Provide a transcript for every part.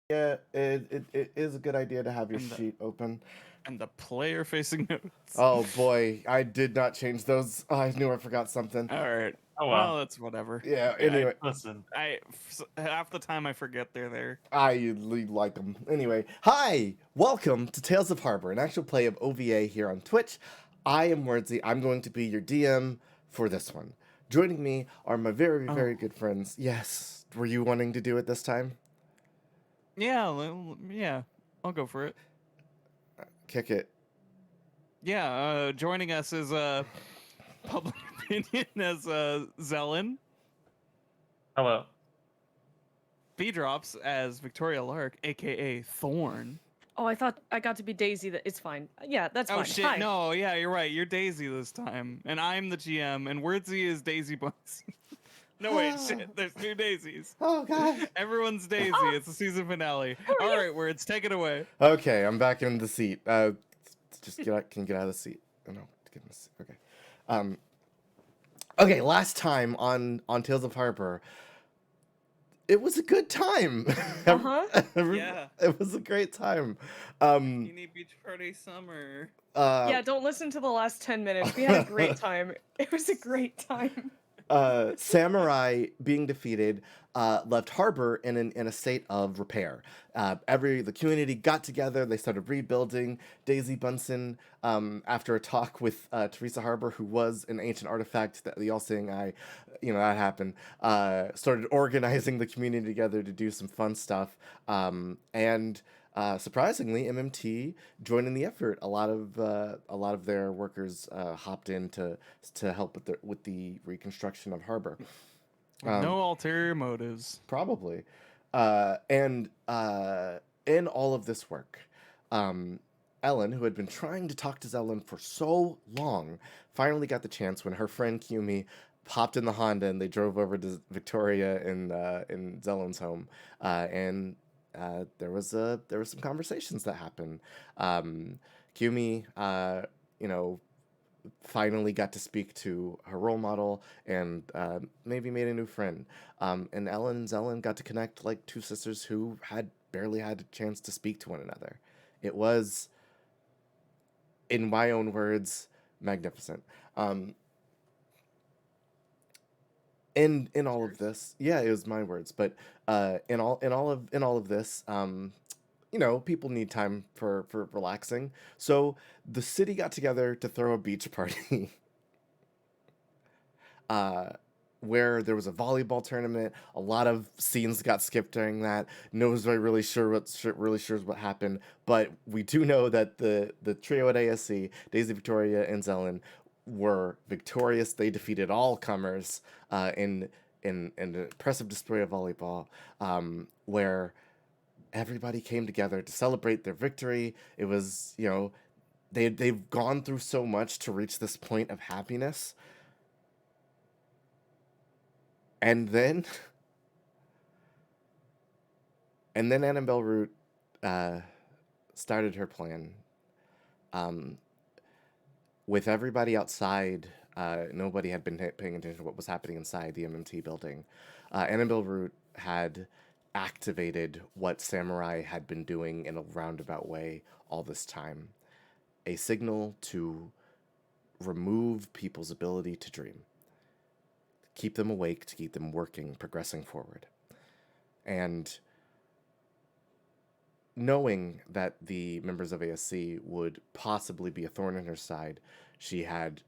Yeah, it is a good idea to have your and the sheet open. and the player facing notes. Oh boy, I did not change those. Oh, I knew I forgot something. All right. Oh well. Well, that's whatever. Yeah, Yeah, anyway, Listen. half the time I forget they're there. I usually like them. Anyway, hi! Welcome to Tales of Harbor, an actual play of OVA here on Twitch. I am Wordsy. I'm going to be your DM for this one. Joining me are my very, very Oh, good friends. Yes, were you wanting to do it this time? yeah, yeah. I'll go for it. Kick it. Yeah, joining us is public opinion as Zelen, Hello. B drops as Victoria Lark, aka Thorn. Oh, I thought I got to be Daisy. That it's fine. Yeah, that's Oh fine. shit! Hi. No, yeah, you're right. You're Daisy this time, and I'm the GM, and Wordsy is Daisy Buns. No wait, shit. There's two Daisies. Oh god. Everyone's Daisy. It's the season finale. All right, Words, take it away. Okay, I'm back in the seat. Just get out. Can you get out of the seat? Oh, no, get in the seat. Okay. Um. Okay, last time on Tales of Harbor, it was a good time. Uh-huh. Yeah. It was a great time. Teeny Beach Party Summer. Yeah, don't listen to the last 10 minutes. We had a great time. It was a great time. Samurai being defeated left Harbor in a state of repair. The community got together. They started rebuilding. Daisy Bunsen, after a talk with Teresa Harbor, who was an ancient artifact, that the All-Seeing Eye, that happened. Started organizing the community together to do some fun stuff. And surprisingly, MMT joined in the effort. A lot of their workers hopped in to help with the reconstruction of Harbor. With no ulterior motives. Probably, and in all of this work, Ellen, who had been trying to talk to Zelen for so long, finally got the chance when her friend Kumi hopped in the Honda and they drove over to Victoria in Zelen's home, and there was some conversations that happened. Kumi, finally got to speak to her role model and maybe made a new friend. And Ellen and Zelen got to connect like two sisters who had barely had a chance to speak to one another. It was, in my own words, magnificent. In all of this, yeah, it was my words, but in all of this, people need time for relaxing. So the city got together to throw a beach party, where there was a volleyball tournament. A lot of scenes got skipped during that. No one's really sure what happened, but we do know that the trio at ASE, Daisy, Victoria, and Zelen, were victorious. They defeated all comers in an impressive display of volleyball, where everybody came together to celebrate their victory. It was, they've gone through so much to reach this point of happiness. And then Annabelle Root started her plan. With everybody outside, nobody had been paying attention to what was happening inside the MMT building. Annabelle Root had activated what Samurai had been doing in a roundabout way all this time. A signal to remove people's ability to dream. Keep them awake, to keep them working, progressing forward. And knowing that the members of ASC would possibly be a thorn in her side, she had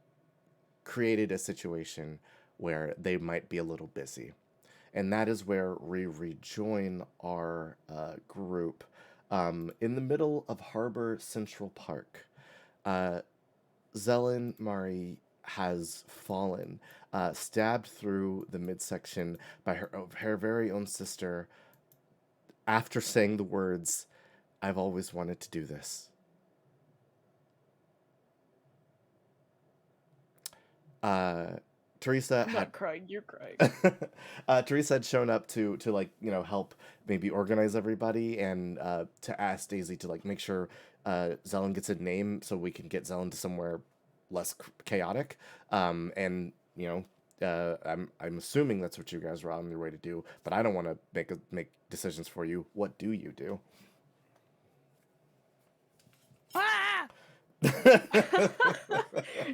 created a situation where they might be a little busy. And that is where we rejoin our group in the middle of Harbor Central Park. Zelen Mari has fallen, stabbed through the midsection by her very own sister after saying the words, "I've always wanted to do this." Teresa I'm had not crying. You're crying. Teresa had shown up to help maybe organize everybody and to ask Daisy to make sure Zelen gets a name so we can get Zelen to somewhere less chaotic. And I'm assuming that's what you guys are on your way to do, but I don't want to make decisions for you. What do you do? Ah!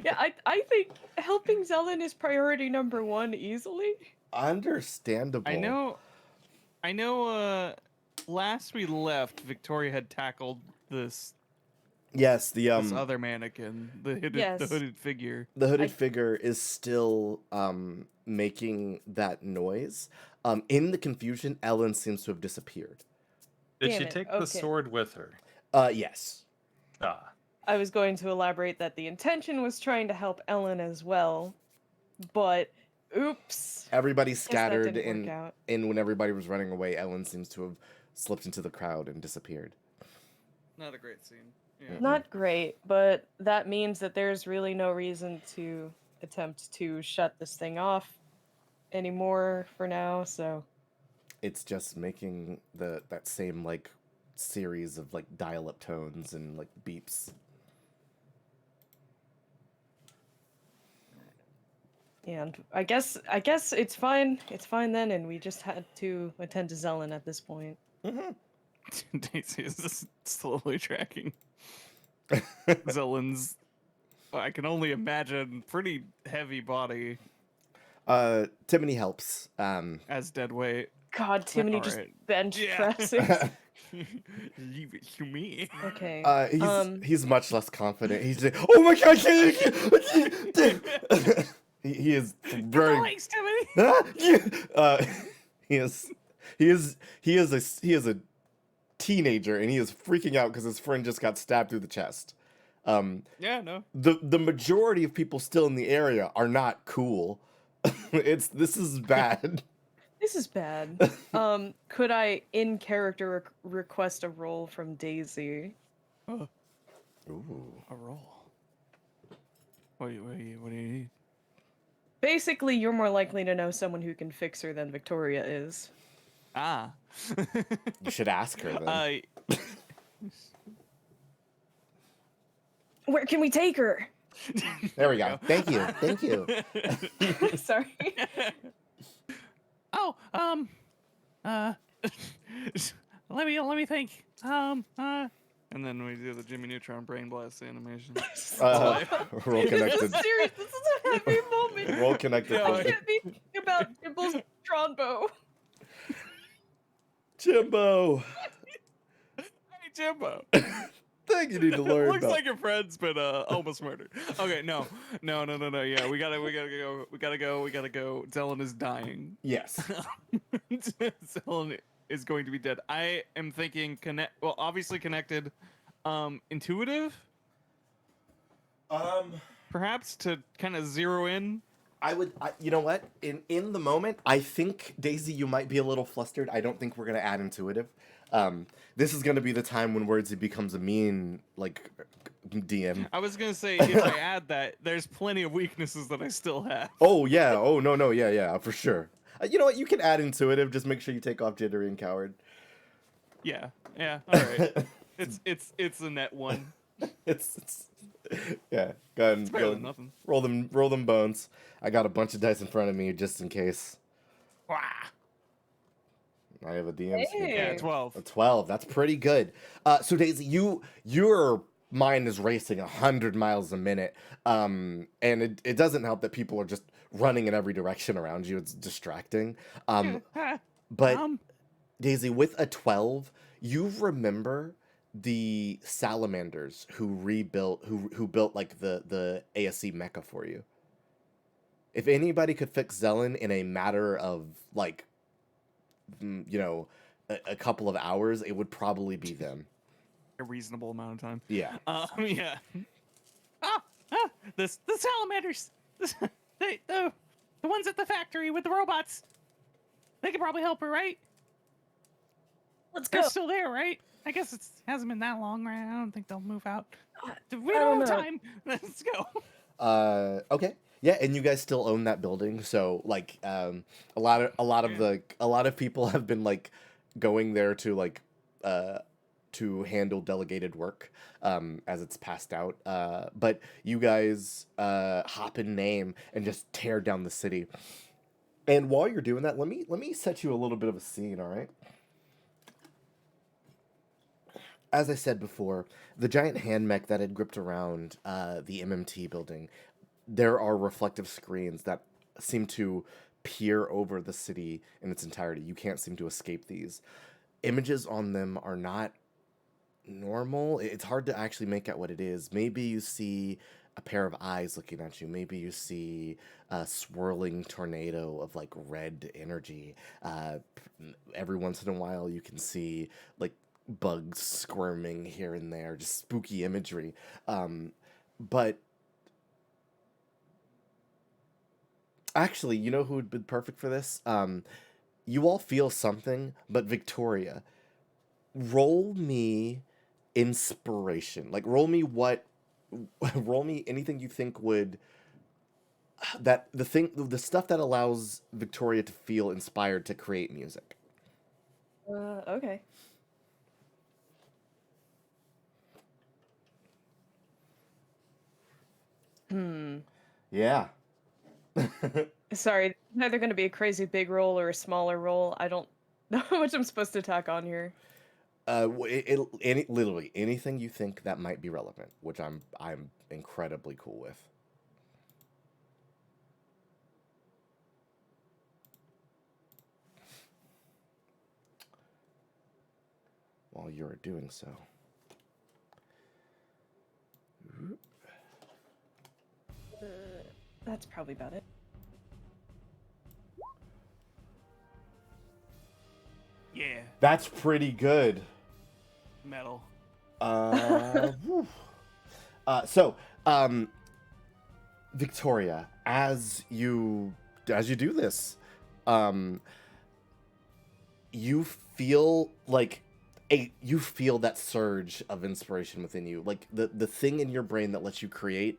Yeah, I think helping Zelen is priority number 1 easily. Understandable. I know, last we left, Victoria had tackled this Yes, this other mannequin, the Yes. hooded figure. the hooded I- figure is still making that noise. In the confusion, Ellen seems to have disappeared. Did Damn she it, take okay. the sword with her? Yes. Ah. I was going to elaborate that the intention was trying to help Ellen as well, but oops. Everybody Guess that scattered didn't work out. and when everybody was running away, Ellen seems to have slipped into the crowd and disappeared. Not a great scene. Yeah. Not great, but that means that there's really no reason to attempt to shut this thing off anymore for now, so It's just making that same like series of like dial-up tones and like beeps. and I guess it's fine. It's fine then, and we just had to attend to Zelen at this point. Daisy is just slowly tracking Zelen's, I can only imagine, pretty heavy body Timony helps. as dead weight. God, Timony just Alright. bench Yeah. pressing. Leave it to me. Okay. He's much less confident. He's just, oh my god, he is very. Thanks, Timothy. He is a teenager, and he is freaking out because his friend just got stabbed through the chest. Yeah, no. The majority of people still in the area are not cool. This is bad. This is bad. Could I, in character, request a roll from Daisy? Oh, Ooh. a roll. What do you need? Basically, you're more likely to know someone who can fix her than Victoria is. Ah. You should ask her then. Where can we take her? There we go. Thank you. Thank you. Sorry. Oh, let me think. And then we do the Jimmy Neutron brain blast animation. Roll This connected. is serious. This is a heavy moment. Roll connected. Yeah, I can't be thinking about Dimple's Tronbo. Jimbo. Hey, Jimbo. Thing you need to learn Looks about. like your friend's been almost murdered. Okay, no. Yeah, we gotta go. Zelen is dying. Yes. Zelen is going to be dead. I am thinking obviously connected, intuitive, perhaps to kind of zero in. You know what? In the moment, I think, Daisy, you might be a little flustered. I don't think we're gonna add intuitive. This is gonna be the time when Wordsy becomes a mean, like, DM. I was gonna say, if I add that, there's plenty of weaknesses that I still have. Oh yeah. Oh no. Yeah. For sure. You know what? You can add intuitive. Just make sure you take off jittery and coward. Yeah. All right. It's a net one. it's yeah. Go ahead and Better than nothing. roll them bones. I got a bunch of dice in front of me just in case. Wah. I have a DM. Hey. Yeah, 12. A 12. That's pretty good. So Daisy, your mind is racing 100 miles a minute. And it doesn't help that people are just running in every direction around you. It's distracting. But Daisy, with a 12, you remember the salamanders who built like the ASE mecha for you. If anybody could fix Zelen in a matter of like, a couple of hours, it would probably be them. A reasonable amount of time. Yeah. Yeah. The salamanders. The ones at the factory with the robots. They could probably help her, right? Let's go. They're still there, right? I guess it hasn't been that long, right? I don't think they'll move out. We I don't don't have know. time. Let's go. Okay. Yeah, and you guys still own that building, so like a lot of people have been like going there to like to handle delegated work as it's passed out. But you guys hop in name and just tear down the city. And while you're doing that, let me set you a little bit of a scene, all right? As I said before, the giant hand mech that had gripped around the MMT building, there are reflective screens that seem to peer over the city in its entirety. You can't seem to escape these. Images on them are not normal. It's hard to actually make out what it is. Maybe you see a pair of eyes looking at you. Maybe you see a swirling tornado of like red energy. Every once in a while, you can see like bugs squirming here and there, just spooky imagery. But actually, you know who would be perfect for this? You all feel something, but Victoria, roll me inspiration. Like roll me what roll me anything you think would the stuff that allows Victoria to feel inspired to create music. Okay. Yeah. Sorry, it's either going to be a crazy big roll or a smaller roll. I don't know how much I'm supposed to tack on here. Literally anything you think that might be relevant, which I'm incredibly cool with. While you're doing so. That's probably about it. Yeah, That's pretty good. metal. Whew. So, Victoria, as you do this, you feel like you feel that surge of inspiration within you, like the thing in your brain that lets you create.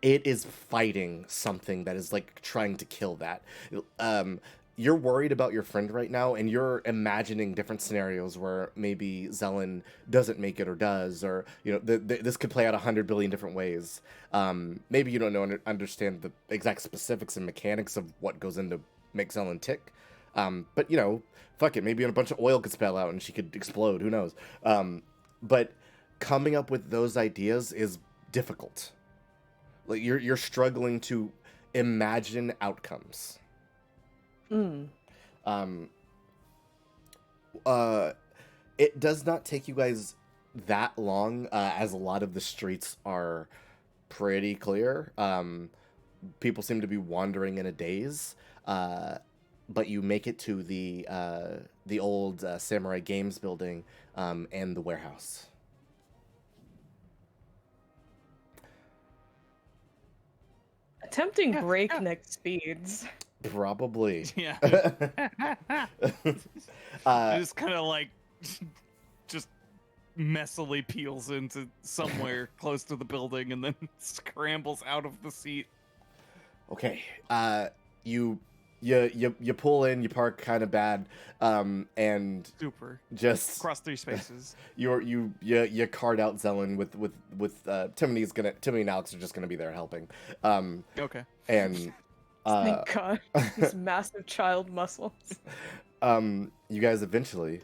It is fighting something that is like trying to kill that. You're worried about your friend right now, and you're imagining different scenarios where maybe Zelen doesn't make it or does, or this could play out 100 billion different ways. Maybe you don't understand the exact specifics and mechanics of what goes into make Zelen tick. But fuck it, maybe a bunch of oil could spill out and she could explode. Who knows? But coming up with those ideas is difficult. Like you're struggling to imagine outcomes. It does not take you guys that long, as a lot of the streets are pretty clear. People seem to be wandering in a daze, but you make it to the old Samurai Games building and the warehouse. Attempting breakneck speeds. Probably. Yeah. Uh, Just kind of like, just messily peels into somewhere close to the building and then scrambles out of the seat. okay. You pull in, you park kind of bad, and Super. just Across 3 spaces. you cart out Zelen with Timothy and Alex are just gonna be there helping. Okay. And Thank God. These massive child muscles. you guys eventually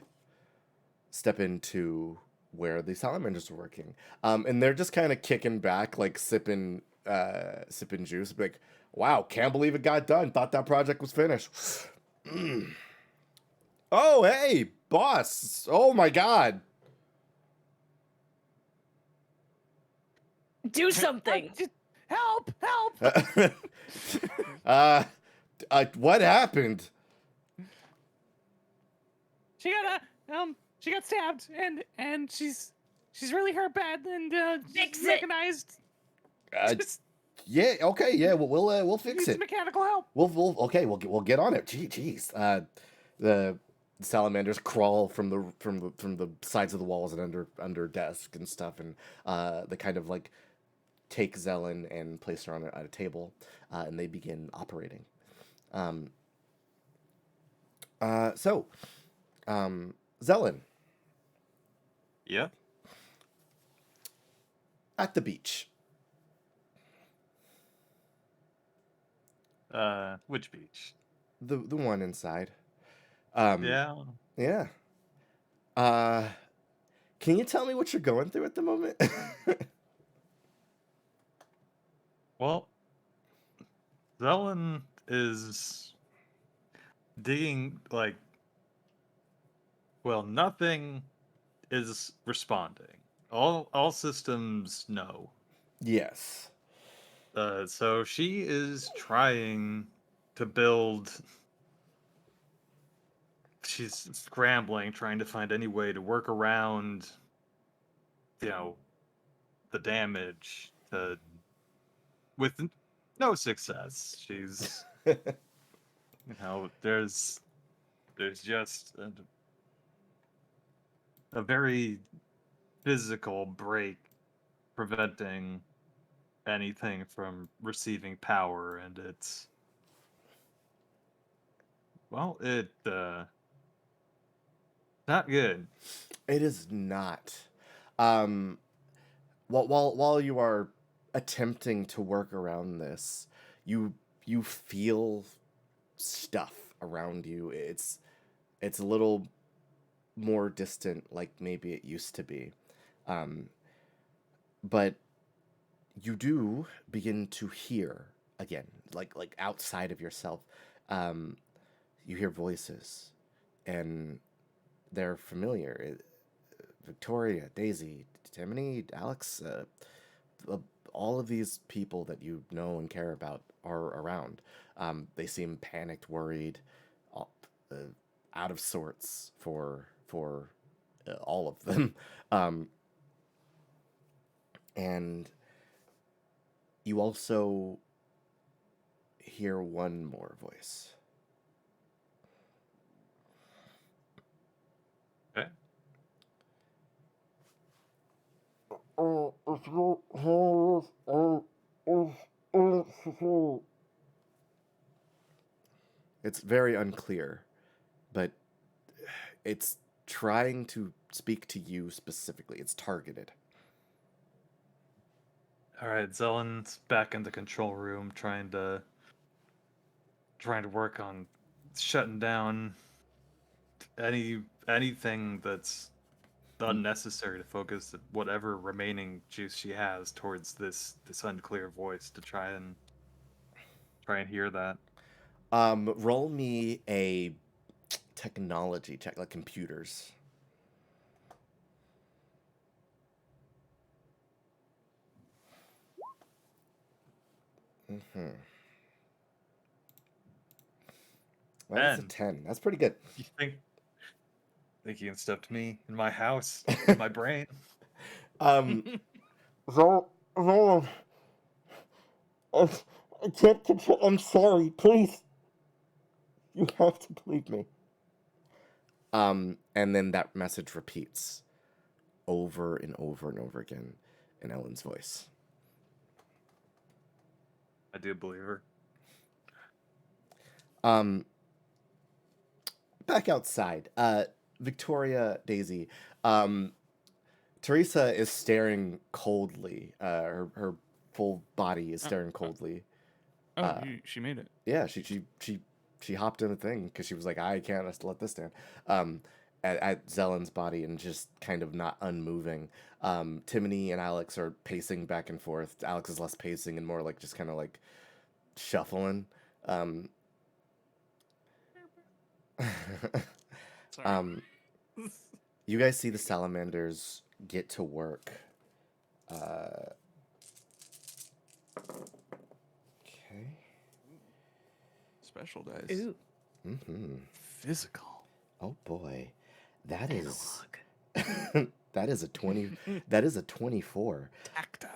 step into where the salamanders are working. And they're just kind of kicking back, like sipping juice. Like, wow, can't believe it got done. Thought that project was finished. Oh, hey, boss. Oh my God. Do something. Help! Help! What happened? She got stabbed and she's really hurt bad and Fix she's it. recognized. Just Yeah. Okay. Yeah. We'll fix needs it. mechanical help. We'll get on it. Jeez. The salamanders crawl from the sides of the walls and under desks and stuff, and they kind of like take Zelen and place her on a table, and they begin operating. Zelen, Yep. At the beach. Which beach? The one inside. Yeah. Yeah. Uh, can you tell me what you're going through at the moment? Well, Zelen is digging like, well, nothing is responding. All systems no. Yes. So she is trying to build. She's scrambling, trying to find any way to work around, you know, the damage to with no success. She's, there's just a very physical break preventing anything from receiving power, and it's, well, not good. It is not. Um, while you are attempting to work around this, you feel stuff around you. It's a little more distant, like maybe it used to be. Um, but you do begin to hear again, like outside of yourself. Um, you hear voices, and they're familiar. Victoria, Daisy, Timony, Alex, uh, all of these people that you know and care about are around. They seem panicked, worried, all- uh, out of sorts for all of them. Um, and you also hear one more voice. Okay. It's very unclear, but it's trying to speak to you specifically. It's targeted. All right, Zelen's back in the control room, trying to work on shutting down anything that's unnecessary to focus whatever remaining juice she has towards this unclear voice to try and hear that. Roll me a technology check, like computers. Mm-hmm. Well, that's a And 10. That's pretty good. you think you can step to me in my house, in my brain? Um, no, I can't control. I'm sorry. Please, you have to believe me. And then that message repeats over and over and over again in Ellen's voice. I do believe her. Um, back outside, Victoria, Daisy, um, Teresa is staring coldly. Her full body is staring coldly. Oh, she made it. Yeah, she hopped in a thing because she was like, I can't let this stand. Um, at Zelen's body and just kind of not unmoving. Timony and Alex are pacing back and forth. Alex is less pacing and more like just kind of like shuffling. Um, Sorry. you guys see the salamanders get to work. Okay. Special dice. Ooh. Mm-hmm. Physical. Oh boy, that is that is a 20. That is a 24. Tactile.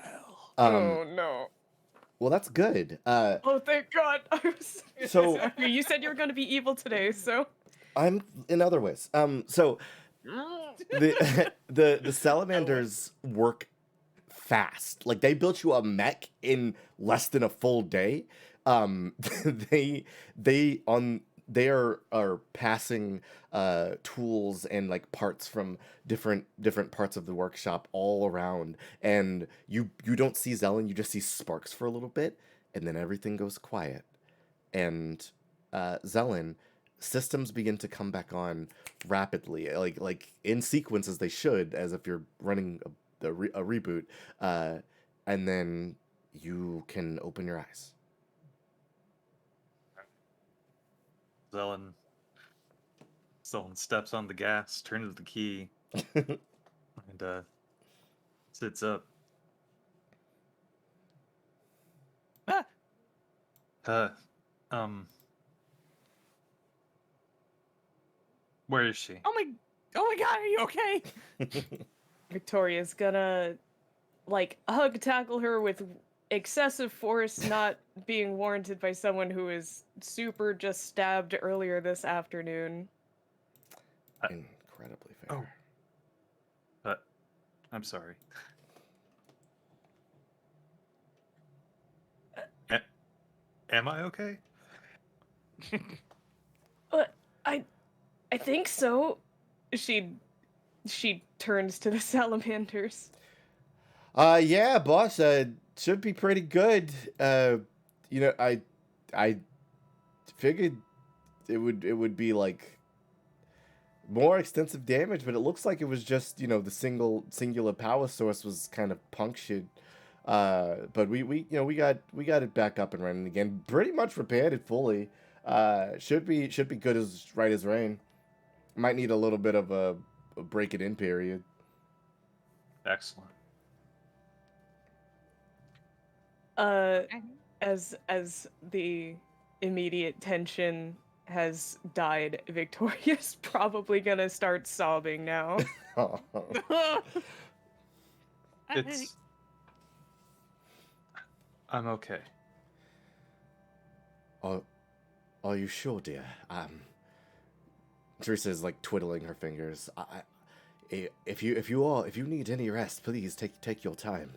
Oh no. Well, that's good. Oh, thank God. I was So- sorry. You said you were going to be evil today, so. I'm in other ways. So the salamanders work fast. Like they built you a mech in less than a full day. They on they are passing tools and like parts from different parts of the workshop all around, and you don't see Zelen, you just see sparks for a little bit, and then everything goes quiet. And Zelen, systems begin to come back on rapidly, like in sequence as they should, as if you're running a reboot, and then you can open your eyes. Zelen steps on the gas, turns the key, and sits up. Ah, Uh, where is she? oh my god, are you okay? Victoria's gonna like hug tackle her with excessive force, not being warranted by someone who is super just stabbed earlier this afternoon. Incredibly fair. Oh. I'm sorry. Am I okay? I think so. She turns to the salamanders. Yeah, boss. Should be pretty good. You know, I figured it would be like more extensive damage, but it looks like it was just, the singular power source was kind of punctured. But we got it back up and running again. Pretty much repaired it fully. Should be good as right as rain. Might need a little bit of a break it in period. Excellent. As the immediate tension has died, Victoria's probably gonna start sobbing now. I'm okay. Are you sure, dear? Teresa's like twiddling her fingers. If you need any rest, please take your time.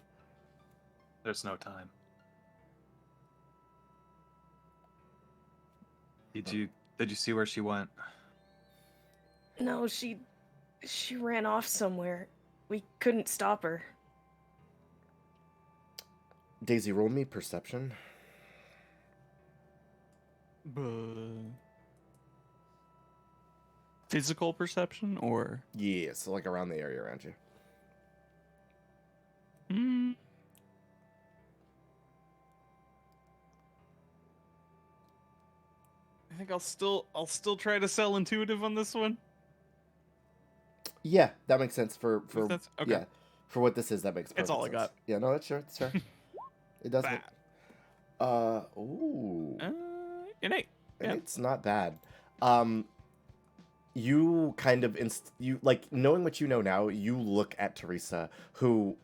There's no time. Did you see where she went? No, she ran off somewhere. We couldn't stop her. Daisy, roll me perception. Physical perception or? Yeah, so like around the area around you. I think I'll still try to sell intuitive on this one. Yeah, that makes sense for That's okay. yeah, for what this is. That makes perfect That's all I sense. got. Yeah, no, that's sure. That's fair. It does. Make, ooh. Innate. And Yeah. it's not bad. You kind of you like knowing what you know now. You look at Teresa, who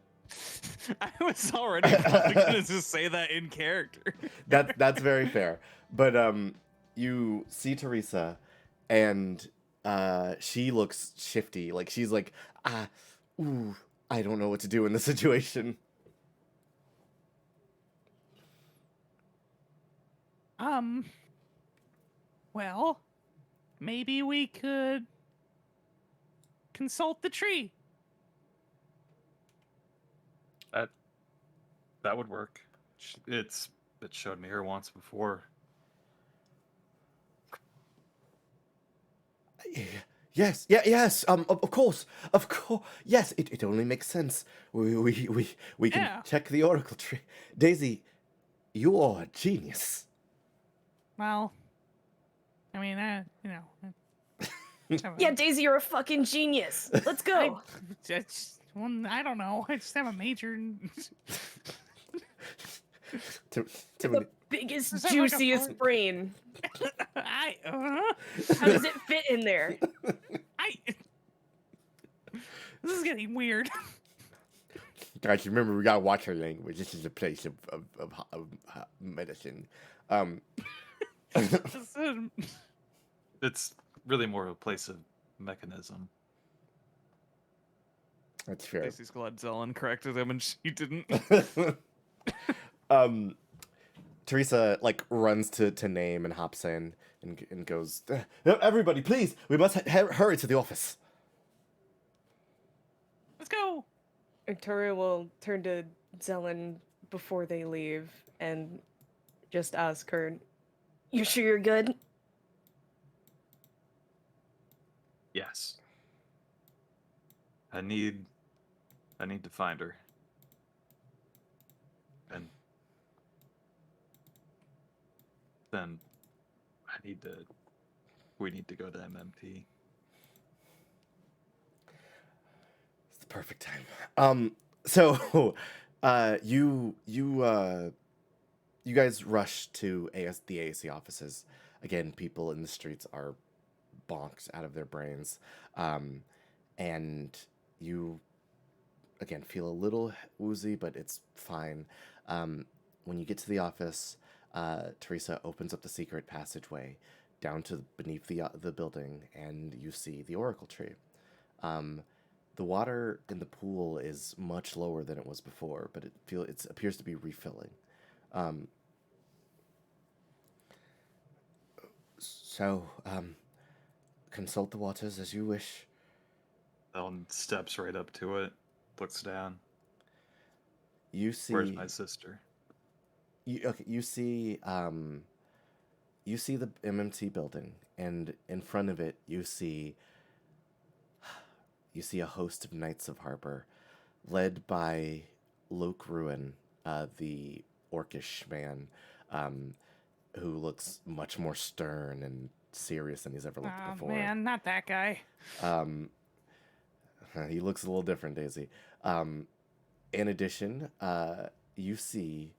I was already probably gonna just say that in character. that's very fair. But you see Teresa, and she looks shifty. Like she's like, I don't know what to do in this situation. Well, maybe we could consult the tree. That would work. It showed me her once before. Yes, yes. Of course. Yes, it only makes sense. We can Yeah. check the oracle tree. Daisy, you are a genius. Well, I mean, Yeah, Daisy, you're a fucking genius. Let's go. I don't know. I just have a major. Timothy, The biggest, Is that like a juiciest fart? brain. How How does it fit in there? This is getting weird. guys, remember we gotta watch our language. This is a place of medicine. It's really more of a place of mechanism. That's fair. Casey's glad Zelen corrected him and she didn't. Teresa like runs to name and hops in, and goes, everybody, please, we must hurry to the office. Let's go. Victoria will turn to Zelen before they leave and just ask her, "You sure you're good?" Yes. I need to find her. And then we need to go to MMT. It's the perfect time. So, you guys rush to the ASE offices. Again, people in the streets are bonked out of their brains. And you, again, feel a little woozy, but it's fine. When you get to the office, Teresa opens up the secret passageway down to beneath the building, and you see the oracle tree. The water in the pool is much lower than it was before, but it appears to be refilling. So, consult the waters as you wish. Ellen steps right up to it, looks down. You see. Where's my sister? You see the MMT building, and in front of it you see a host of Knights of Harbor, led by Luke Ruin, the orcish man, who looks much more stern and serious than he's ever looked Oh before. man, not that guy. He looks a little different, Daisy. In addition, you see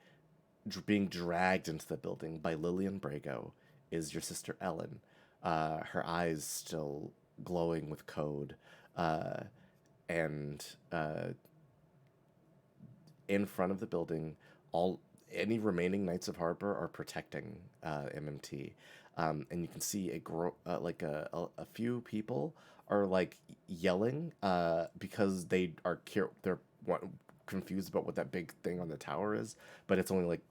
being dragged into the building by Lillian Brago is your sister Ellen. Her eyes still glowing with code. And in front of the building, any remaining Knights of Harbor are protecting MMT. And you can see a few people are like yelling because they're confused about what that big thing on the tower is, but it's only like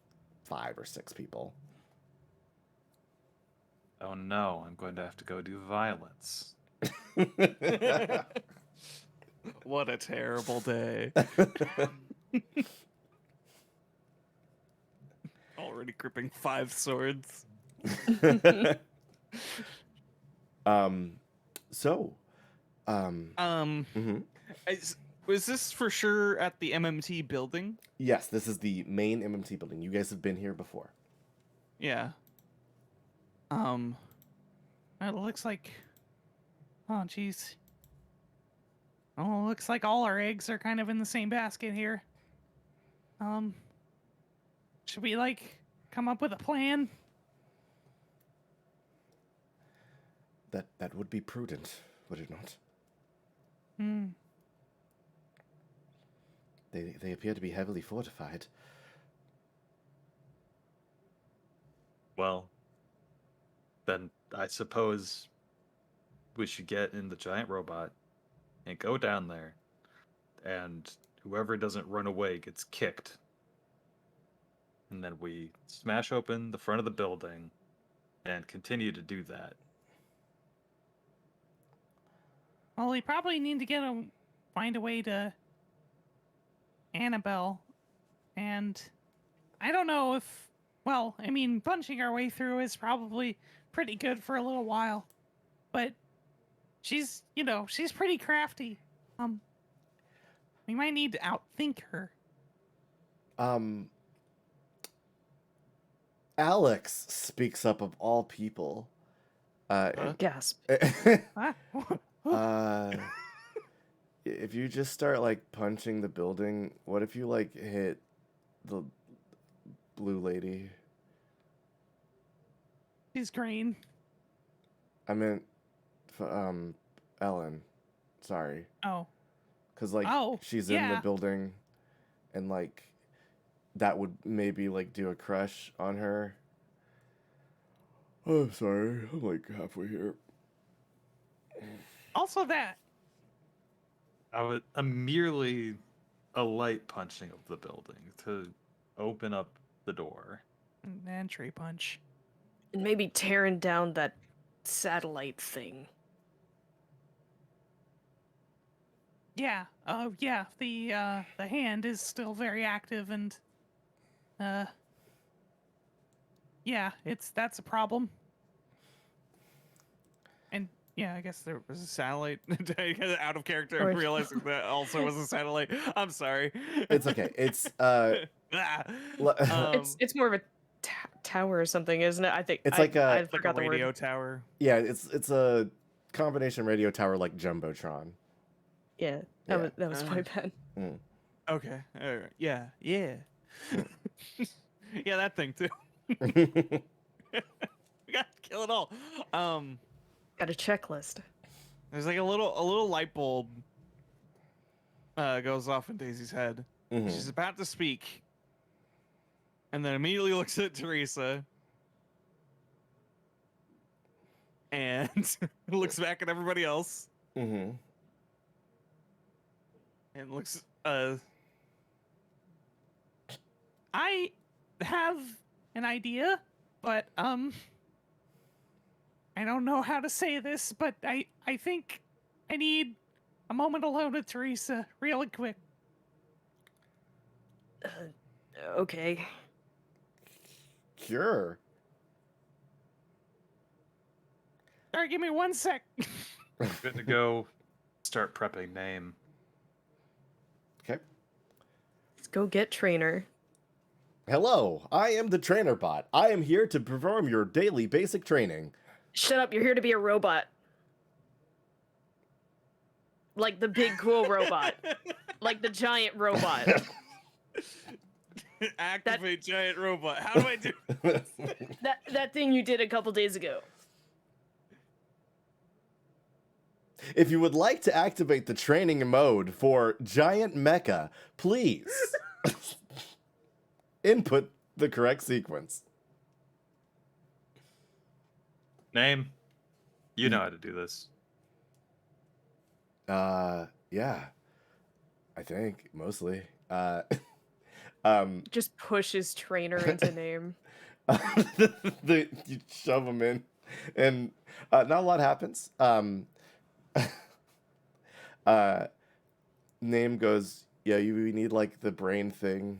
5 or 6 people. Oh no, I'm going to have to go do violence. What a terrible day. Already gripping 5 swords. Mhm. Was this for sure at the MMT building? Yes, this is the main MMT building. You guys have been here before. Yeah. It looks like. Oh, jeez. Oh, looks like all our eggs are kind of in the same basket here. Should we come up with a plan? That would be prudent, would it not? They appear to be heavily fortified. Well, then I suppose we should get in the giant robot and go down there, and whoever doesn't run away gets kicked. And then we smash open the front of the building and continue to do that. Well, we probably need to find a way to Annabelle, and I don't know if. Well, I mean, punching our way through is probably pretty good for a little while, but she's pretty crafty. We might need to outthink her. Alex speaks up of all people. Gasp. If you just start punching the building, what if you hit the blue lady? She's green. I meant, Ellen. Sorry. Oh. Cause Oh, she's in the yeah. building, and that would maybe do a crush on her. Oh, sorry. I'm halfway here. Also that. Merely a light punching of the building to open up the door. An entry punch. And maybe tearing down that satellite thing. Yeah. Yeah. The hand is still very active, and yeah, that's a problem. And yeah, I guess there was a satellite. Out of character, Or- I'm realizing that also was a satellite. I'm sorry. It's okay. It's Ah. It's more of a tower or something, isn't it? I think It's like I a- like a forgot the radio word. tower. yeah, it's a combination radio tower like jumbotron. Yeah, Yeah. that was my bad. Mm. Okay. All right. Yeah. Yeah. Yeah, that thing too. We got to kill it all. Got a checklist. There's like a little light bulb goes off in Daisy's head. Mhm. She's about to speak, and then immediately looks at Teresa and looks back at everybody else Mhm. and looks. I have an idea, but I don't know how to say this, but I think I need a moment alone with Teresa, really quick. Okay. Sure. All right, give me 1 sec. Good to go. Start prepping name. Okay. Let's go get trainer. Hello, I am the trainer bot. I am here to perform your daily basic training. Shut up, you're here to be a robot. Like the big cool robot. Like the giant robot. Activate giant robot. How do I do? That thing you did a couple days ago. If you would like to activate the training mode for Giant Mecha, please input the correct sequence. Name. You know how to do this. Yeah. I think mostly. Just pushes trainer into name. You shove them in, and not a lot happens. Name goes, yeah, we need like the brain thing.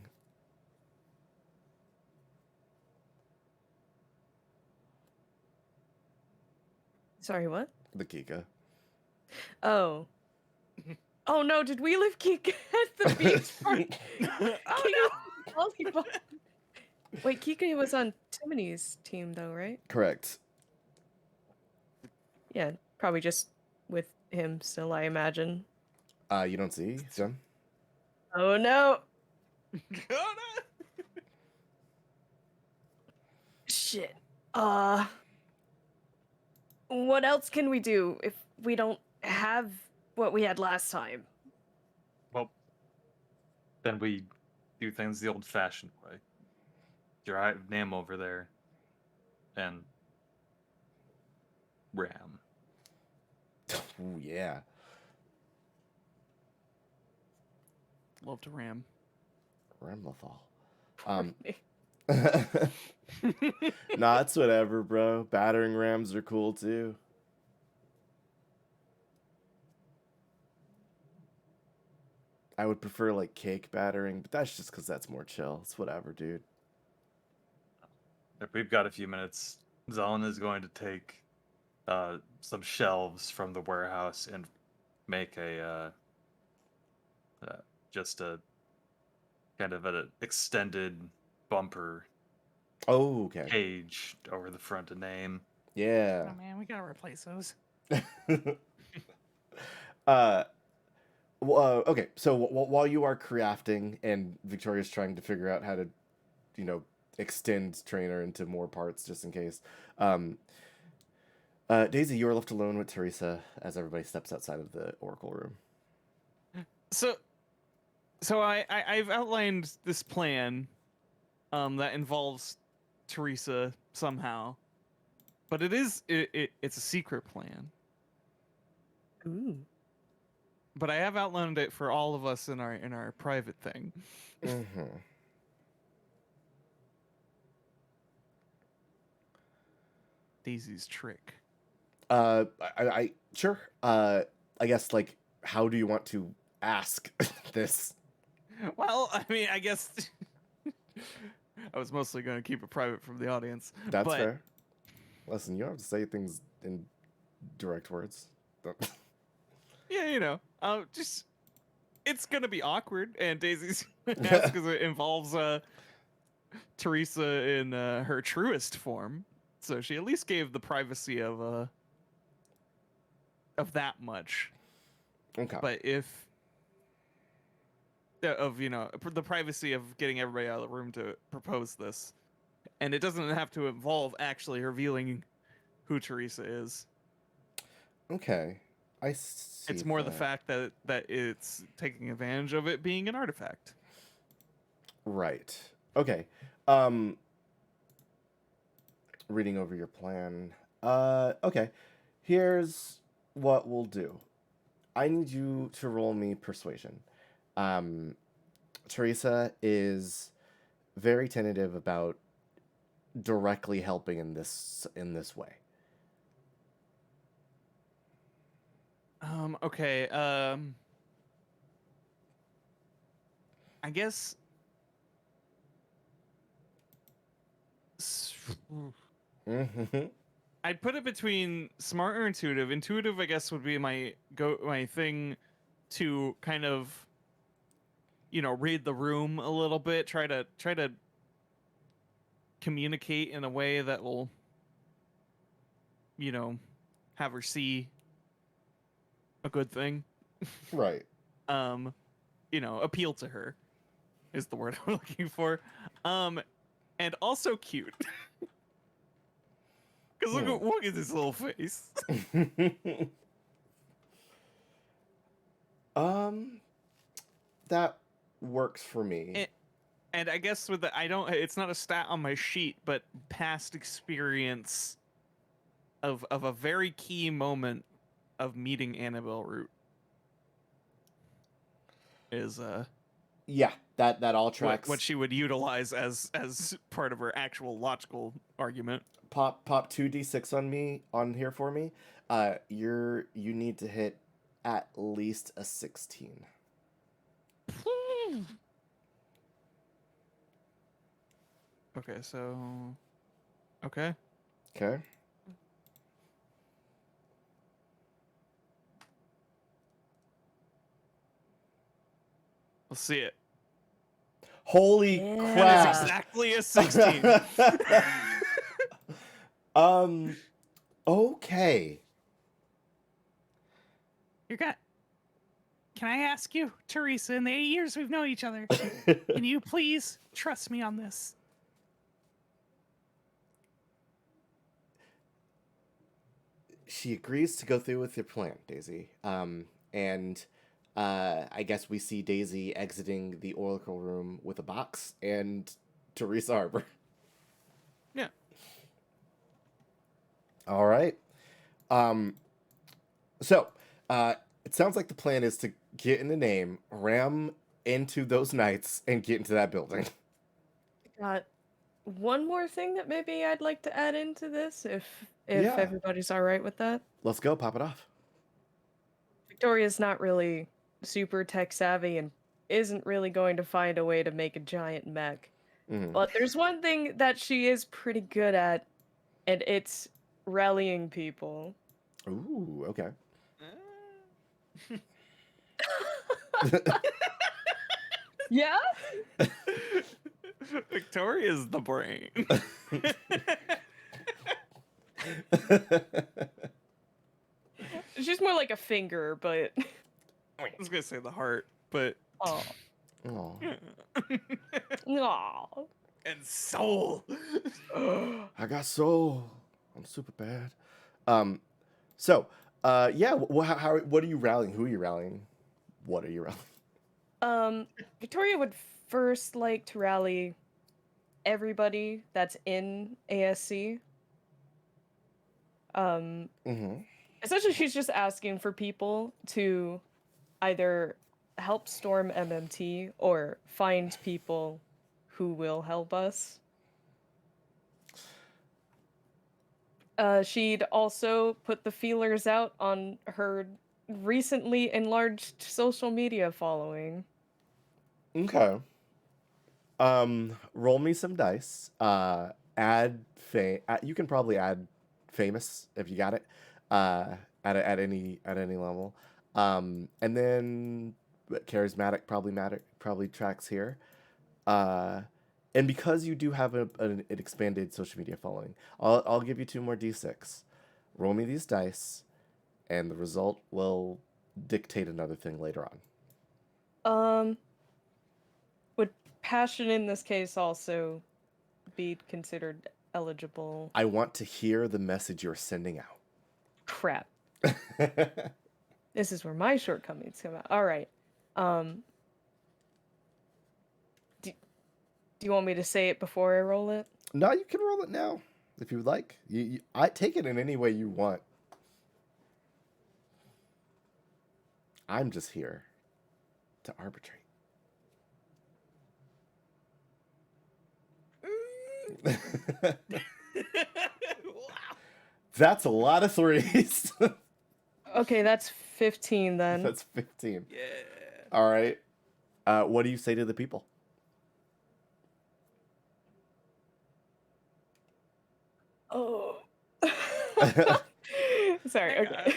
Sorry, what? The Kika. Oh. Oh no, did we leave Kika at the beach party? Oh Volleyball. Wait, Kika was on Timone's team though, right? Correct. Yeah, probably just with him still, I imagine. You don't see them? Oh no! no! Shit. What else can we do if we don't have what we had last time? Well, then we do things the old-fashioned way. Your name over there, and ram. Ooh, yeah. Love to ram. Ramlethal. Nah, it's whatever, bro. Battering rams are cool too. I would prefer like cake battering, but that's just because that's more chill. It's whatever, dude. If we've got a few minutes, Zelen is going to take some shelves from the warehouse and make just a kind of an extended bumper Oh, okay. cage over the front of name. Yeah. Oh man, we gotta replace those. Okay, so while you are crafting and Victoria's trying to figure out how to, extend trainer into more parts just in case, Daisy, you are left alone with Teresa as everybody steps outside of the Oracle room. So I've outlined this plan that involves Teresa somehow, but it's a secret plan. Ooh. But I have outlined it for all of us in our private thing. Mm-hmm. Daisy's trick. I sure. I guess like, how do you want to ask this? Well, I mean, I guess I was mostly going to keep it private from the audience. That's but fair. Listen, you don't have to say things in direct words. Yeah, just it's gonna be awkward, and Daisy's because it involves Teresa in her truest form, so she at least gave the privacy of that much. Okay. But if the privacy of getting everybody out of the room to propose this, and it doesn't have to involve actually revealing who Teresa is. Okay. I see. It's more the that. fact that it's taking advantage of it being an artifact. Right. Okay. Reading over your plan. Okay. Here's what we'll do. I need you to roll me persuasion. Teresa is very tentative about directly helping in this way. Okay. I guess. Mm-hmm. I'd put it between smart or intuitive. Intuitive, I guess, would be my thing to kind of, read the room a little bit, try to communicate in a way that will, have her see a good thing. Right. Appeal to her is the word I'm looking for. And also cute. Because look at this little face. That works for me. And I guess with it's not a stat on my sheet, but past experience of a very key moment of meeting Annabelle Root is Yeah, that all tracks. what she would utilize as part of her actual logical argument. Pop 2d6 on here for me. You need to hit at least a 16. Okay, so okay. Okay. Let's see it. Holy Yeah. That crap. is exactly a 16. Okay. Can I ask you, Teresa, in the 8 years we've known each other, can you please trust me on this? She agrees to go through with your plan, Daisy. And I guess we see Daisy exiting the oracle room with a box and Teresa Arbor. Yeah. All right. So, it sounds like the plan is to get in the name, ram into those knights, and get into that building. Got one more thing that maybe I'd like to add into this, if Yeah. everybody's all right with that. Let's go, pop it off. Victoria's not really super tech savvy and isn't really going to find a way to make a giant mech. Mhm. But there's one thing that she is pretty good at, and it's rallying people. Ooh, okay. Yeah? Victoria's the brain. She's more like a finger, but I was gonna say the heart, but oh. Aw. Aw. and soul. I got soul. I'm super bad. So, yeah. What are you rallying? Who are you rallying? What are you rallying? Victoria would first like to rally everybody that's in ASC. Mm-hmm. Essentially, she's just asking for people to either help storm MMT or find people who will help us. She'd also put the feelers out on her recently enlarged social media following. Okay. Roll me some dice. You can probably add famous if you got it. At any level. And then charismatic probably tracks here. And because you do have an expanded social media following, I'll give you 2 more d6. Roll me these dice, and the result will dictate another thing later on. Would passion in this case also be considered eligible? I want to hear the message you're sending out. Crap. This is where my shortcomings come out. All right. Do you want me to say it before I roll it? No, you can roll it now if you would like. I take it in any way you want. I'm just here to arbitrate. That's a lot of 3s. Okay, that's 15 then. That's 15. Yeah. All right. What do you say to the people? Oh. Sorry, Hey, okay. guys.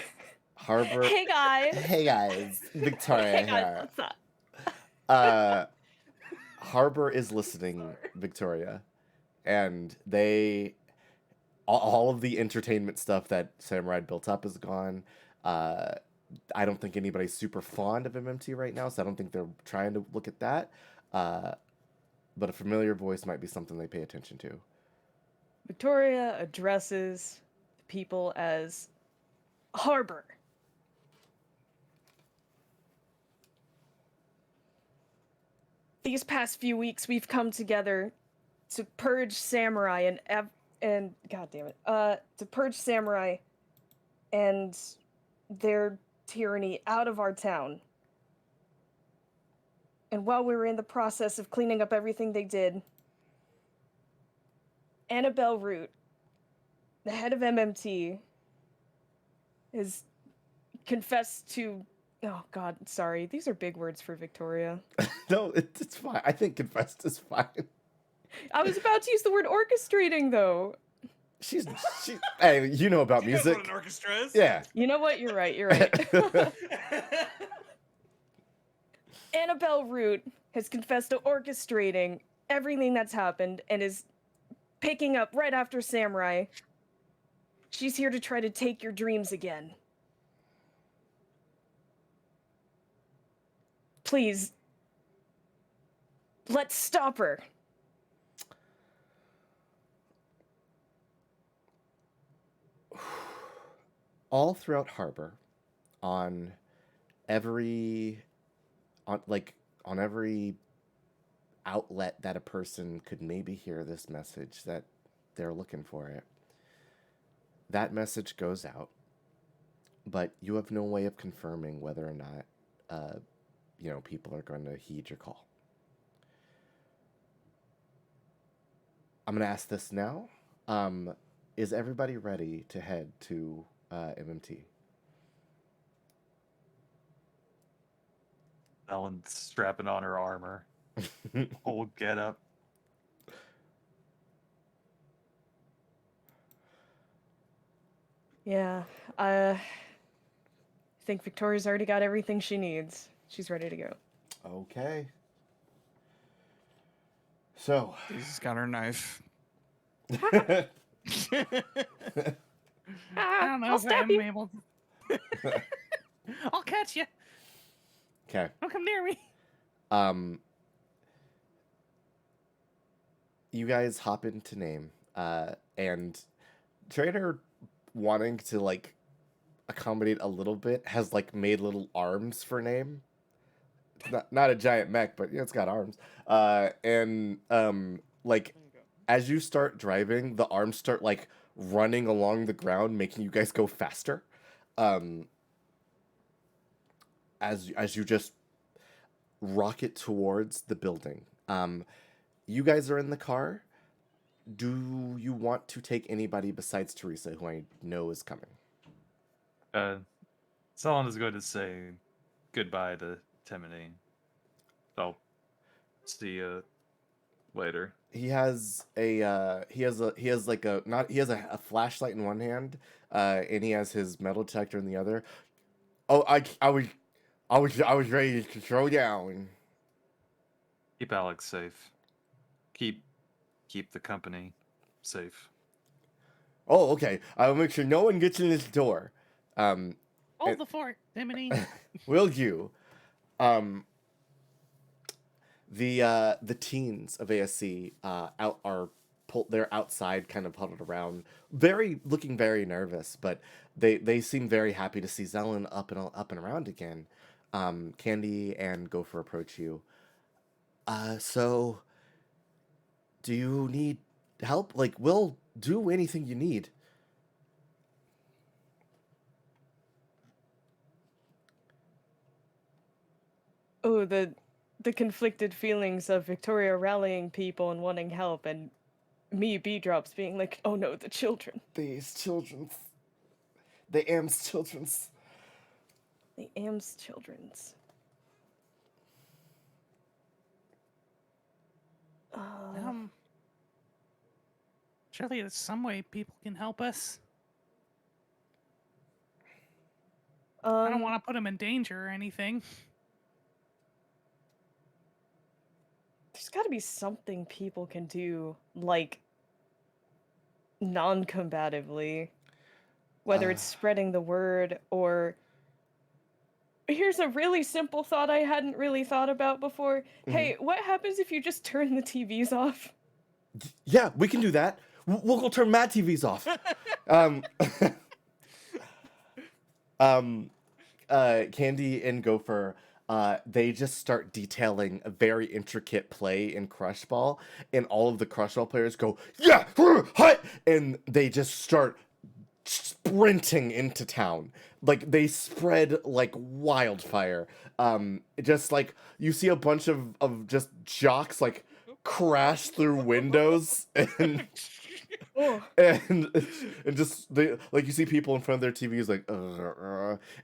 Harbor. Hey guys. Hey guys, Victoria Hey guys, here. what's up? Harbor is listening, Victoria, and all of the entertainment stuff that Samurai built up is gone. I don't think anybody's super fond of MMT right now, so I don't think they're trying to look at that. But a familiar voice might be something they pay attention to. Victoria addresses people as Harbor. These past few weeks, we've come together to purge Samurai and God damn it, to purge Samurai and their tyranny out of our town. And while we were in the process of cleaning up everything they did, Annabelle Root, the head of MMT, has confessed to... Oh god, sorry. These are big words for Victoria. No, it's fine. I think confessed is fine. I was about to use the word orchestrating, though. She. Hey, you know about Do you guys music. know what an orchestra is? Yeah. You know what? You're right. You're right. Annabelle Root has confessed to orchestrating everything that's happened and is picking up right after Samurai. She's here to try to take your dreams again. Please, let's stop her. All throughout Harbor, on every outlet that a person could maybe hear this message that they're looking for it, that message goes out, but you have no way of confirming whether or not people are going to heed your call. I'm going to ask this now. Is everybody ready to head to MMT? Ellen's strapping on her armor. Old get up. Yeah, I think Victoria's already got everything she needs. She's ready to go. Okay. So. She's got her knife. I don't know I'll if stab I'm you. able to. I'll catch you. Okay. Don't come near me. You guys hop into name, and Trainer, wanting to accommodate a little bit, has made little arms for name. It's not a giant mech, but it's got arms. As you start driving, the arms start running along the ground, making you guys go faster. As you just rocket towards the building. You guys are in the car. do you want to take anybody besides Teresa, who I know is coming? Solon is going to say goodbye to Timony. I'll see you later. He has a flashlight in one hand, and he has his metal detector in the other. Oh, I was ready to throw down. Keep Alex safe. Keep the company safe. Oh, okay. I'll make sure no one gets in this door. Hold And- the fort, Diminy. Will you? The teens of ASC they're outside, kind of huddled around, looking very nervous, but they seem very happy to see Zelen up and around again. Candy and Gopher approach you. So do you need help? Like, we'll do anything you need. Oh, the conflicted feelings of Victoria rallying people and wanting help, and me, B-Drops, being like, oh no, the children. These children's. The AM's children's. The AM's children's. Surely there's some way people can help us. I don't want to put them in danger or anything. There's got to be something people can do, like, non-combatively. Whether it's spreading the word or... Here's a really simple thought I hadn't really thought about before. Hey, what happens if you just turn the TVs off? Yeah, we can do that. We'll go turn Mad TVs off. Candy and Gopher, they just start detailing a very intricate play in Crush Ball, and all of the Crush Ball players go, yeah, hut, and they just start sprinting into town. Like, they spread like wildfire. Just like, you see a bunch of just jocks, like, crash through windows, and Oh. and just they, like, you see people in front of their TVs like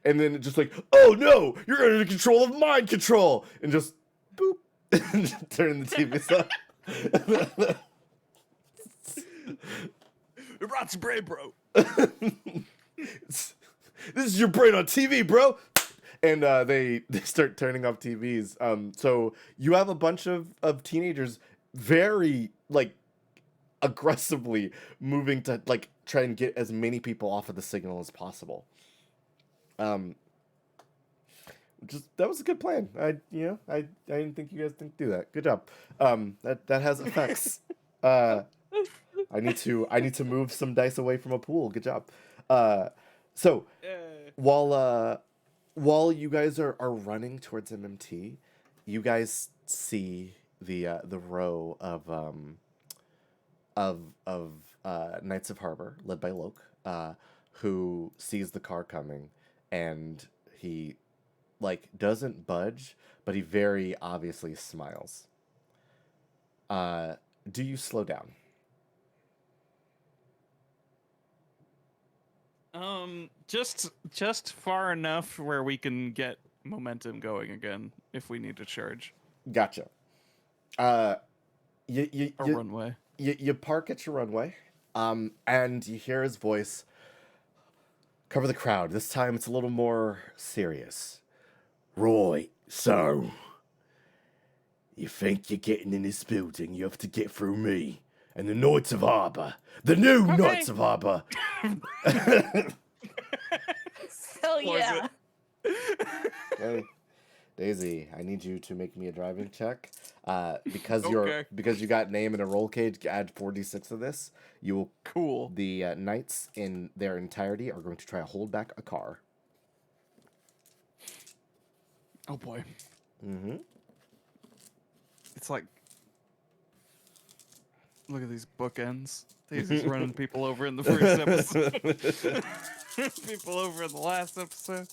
and then just like, oh no, you're under the control of mind control, and just boop and turn the TVs off. Rots brain, bro. This is your brain on TV, bro. And they start turning off TVs. So you have a bunch of teenagers very, like, aggressively moving to, like, try and get as many people off of the signal as possible. That was a good plan. I didn't think you guys didn't do that. Good job. That has effects. I need to move some dice away from a pool. Good job. So while you guys are running towards MMT, you guys see the row of Knights of Harbor, led by Loke, who sees the car coming, and he, like, doesn't budge, but he very obviously smiles. Do you slow down? Just far enough where we can get momentum going again if we need to charge. Gotcha. You Runway. You park at your runway, and you hear his voice. Cover the crowd. This time it's a little more serious. Right, so you think you're getting in this building, you have to get through me and the Knights of Harbor. The new Okay. Knights of Harbor. Hell yeah. Okay. Daisy, I need you to make me a driving check. Because Okay. because you got name in a roll cage, add 4d6 of this. You will Cool. The knights in their entirety are going to try to hold back a car. Oh boy. Mm-hmm. It's like, look at these bookends. Daisy's running people over in the first episode. People over in the last episode.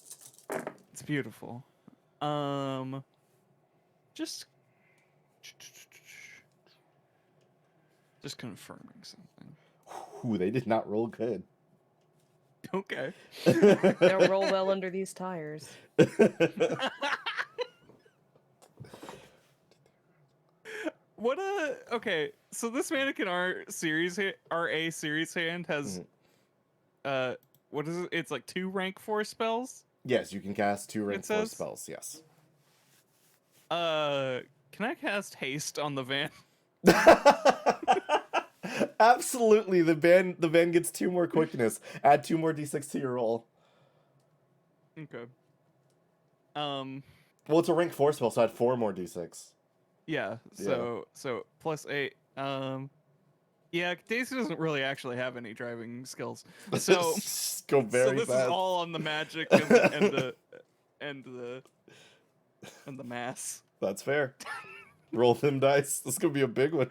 It's beautiful. Just Just confirming something. Ooh, they did not roll good. Okay. Don't roll well under these tires. What okay, so this mannequin R series RA series hand has what is it? It's like 2 rank 4 spells. Yes, you can cast 2 rank It 4 says? spells. Yes. Can I cast haste on the van? Absolutely, the van gets 2 more quickness. Add 2 more d6 to your roll. Okay. Well, it's a rank 4 spell, so add 4 more d6. Yeah. So plus 8. Yeah, Daisy doesn't really actually have any driving skills. So Go very this fast. is all on the magic and the mass. That's fair. Roll them dice. This is gonna be a big one.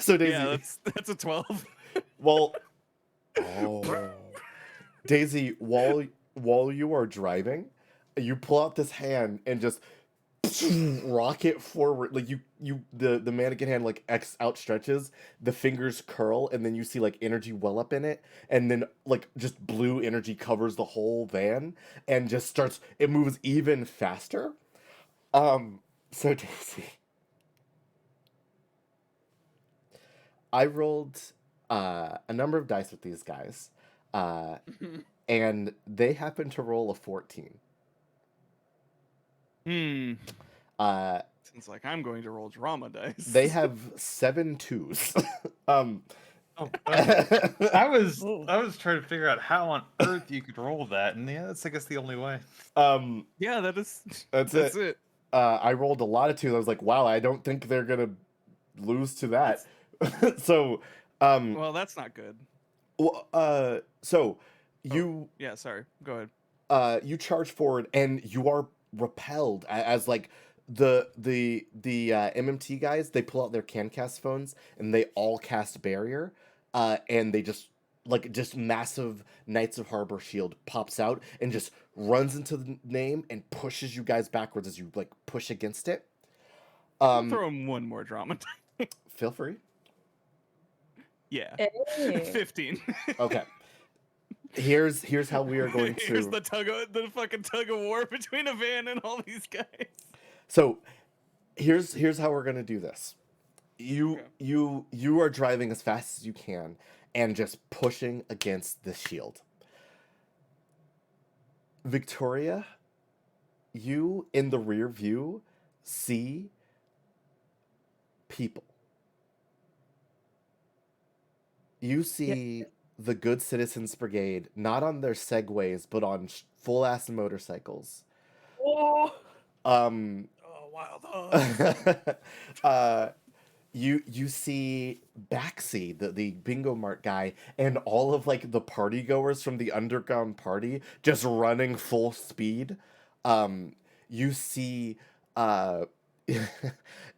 So Daisy, Yeah, that's a 12. well, oh, Daisy, while you are driving, you pull out this hand and just rocket forward. Like the mannequin hand like outstretches, the fingers curl, and then you see like energy well up in it, and then like just blue energy covers the whole van and just starts. It moves even faster. So Daisy, I rolled a number of dice with these guys, and they happened to roll a 14. Seems like I'm going to roll drama dice. They have 7 twos. Oh, I was Ooh. trying to figure out how on earth you could roll that, and yeah, that's I guess the only way. Yeah, That's that's it. I rolled a lot of twos. I was like, wow, I don't think they're gonna lose to that. So, Well, that's not good. so you Yeah, sorry. Go ahead. you charge forward and you are repelled as like the MMT guys. They pull out their can cast phones and they all cast barrier, and they just massive Knights of Harbor shield pops out and just runs into the name and pushes you guys backwards as you like push against it. I'll throw him one more drama die. Feel free. Yeah. Hey. 15. Okay. Here's how we are going to. Here's the fucking tug of war between a van and all these guys. So, here's how we're gonna do this. You are driving as fast as you can and just pushing against the shield. Victoria, you in the rear view see people. You see the Good Citizens Brigade not on their segways but on full ass motorcycles. Whoa. Oh, wild hog. You see Baxi, the Bingo Mart guy, and all of like the party goers from the underground party just running full speed. You see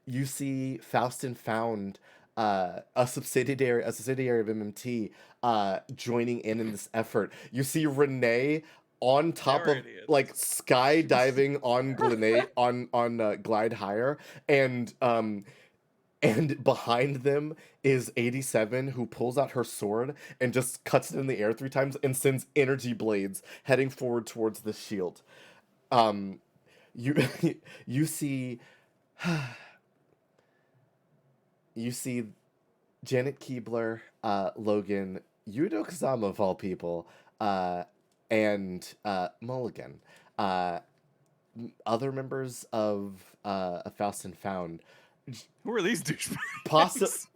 you see Faust and Found, a subsidiary of MMT, joining in this effort. You see Renee on top They're of idiots. like skydiving on Glide Higher, and behind them is 87, who pulls out her sword and just cuts it in the air 3 times and sends energy blades heading forward towards the shield. You you see you see Janet Keebler, Logan, Yudo Kazama of all people, and Mulligan. Other members of Faust and Found. Who are these douchebags?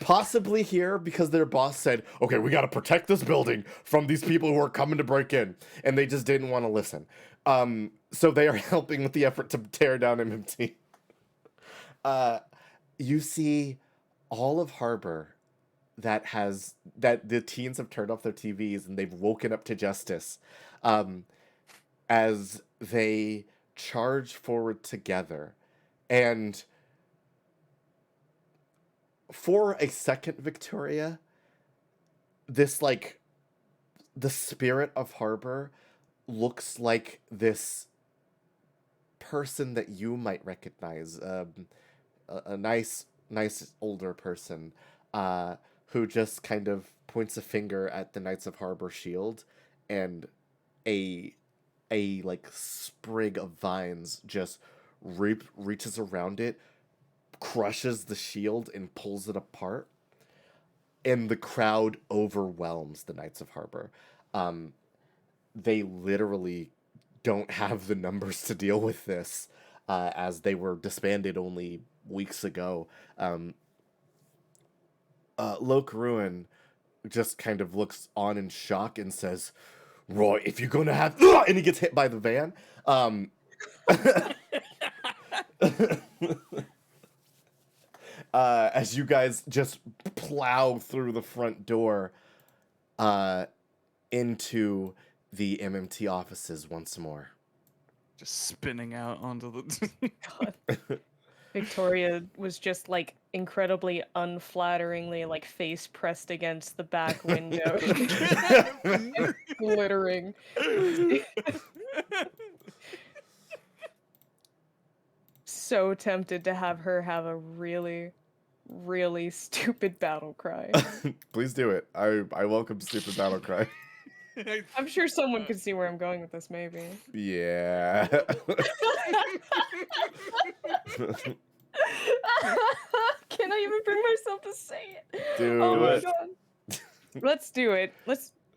Possibly here because their boss said, okay, we got to protect this building from these people who are coming to break in. And they just didn't want to listen. So they are helping with the effort to tear down MMT. You see all of Harbor that the teens have turned off their TVs and they've woken up to justice, as they charge forward together. And for a second, Victoria, this like the spirit of Harbor looks like this person that you might recognize, a nice older person, who just kind of points a finger at the Knights of Harbor shield, and a like sprig of vines just reaches around it, crushes the shield, and pulls it apart. And the crowd overwhelms the Knights of Harbor. They literally don't have the numbers to deal with this, as they were disbanded only weeks ago. Loke Ruin just kind of looks on in shock and says, "Roy, if you're gonna have," and he gets hit by the van. As you guys just plow through the front door, into the MMT offices once more. Just spinning out onto the. God. Victoria was just like incredibly unflatteringly like face pressed against the back window, and glittering. So tempted to have her have a really, really stupid battle cry. Please do it. I welcome stupid battle cry. I'm sure someone could see where I'm going with this, maybe. Yeah. Can I even bring myself to say it? Do Oh my it. god. Let's do it.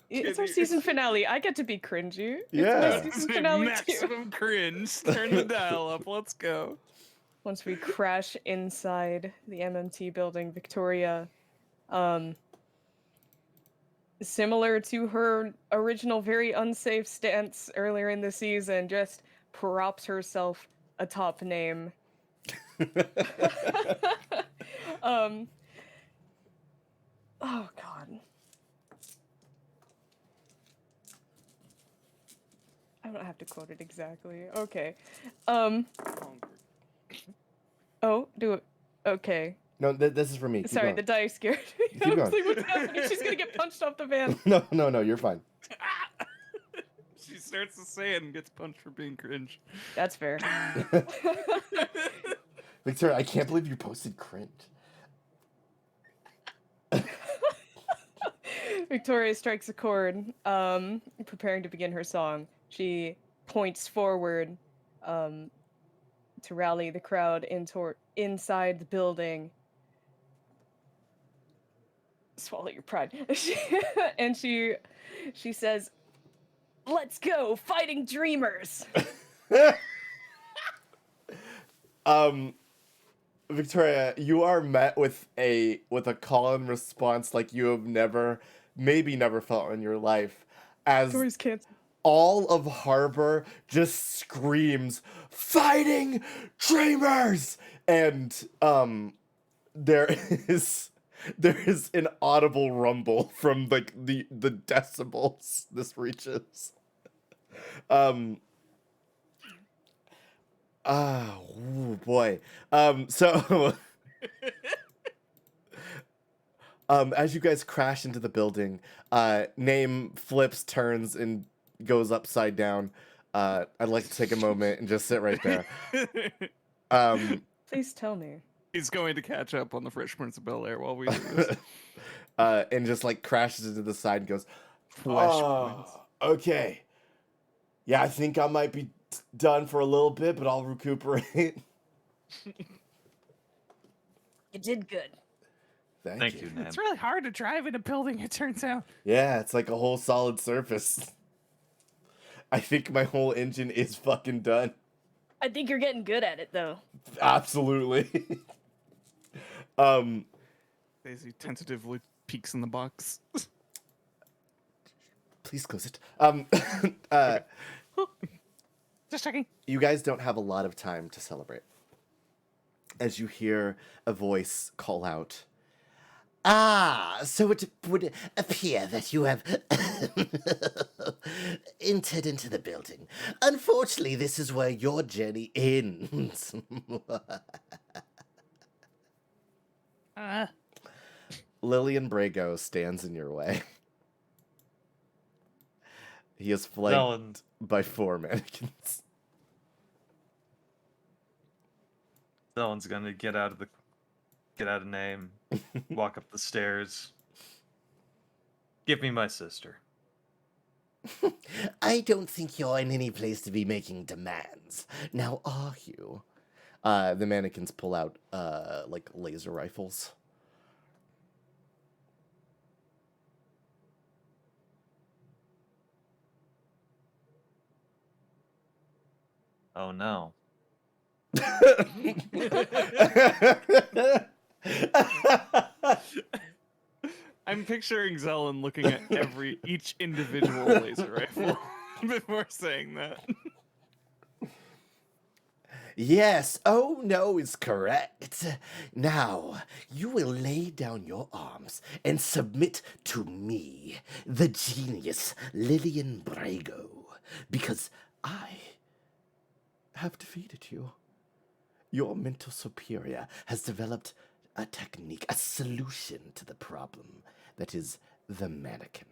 It's our season finale. I get to be cringy. Yeah. It's my season finale too. Maximum cringe. Turn the dial up. Let's go. Once we crash inside the MMT building, Victoria, similar to her original very unsafe stance earlier in the season, just props herself a top name. Oh god. I don't have to quote it exactly. Okay. Oh, do it. Okay. No, this is for me. Keep Sorry, going. the die scared me. I Keep was going. like, what's happening? She's gonna get punched off the van. No, you're fine. She starts to say it and gets punched for being cringe. That's fair. Victoria, I can't believe you posted cringe. Victoria strikes a chord, preparing to begin her song. She points forward, to rally the crowd inside the building. Swallow your pride. And she says, "Let's go, fighting dreamers." Victoria, you are met with a call and response like you have maybe never felt in your life, as Victoria's canceled. all of Harbor just screams, "Fighting dreamers!" And there is an audible rumble from like the decibels this reaches. Oh boy. So as you guys crash into the building, Name flips, turns, and goes upside down. I'd like to take a moment and just sit right there. Please tell me. He's going to catch up on the Fresh Prince of Bel-Air while we do this. And just like crashes into the side and goes, Flesh points. Okay. Yeah, I think I might be done for a little bit, but I'll recuperate. You did good. Thank you, Nan. It's really hard to drive in a building, it turns out. Yeah, it's like a whole solid surface. I think my whole engine is fucking done. I think you're getting good at it, though. Absolutely. Daisy tentatively peeks in the box. Please close it. Just checking. You guys don't have a lot of time to celebrate. As you hear a voice call out, "Ah, so it would appear that you have entered into the building. Unfortunately, this is where your journey ends." Lillian Brago stands in your way. He is flanked Dylan, by 4 mannequins. Dylan's gonna get out of name, walk up the stairs. Give me my sister. I don't think you're in any place to be making demands. Now, are you? The mannequins pull out, like, laser rifles. Oh no. I'm picturing Zelen looking at each individual laser rifle before saying that. Yes, oh no is correct. Now, you will lay down your arms and submit to me, the genius Lillian Brago, because I have defeated you. Your mental superior has developed a technique, a solution to the problem that is the mannequin.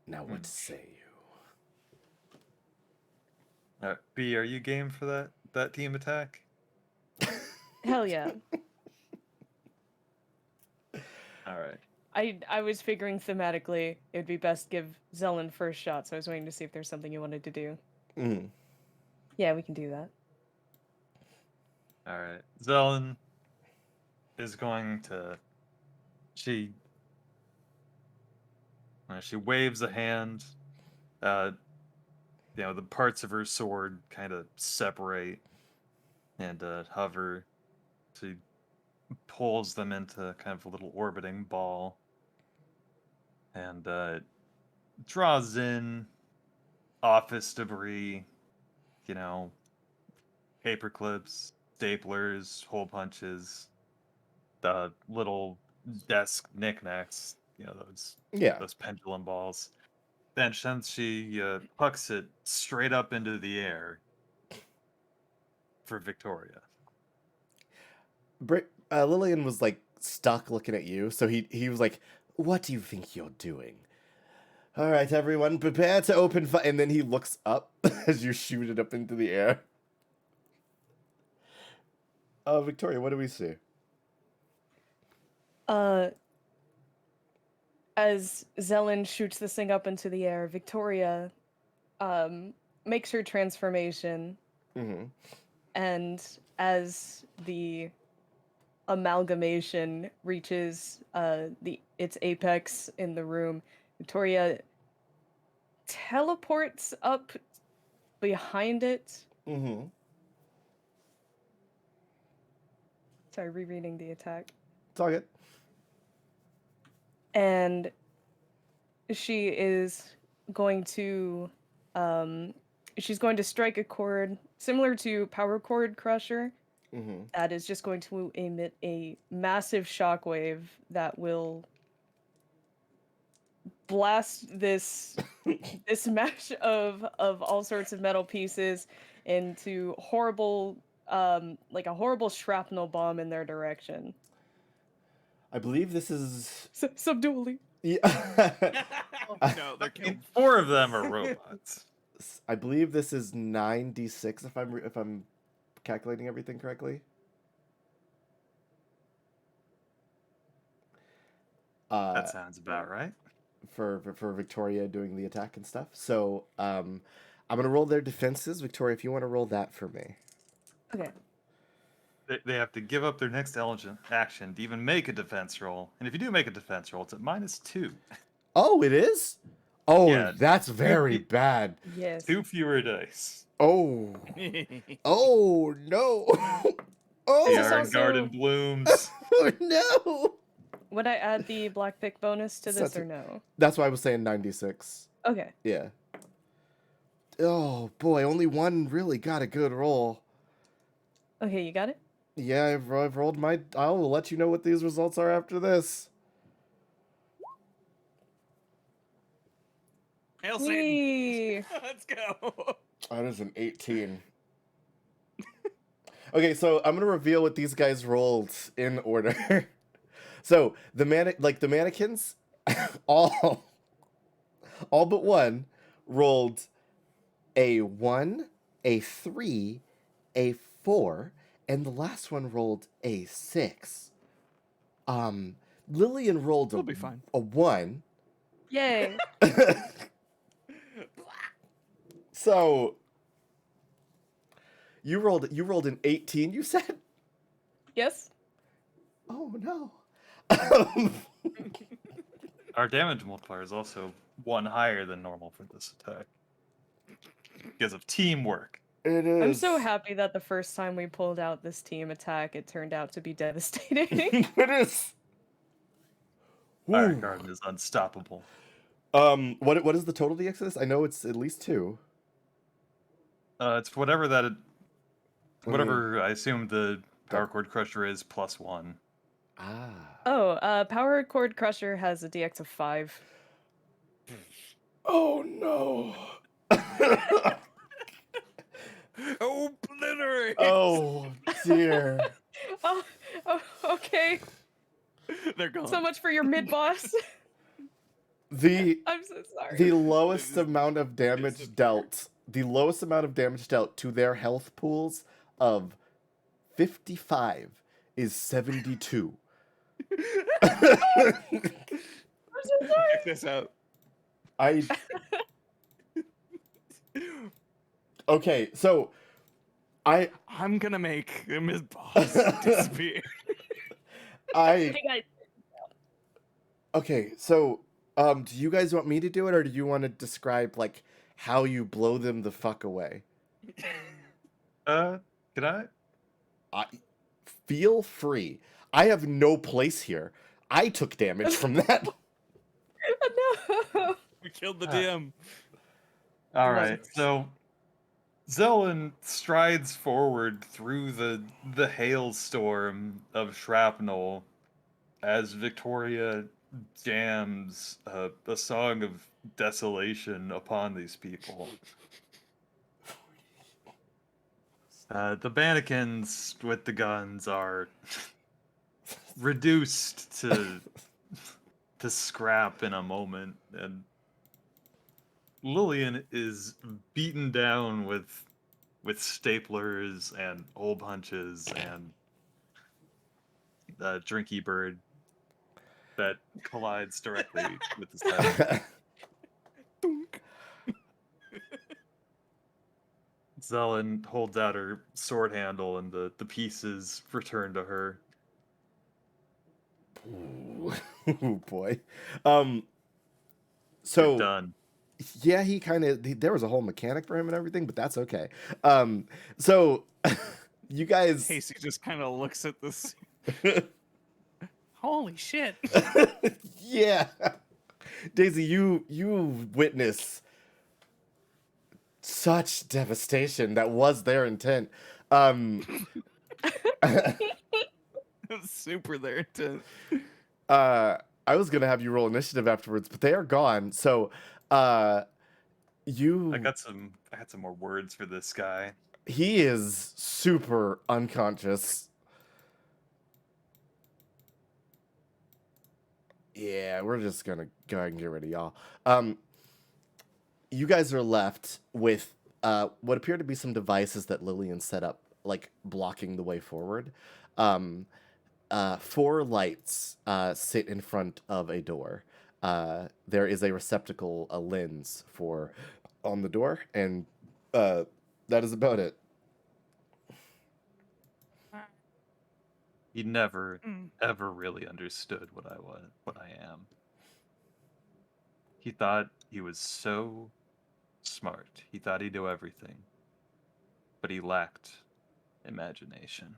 Now, what say you? B, are you game for that team attack? Hell yeah. All right. I was figuring thematically it'd be best give Zelen first shot, so I was waiting to see if there's something you wanted to do. Mm. Yeah, we can do that. All right. Zelen is going to. She waves a hand. The parts of her sword kind of separate and hover. She pulls them into kind of a little orbiting ball and draws in office debris, paper clips, staplers, hole punches, the little desk knickknacks, those pendulum balls. Then she pucks it straight up into the air for Victoria. Lillian was like stuck looking at you, so he was like, "What do you think you're doing?" All right, everyone, prepare to open fire. And then he looks up as you shoot it up into the air. Victoria, what do we see? As Zelen shoots this thing up into the air, Victoria makes her transformation. Mm-hmm. And as the amalgamation reaches its apex in the room, Victoria teleports up behind it. Mm-hmm. Sorry, rereading the attack. It's all good. And she is going to she's going to strike a chord similar to Power Chord Crusher. Mm-hmm. That is just going to emit a massive shockwave that will blast this mesh of all sorts of metal pieces into horrible like a horrible shrapnel bomb in their direction. I believe this is... Subdually. Yeah. No, they're killed. 4 of them are robots. I believe this is 9d6 if I'm calculating everything correctly. That sounds about right. For Victoria doing the attack and stuff. So I'm gonna roll their defenses. Victoria, if you want to roll that for me. Okay. They have to give up their next action to even make a defense roll. And if you do make a defense roll, it's at -2. Oh, it is? Oh, Yeah. that's very bad. Yes. 2 fewer dice. Oh. Oh, no. The Oh, This Iron also- Garden blooms. oh, no. Would I add the black pick bonus to this Such a- or no? That's why I was saying 96. Okay. Yeah. Oh, boy, only one really got a good roll. Okay, you got it? Yeah, I've rolled my... I'll let you know what these results are after this. Hail Satan! Whee! Let's go. That is an 18. Okay, so I'm gonna reveal what these guys rolled in order. So the mannequins, all but one rolled a 1, a 3, a 4, and the last one rolled a 6. Lillian rolled We'll be fine. a 1. Yay. So you rolled an 18, you said? Yes? Oh no. Our damage multiplier is also 1 higher than normal for this attack. Because of teamwork. It is. I'm so happy that the first time we pulled out this team attack, it turned out to be devastating. It is. Fire Ooh. Garden is unstoppable. What is the total DX of this? I know it's at least 2. It's whatever that Let me- whatever I assume the Power Chord Crusher is plus 1. Ah. Power Chord Crusher has a DX of 5. Oh no. Obliterate! Oh dear. Oh, okay. They're gone. So much for your mid-boss. The I'm so sorry. the lowest amount of damage dealt. The lowest amount of damage dealt to their health pools of 55 is 72. I'm so sorry. Check this out. I Okay, so I'm gonna make a mid-boss disappear. I Hey guys. Okay, so do you guys want me to do it, or do you want to describe like how you blow them the fuck away? Can I? I feel free. I have no place here. I took damage from that. No. We killed the Ah. DM. Alright, so Zelen strides forward through the hailstorm of shrapnel as Victoria jams a song of desolation upon these people. The mannequins with the guns are reduced to scrap in a moment, and Lillian is beaten down with staplers and hole punches and the drinky bird that collides directly with his head. Dunk. Zelen holds out her sword handle and the pieces return to her. Ooh. Oh boy. You're So done. yeah, he kind of there was a whole mechanic for him and everything, but that's okay. So you guys Casey just kind of looks at this. Holy shit. yeah. Daisy, you witness such devastation that was their intent. Super there intent. I was gonna have you roll initiative afterwards, but they are gone. So you I got some more words for this guy. he is super unconscious. Yeah, we're just gonna go ahead and get rid of y'all. You guys are left with what appear to be some devices that Lillian set up, like blocking the way forward. 4 lights sit in front of a door. There is a receptacle, a lens for on the door, and that is about it. He never Mm. ever really understood what I am. He thought he was so smart. He thought he knew everything. But he lacked imagination.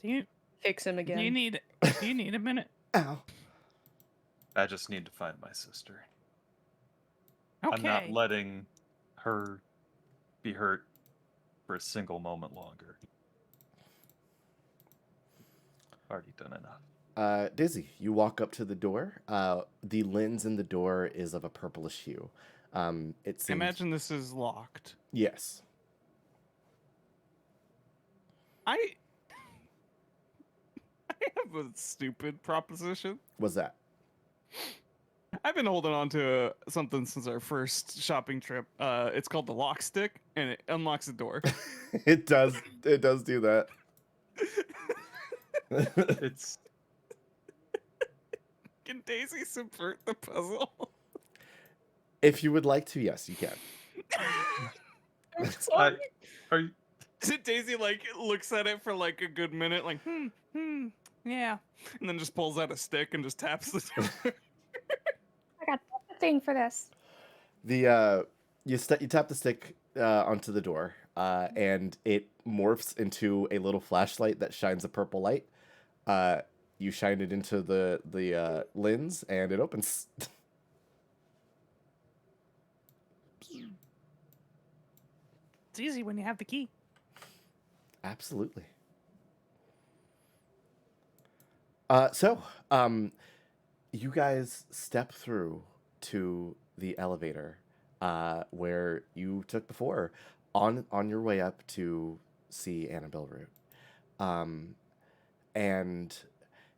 Do you Fix him again. do you need a minute? Ow. I just need to find my sister. Okay. I'm not letting her be hurt for a single moment longer. Already done enough. Dizzy, you walk up to the door. The lens in the door is of a purplish hue. It I seems. imagine this is locked. Yes. I have a stupid proposition. What's that? I've been holding on to something since our first shopping trip. It's called the lock stick, and it unlocks the door. It does do that. It's Can Daisy subvert the puzzle? If you would like to, yes, you can. I'm I, sorry. are you, Daisy like looks at it for like a good minute, like, Yeah. and then just pulls out a stick and just taps the door. I got a thing for this. The you tap the stick onto the door, and it morphs into a little flashlight that shines a purple light. You shine it into the lens, and it opens. It's easy when you have the key. Absolutely. You guys step through to the elevator where you took before on your way up to see Annabelle Root. And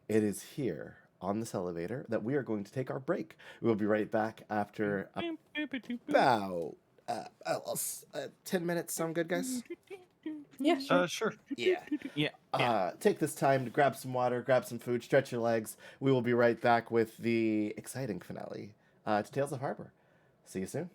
it is here on this elevator that we are going to take our break. We will be right back after about 10 minutes. Sound good, guys? Yeah, sure. sure. Yeah. Yeah. Take this time to grab some water, grab some food, stretch your legs. We will be right back with the exciting finale to Tales of Harbor. See you soon.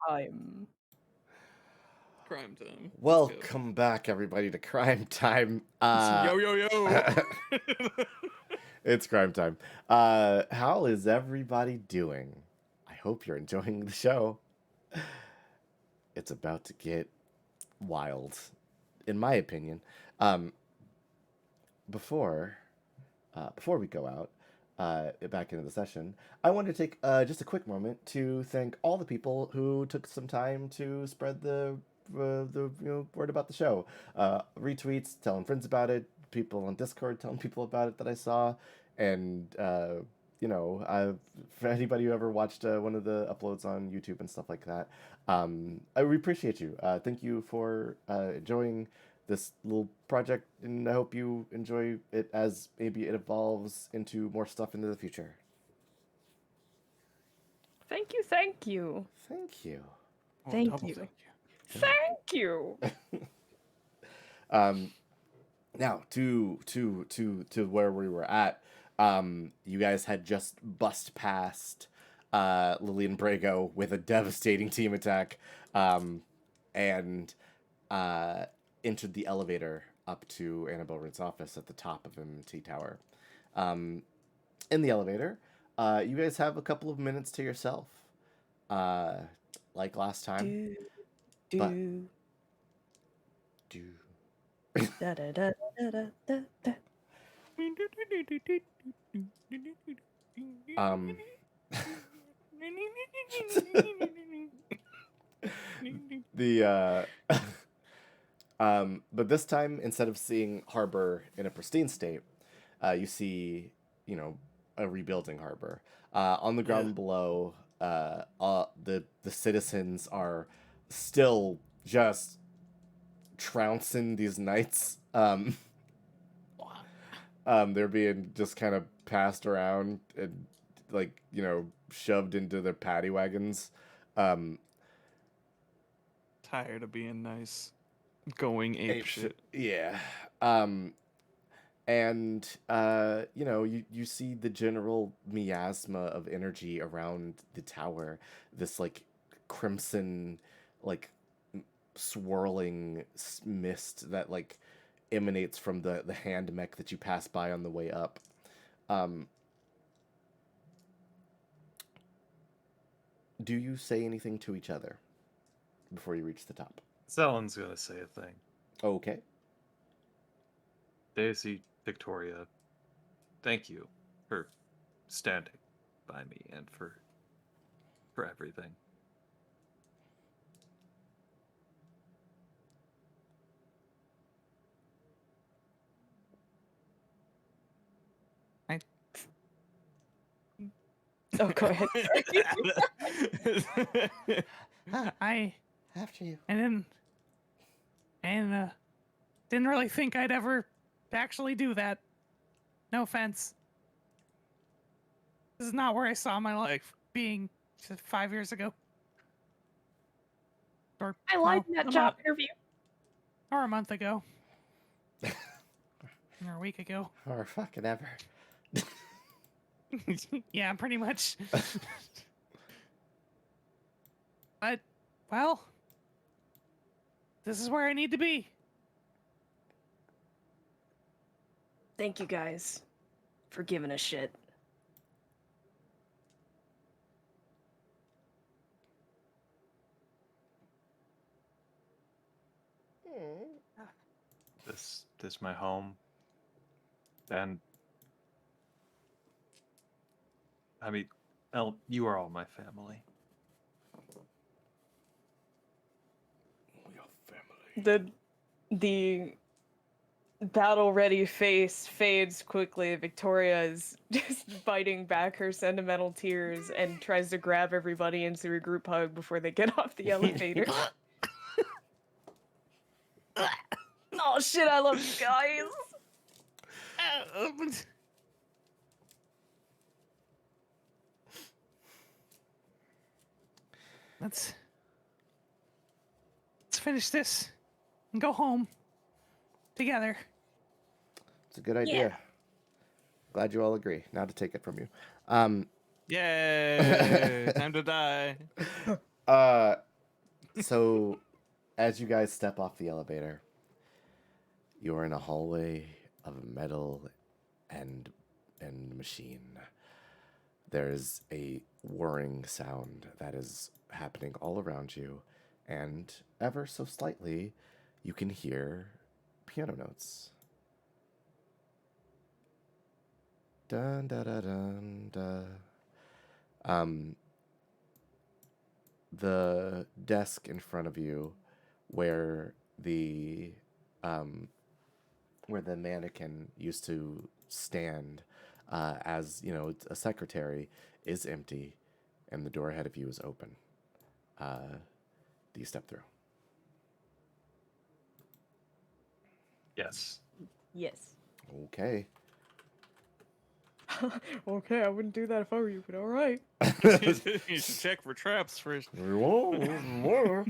time. Crime time. Let's go. Welcome back, everybody, to Crime Time. Yo, yo, yo. It's Crime Time. How is everybody doing? I hope you're enjoying the show. It's about to get wild, in my opinion. Before we go out back into the session, I want to take just a quick moment to thank all the people who took some time to spread the word about the show, retweets, telling friends about it, people on Discord telling people about it that I saw, and for anybody who ever watched one of the uploads on YouTube and stuff like that, I really appreciate you. Thank you for enjoying this little project, and I hope you enjoy it as maybe it evolves into more stuff into the future. Thank you, thank you. Thank you. Oh, Thank double you. thank you. Thank you. Now to where we were at. You guys had just bust past Lillian Brago with a devastating team attack, and entered the elevator up to Annabelle Ridd's office at the top of MMT Tower. In the elevator, you guys have a couple of minutes to yourself, like last time. But- Do Da, da, da, da, da, da, da. um. The but this time, instead of seeing Harbor in a pristine state, you see, a rebuilding Harbor. On the ground below, the citizens are still just trouncing these knights. They're being just kind of passed around and shoved into their paddy wagons. Tired of being nice. Going ape shit. Yeah. And you see the general miasma of energy around the tower, this crimson, swirling mist that emanates from the hand mech that you pass by on the way up. Do you say anything to each other before you reach the top? Someone's gonna say a thing. Okay. Daisy, Victoria, thank you for standing by me and for everything. Oh, go ahead. I After you. didn't really think I'd ever actually do that. No offense. This is not where I saw my life being 5 years ago. Or I lied in well, that job interview. or a month ago. Or a week ago. Or fucking ever. Yeah, pretty much. But, well, this is where I need to be. Thank you guys for giving a shit. This my home. And I mean, you are all my family. Your family. The battle-ready face fades quickly. Victoria is just biting back her sentimental tears and tries to grab everybody into a group hug before they get off the elevator. Oh shit, I love you guys! Let's finish this and go home together. It's a good idea. Glad you all agree. Now to take it from you. Yay! Time to die. So, as you guys step off the elevator, you are in a hallway of metal and machine. There's a whirring sound that is happening all around you, and ever so slightly, you can hear piano notes. Dun da da dun da. Um, the desk in front of you, where the um, where the mannequin used to stand, as you know, a secretary, is empty, and the door ahead of you is open. Do you step through? Yes. Yes. Okay. Okay, I wouldn't do that if I were you, but all right. You should check for traps first. Don't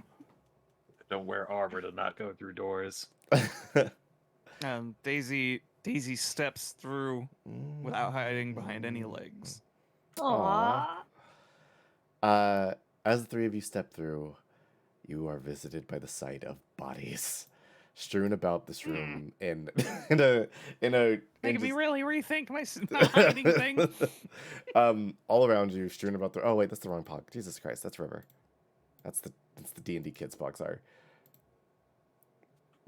wear armor to not go through doors. Daisy steps through without hiding behind any legs. Aw. Aww. As the three of you step through, you are visited by the sight of bodies strewn about this room in in a Making me just- really rethink my not hiding thing. all around you, strewn about the. Oh wait, that's the wrong pog. Jesus Christ, that's River. That's the D&D kids pog. Sorry,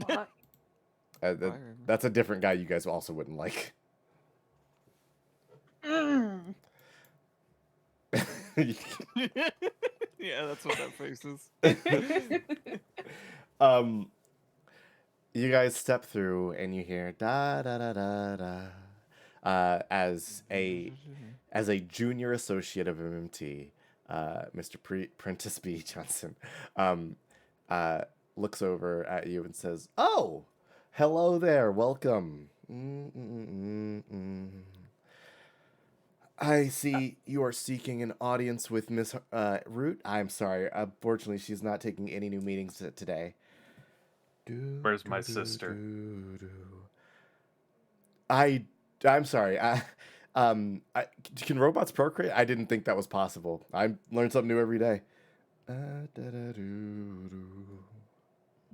What? Fire. that's a different guy. You guys also wouldn't like. Mm. Yeah, that's what that face is. You guys step through and you hear da da da da da. As a junior associate of MMT, Mr. Prentice B. Johnson, looks over at you and says, "Oh, hello there, welcome. I see you are seeking an audience with Miss Root. I'm sorry, unfortunately, she's not taking any new meetings today." Where's my sister? I'm sorry. Can robots procreate? I didn't think that was possible. I learn something new every day.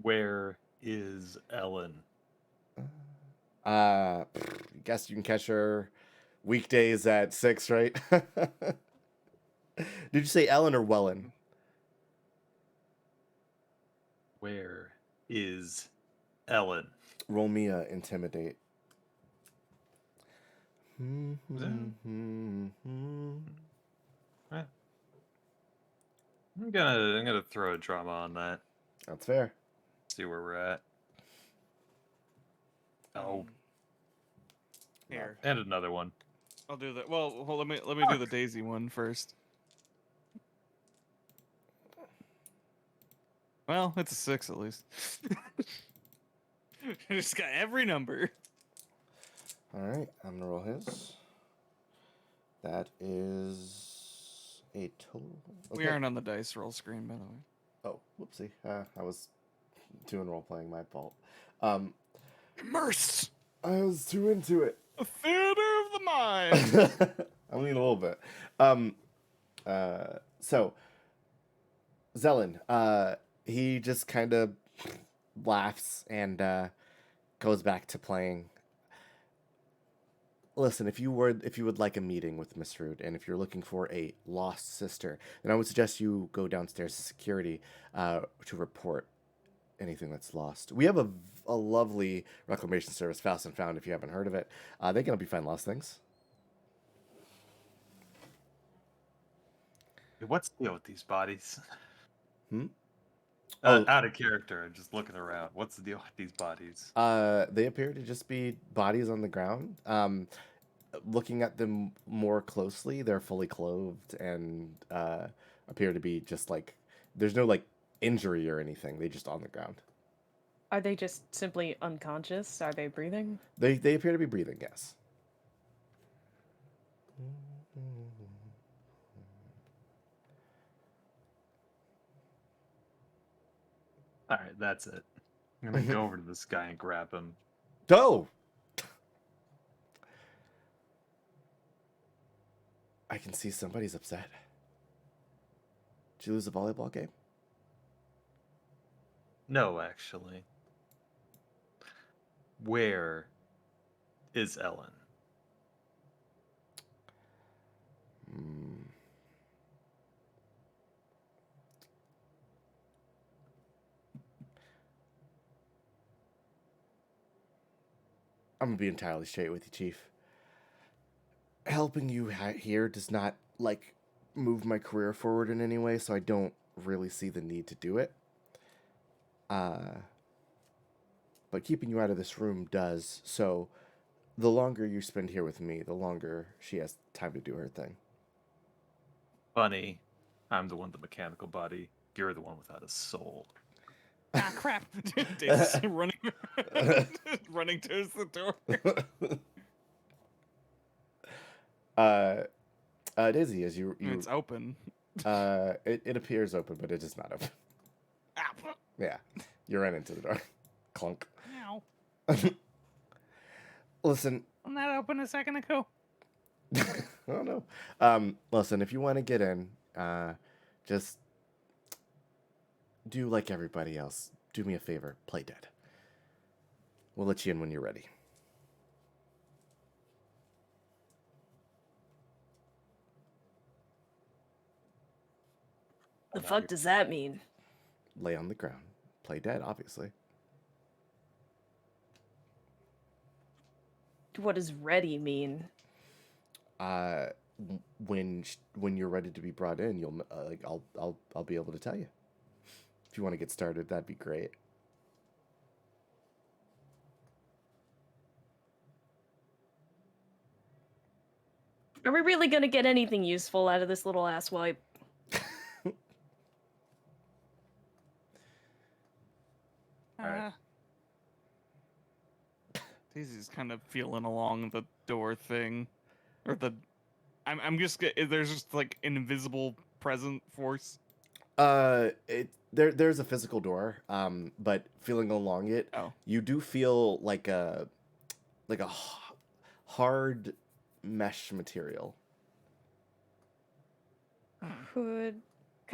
Where is Ellen? Guess you can catch her weekdays at 6, right? Did you say Ellen or Wellen? Where is Ellen? Roll me a intimidate. Right. I'm gonna throw a drama on that. That's fair. See where we're at. Oh, Here, and another one. I'll do that. Well, let me do the Daisy one first. Well, it's a 6 at least. I just got every number. All right, I'm gonna roll his. That is a total. We aren't on the dice roll screen, by the way. Oh, whoopsie. I was doing role playing. My fault. Immersed. I was too into it. A theater of the mind. I mean, a little bit. So Zelen, he just kind of laughs and goes back to playing. Listen, if you would like a meeting with Miss Root, and if you're looking for a lost sister, then I would suggest you go downstairs to security to report anything that's lost. We have a lovely reclamation service, Found and Found. If you haven't heard of it, they can help you find lost things. What's the deal with these bodies? Hmm? Out of character, just looking around. What's the deal with these bodies? They appear to just be bodies on the ground. Looking at them more closely, they're fully clothed and appear to be just like there's no like injury or anything. They just on the ground. Are they just simply unconscious? Are they breathing? They appear to be breathing. Yes. All right, that's it. I'm gonna go over to this guy and grab him. Go. I can see somebody's upset. Did you lose a volleyball game? No, actually. Where is Ellen? Hmm. I'm gonna be entirely straight with you, Chief. Helping you here does not like move my career forward in any way, so I don't really see the need to do it. But keeping you out of this room does. So the longer you spend here with me, the longer she has time to do her thing. Funny. I'm the one with the mechanical body. You're the one without a soul. Ah, crap. Daisy's running, running towards the door. Daisy, as you It's open. it appears open, but it is not open. Ah, Yeah, you ran into the door. Clunk. Ow. Listen, Wasn't that open a second ago? I don't know. Listen, if you want to get in, just do like everybody else. Do me a favor, play dead. We'll let you in when you're ready. The fuck does that mean? Lay on the ground. Play dead, obviously. What does ready mean? When you're ready to be brought in, you'll like I'll be able to tell you. If you want to get started, that'd be great. Are we really gonna get anything useful out of this little asswipe? Alright. Daisy's kind of feeling along the door thing, or the. There's just like an invisible present force. There's a physical door, but feeling along it, Oh. you do feel like a hard mesh material. Could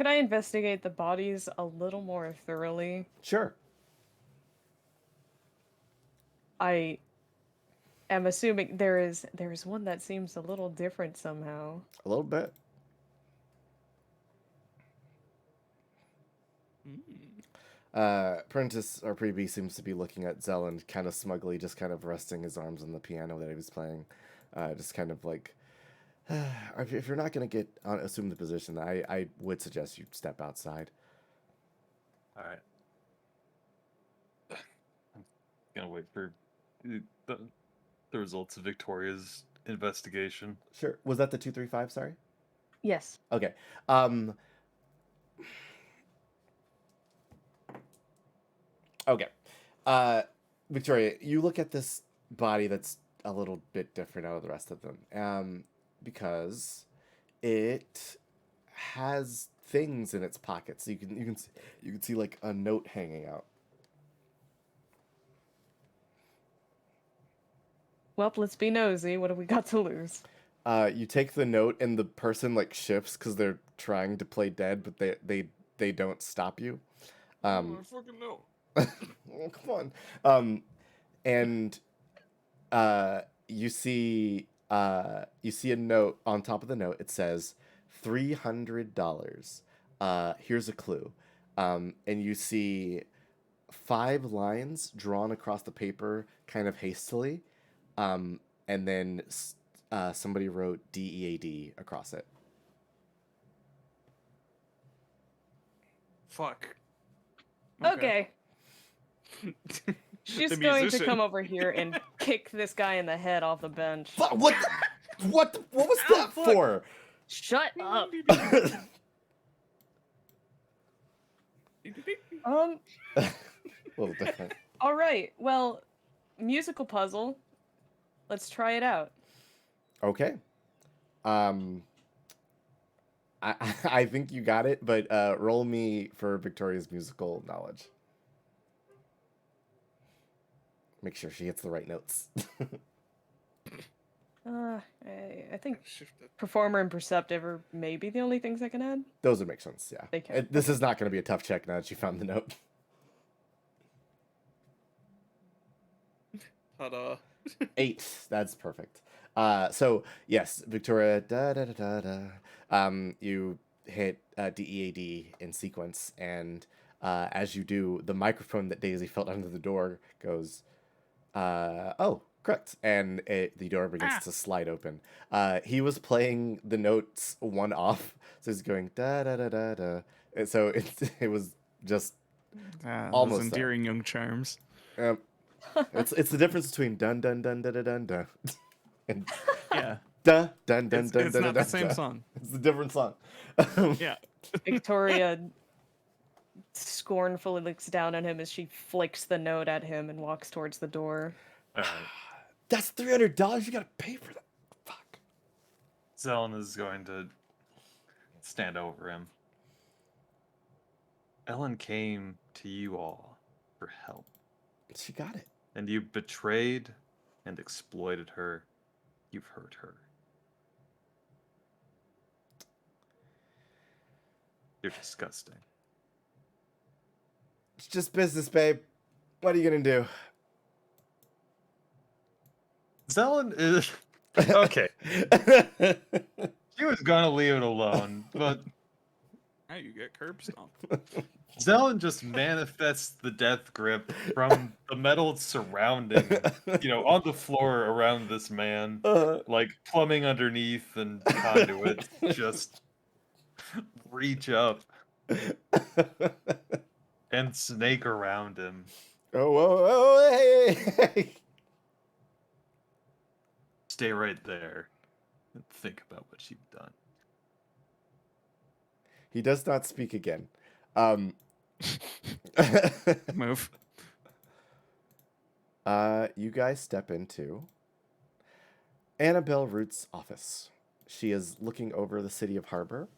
I investigate the bodies a little more thoroughly? Sure. I am assuming there is one that seems a little different somehow. A little bit. Prentice or Prebe seems to be looking at Zelland kind of smugly, just kind of resting his arms on the piano that he was playing. Just kind of like, if you're not going to assume the position, I would suggest you step outside. Alright. I'm gonna wait for the results of Victoria's investigation. Sure. Was that the 235? Sorry. Yes. Okay. Okay. Victoria, you look at this body that's a little bit different out of the rest of them, because it has things in its pockets. You can see like a note hanging out. Well, let's be nosy. What have we got to lose? You take the note and the person like shifts because they're trying to play dead, but they don't stop you. I fucking know. Oh, come on. And you see a note on top of the note. It says $300. Here's a clue. And you see 5 lines drawn across the paper, kind of hastily. And then somebody wrote DEAD across it. Fuck. Okay. She's going to come over here and kick this guy in the head off the bench. What? What was that for? Shut up. A little different. All right. Well, musical puzzle. Let's try it out. Okay. I think you got it, but roll me for Victoria's musical knowledge. Make sure she hits the right notes. I think performer and perceptive are maybe the only things I can add. Those would make sense, yeah. They can. This is not going to be a tough check now that you found the note. Ta-da. 8. That's perfect. So yes, Victoria. Da da da da da. You hit DEAD in sequence, and as you do, the microphone that Daisy felt under the door goes, "Oh, correct," and the door begins Ah. to slide open. He was playing the notes one off, so he's going da da da da da. And so it was just Those almost there. endearing young charms. It's the difference between dun dun dun dun dun dun dun and Yeah. dun dun dun It's, dun it's dun not dun the same dun. song. It's a different song. Yeah. Victoria scornfully looks down on him as she flicks the note at him and walks towards the door. All right. That's $300. You gotta pay for that. Fuck. Zelen is going to stand over him. Ellen came to you all for help, She got it. and you betrayed and exploited her. You've hurt her. You're disgusting. It's just business, babe. What are you gonna do? Zelen is okay. She was gonna leave it alone, but Now you get curb stomped. Zelen just manifests the death grip from the metal surrounding, on the floor around this man, like plumbing underneath and conduits just reach up and snake around him. Oh, whoa, whoa, hey, hey. Stay right there and think about what you've done. He does not speak again. Move. You guys step into Annabelle Root's office. She is looking over the city of Harbor.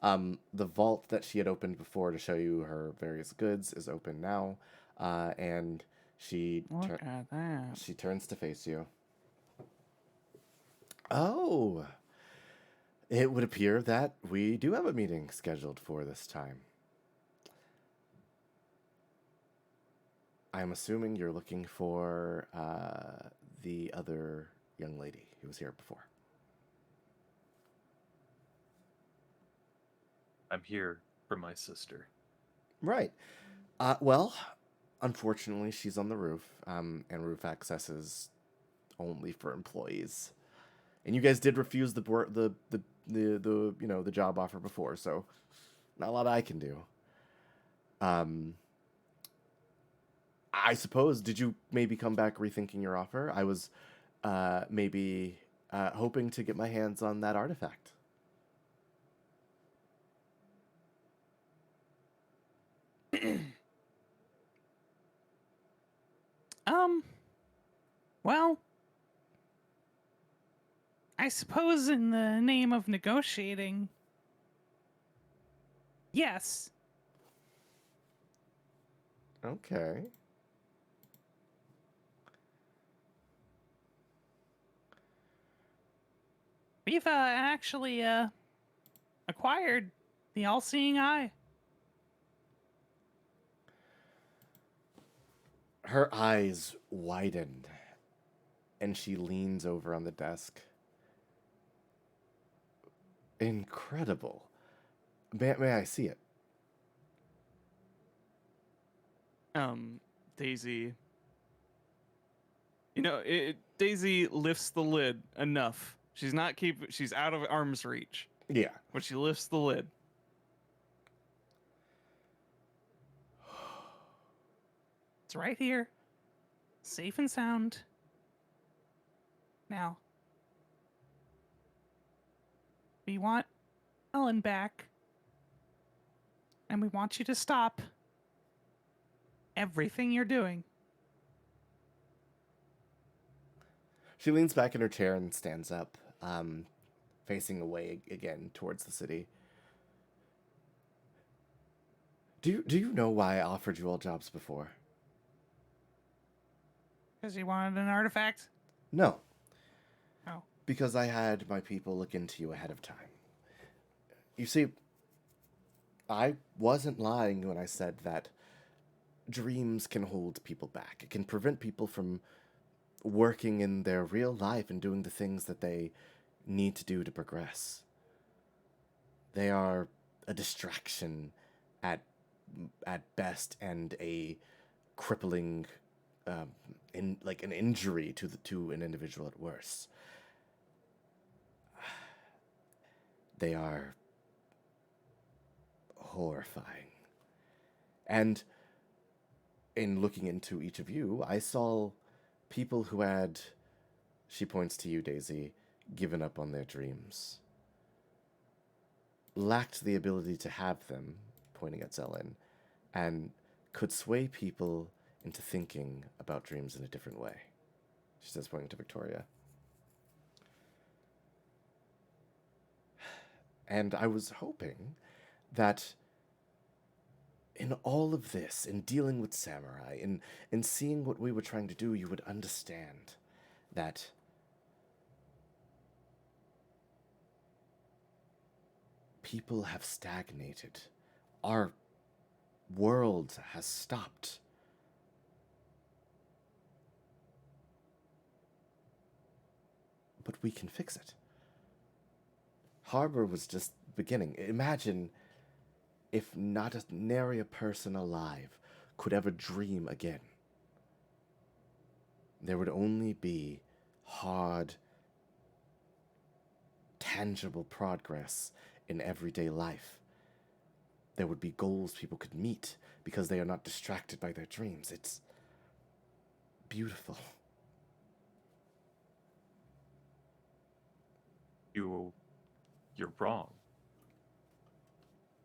The vault that she had opened before to show you her various goods is open now, and she Look at that. she turns to face you. Oh, it would appear that we do have a meeting scheduled for this time. I'm assuming you're looking for the other young lady who was here before. I'm here for my sister. Right. Well, unfortunately, she's on the roof, and roof access is only for employees. And you guys did refuse the job offer before, so not a lot I can do. I suppose, did you maybe come back rethinking your offer? I was maybe hoping to get my hands on that artifact. Well, I suppose in the name of negotiating, yes. Okay. We've actually acquired the all-seeing eye. Her eyes widen, and she leans over on the desk. Incredible. May I see it? Daisy. Daisy lifts the lid enough. She's out of arm's reach, Yeah. but she lifts the lid. It's right here, safe and sound. Now, we want Ellen back, and we want you to stop everything you're doing. She leans back in her chair and stands up, facing away again towards the city. Do you know why I offered you all jobs before? Because you wanted an artifact? No. Oh. Because I had my people look into you ahead of time. You see, I wasn't lying when I said that dreams can hold people back. It can prevent people from working in their real life and doing the things that they need to do to progress. They are a distraction at best and a crippling in like an injury to an individual at worst. They are horrifying. And in looking into each of you, I saw people who had, she points to you, Daisy, given up on their dreams. Lacked the ability to have them, pointing at Zelen, and could sway people into thinking about dreams in a different way. She says, pointing to Victoria. And I was hoping that in all of this, in dealing with samurai, in seeing what we were trying to do, you would understand that people have stagnated. Our world has stopped. But we can fix it. Harbor was just beginning. Imagine if not a nary a person alive could ever dream again. There would only be hard, tangible progress in everyday life. There would be goals people could meet because they are not distracted by their dreams. It's beautiful. You're wrong.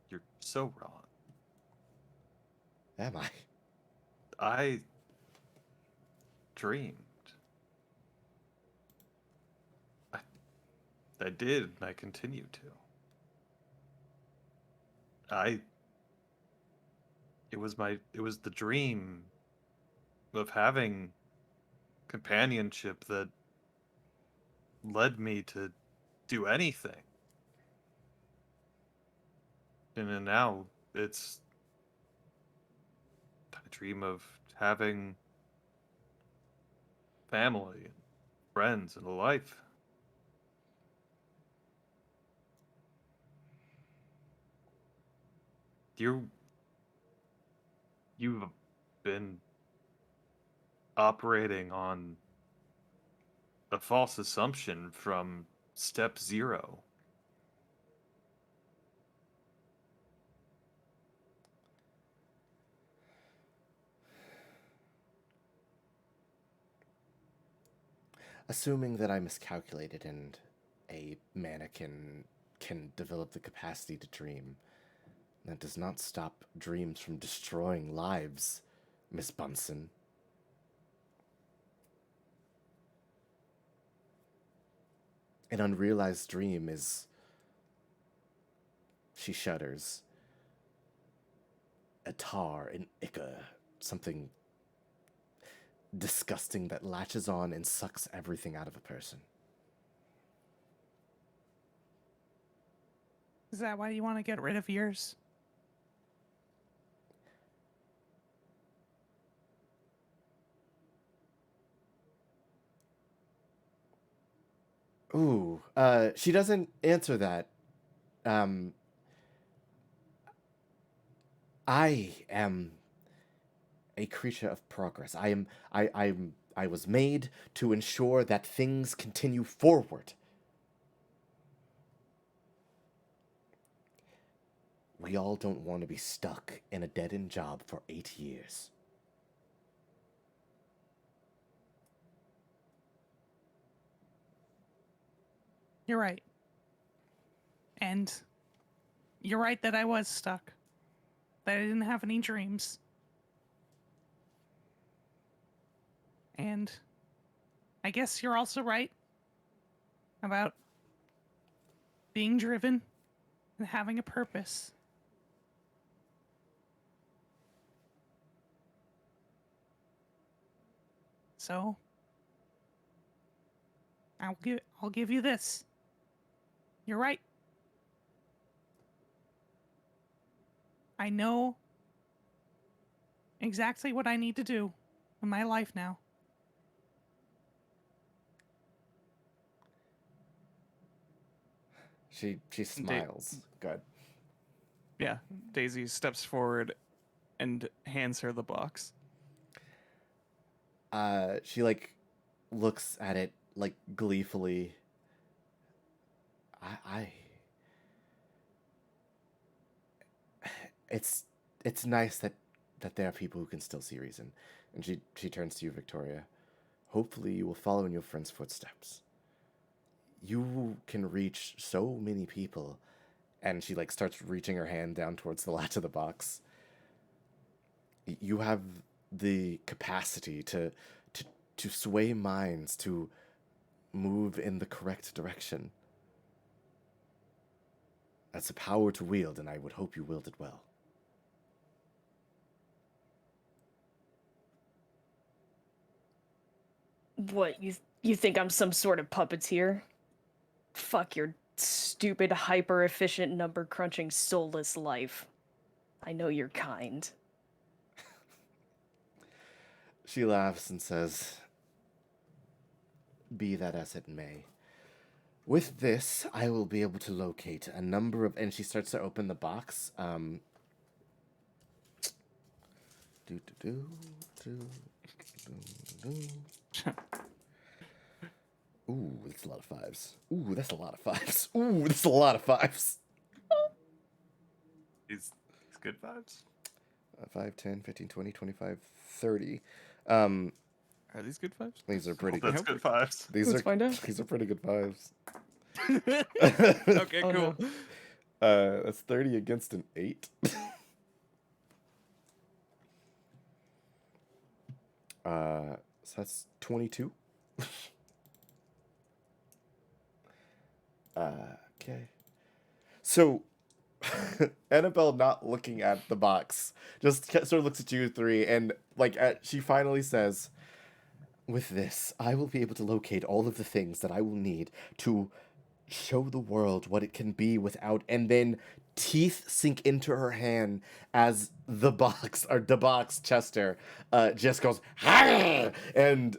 You're so wrong. Am I? I dreamed. I did, and I continue to. It was the dream of having companionship that led me to do anything. And then now it's I dream of having family and friends and a life. You've been operating on a false assumption from step 0. Assuming that I miscalculated and a mannequin can develop the capacity to dream, that does not stop dreams from destroying lives, Miss Bunsen. An unrealized dream is... She shudders. A tar, an ichor, something disgusting that latches on and sucks everything out of a person. Is that why you want to get rid of yours? Ooh, she doesn't answer that. I am a creature of progress. I was made to ensure that things continue forward. We all don't want to be stuck in a dead-end job for 8 years. You're right. And you're right that I was stuck. That I didn't have any dreams. And I guess you're also right about being driven and having a purpose. So I'll give you this. You're right. I know exactly what I need to do in my life now. She smiles. Good. Yeah, Daisy steps forward and hands her the box. She like looks at it like gleefully. I it's nice that there are people who can still see reason. And she turns to you, Victoria. Hopefully you will follow in your friend's footsteps. You can reach so many people. And she like starts reaching her hand down towards the latch of the box. You have the capacity to sway minds, to move in the correct direction. That's a power to wield, and I would hope you wield it well. What, you think I'm some sort of puppeteer? Fuck your stupid, hyper-efficient, number-crunching, soulless life. I know you're kind. She laughs and says, "Be that as it may. With this, I will be able to locate a number of..." And she starts to open the box. Do, do, do, do, do. Ooh, that's a lot of fives. Ooh, that's a lot of fives. Ooh, that's a lot of fives. These good vibes. 5, 10, 15, 20, 25, 30. Are these good vibes? These are pretty That's good. good vibes. These Let's find out. These are pretty good vibes. Okay, Oh, cool. no. That's 30 against an 8. So that's 22. Okay. So, Annabelle, not looking at the box, just sort of looks at you three, and like she finally says, "With this, I will be able to locate all of the things that I will need to show the world what it can be without..." And then teeth sink into her hand as the box, or the box Chester, just goes "Arr!" and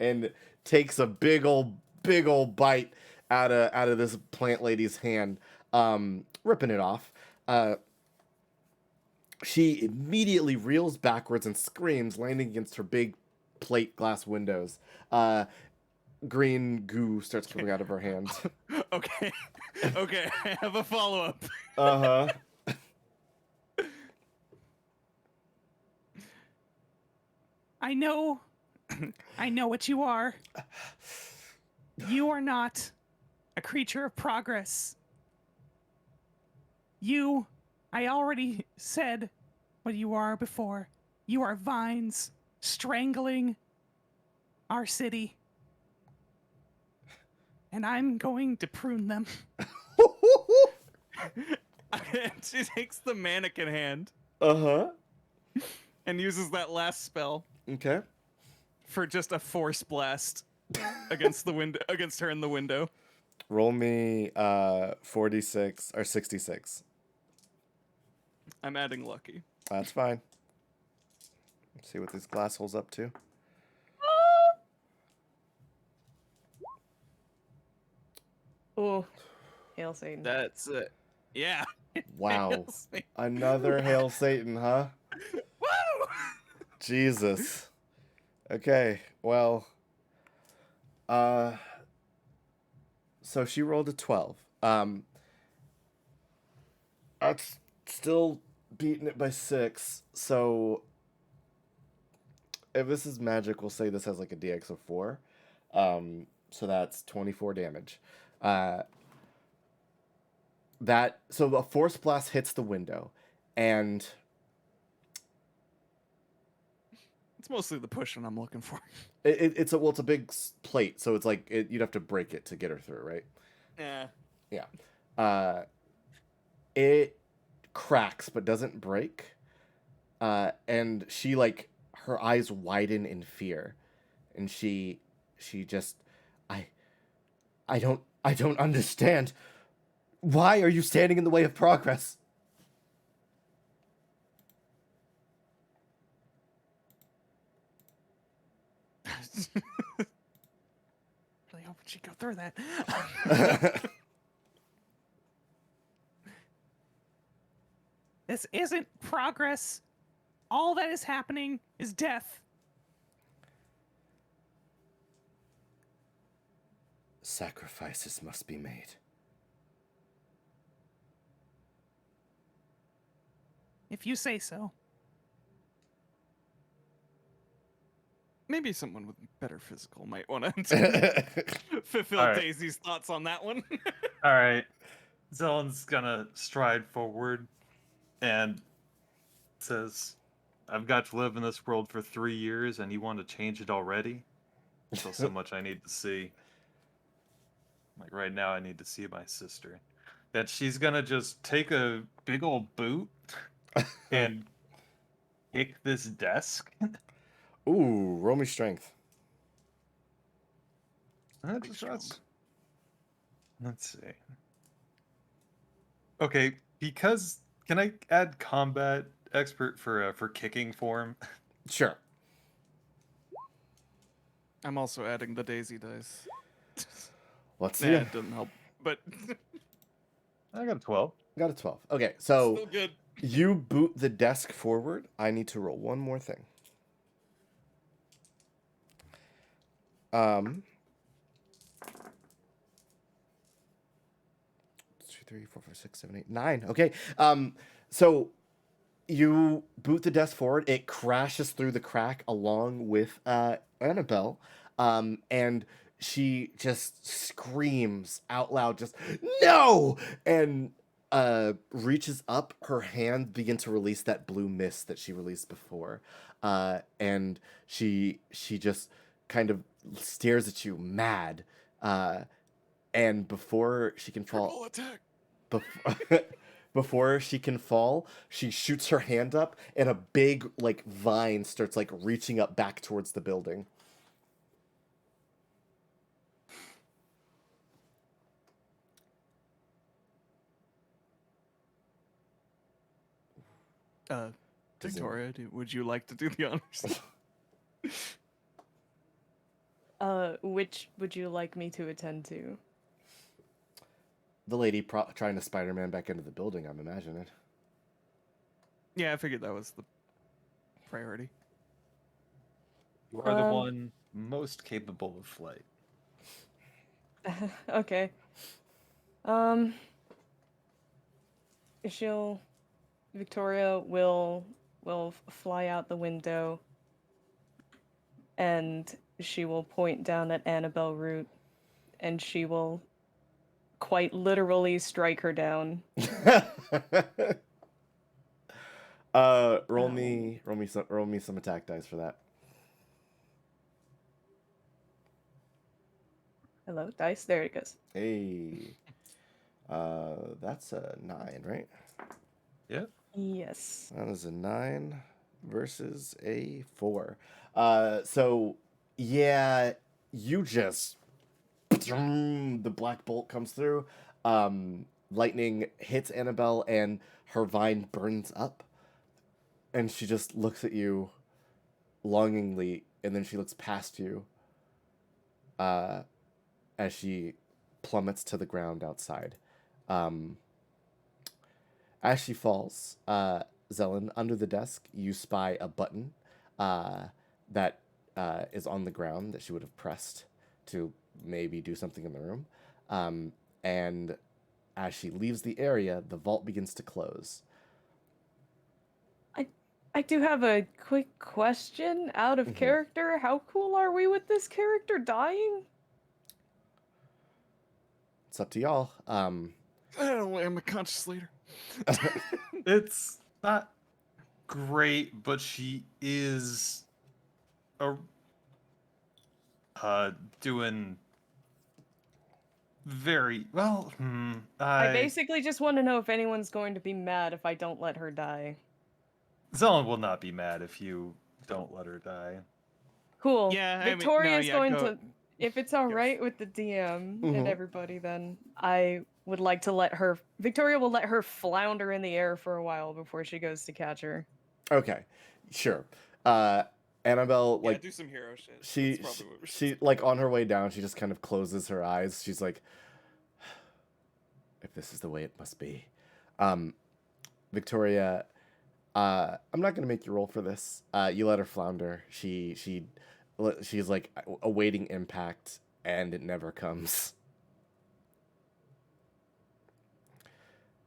and takes a big old bite out of this plant lady's hand, ripping it off. She immediately reels backwards and screams, landing against her big plate glass windows. Green goo starts coming out of her hand. Okay. Okay, I have a follow-up. Uh-huh. I know what you are. You are not a creature of progress. I already said what you are before. You are vines strangling our city. And I'm going to prune them. And she takes the mannequin hand Uh-huh. and uses that last spell Okay. for just a force blast against the window, against her in the window. Roll me 46 or 66. I'm adding lucky. That's fine. Let's see what this glass holds up to. Oh, hail Satan. That's it. Yeah. Wow. Another Hail Satan, huh? Woo! Jesus. Okay, well, so she rolled a 12. That's still beating it by 6, so if this is magic, we'll say this has like a DX of 4. So that's 24 damage. So a force blast hits the window, and It's mostly the pushing I'm looking for. it's a big plate, so it's like you'd have to break it to get her through, right? Yeah. Yeah. It cracks but doesn't break. And she like her eyes widen in fear, and she just I don't understand. Why are you standing in the way of progress? Really hoping she got throw that. This isn't progress. All that is happening is death. Sacrifices must be made. If you say so. Maybe someone with better physical might want to fulfill All right. Daisy's thoughts on that one. All right. Zellen's gonna stride forward and says, I've got to live in this world for 3 years and you want to change it already? Still so much I need to see. Like right now I need to see my sister. That she's gonna just take a big old boot and kick this desk. Ooh, roll me strength. Let's see. Okay, because can I add combat expert for kicking form? Sure. I'm also adding the Daisy dice. Let's Nah, see. it doesn't help, but I got a 12. Got a 12. Okay, so still good. you boot the desk forward. I need to roll one more thing. 2, 3, 4, 5, 6, 7, 8, 9. Okay. So you boot the desk forward. It crashes through the crack along with Annabelle, and she just screams out loud, just no, and reaches up. Her hand begins to release that blue mist that she released before, and she just kind of stares at you, mad, and before she can fall. Triple attack. Before she can fall, she shoots her hand up, and a big like vine starts like reaching up back towards the building. Does it- Victoria, would you like to do the honors? Which would you like me to attend to? The lady trying to Spider-Man back into the building, I'm imagining. Yeah, I figured that was the priority. You are the Um, one most capable of flight. Okay. Victoria will fly out the window and she will point down at Annabelle Root and she will quite literally strike her down. Roll me some attack dice for that. Hello, dice. There it goes. Hey, that's a 9, right? Yep. Yes. That is a 9 versus a 4. So yeah, you just the black bolt comes through. Lightning hits Annabelle, and her vine burns up, and she just looks at you longingly, and then she looks past you. As she plummets to the ground outside. As she falls, Zelen, under the desk, you spy a button that is on the ground that she would have pressed to maybe do something in the room. And as she leaves the area, the vault begins to close. I do have a quick question out of character. How cool are we with this character dying? It's up to y'all. I don't am a conscious leader. It's not great, but she is doing very well. I basically just want to know if anyone's going to be mad if I don't let her die. Zelen will not be mad if you don't let her die. Cool. Yeah, I mean, Victoria's no, yeah, going go- to. If it's all right with the DM and everybody, then I would like to let her. Victoria will let her flounder in the air for a while before she goes to catch her. Okay, sure. Annabelle, Yeah, like, do some hero shit. she, That's probably what we should she, like, on her way down, she just kind of closes her eyes. She's like, if this is the way it must be. Victoria, I'm not gonna make you roll for this. You let her flounder. She's like awaiting impact, and it never comes.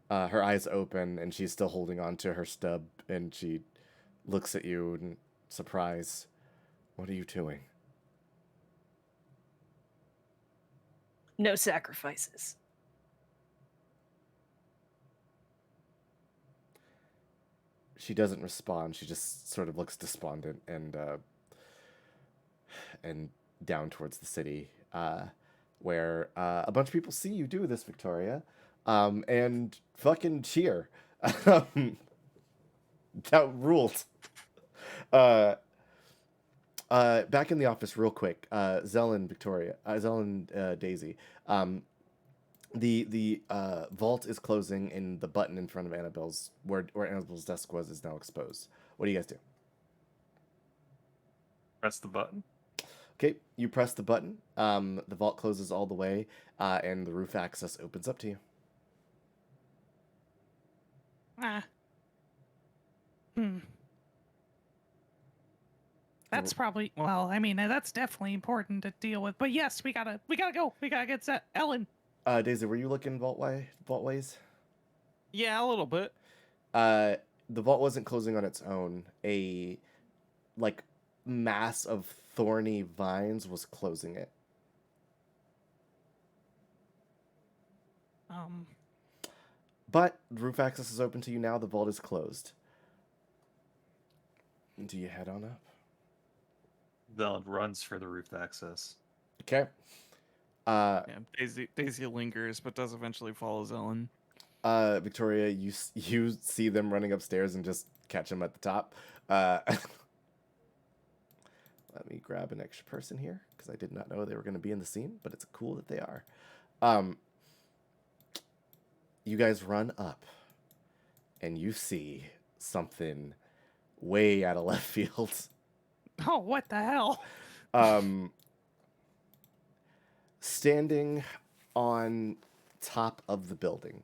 Her eyes open, and she's still holding on to her stub, and she looks at you in surprise. What are you doing? No sacrifices. She doesn't respond. She just sort of looks despondent and down towards the city, where a bunch of people see you do this, Victoria, and fucking cheer. That ruled. Back in the office, real quick. Zelen, Victoria, Zelen, Daisy. The vault is closing, and the button in front of Annabelle's, where Annabelle's desk was, is now exposed. What do you guys do? Press the button. Okay, you press the button. The vault closes all the way, and the roof access opens up to you. Ah. That's probably, well, I mean, that's definitely important to deal with. But yes, we gotta go. We gotta get Ellen. Daisy, were you looking vaultways? Yeah, a little bit. The vault wasn't closing on its own. A like mass of thorny vines was closing it. But roof access is open to you now. The vault is closed. Do you head on up? Velen runs for the roof access. Okay. Yeah, Daisy lingers, but does eventually follow Zelen. Victoria, you see them running upstairs and just catch them at the top. Let me grab an extra person here because I did not know they were going to be in the scene, but it's cool that they are. You guys run up, and you see something way out of left field. Oh, what the hell? Standing on top of the building,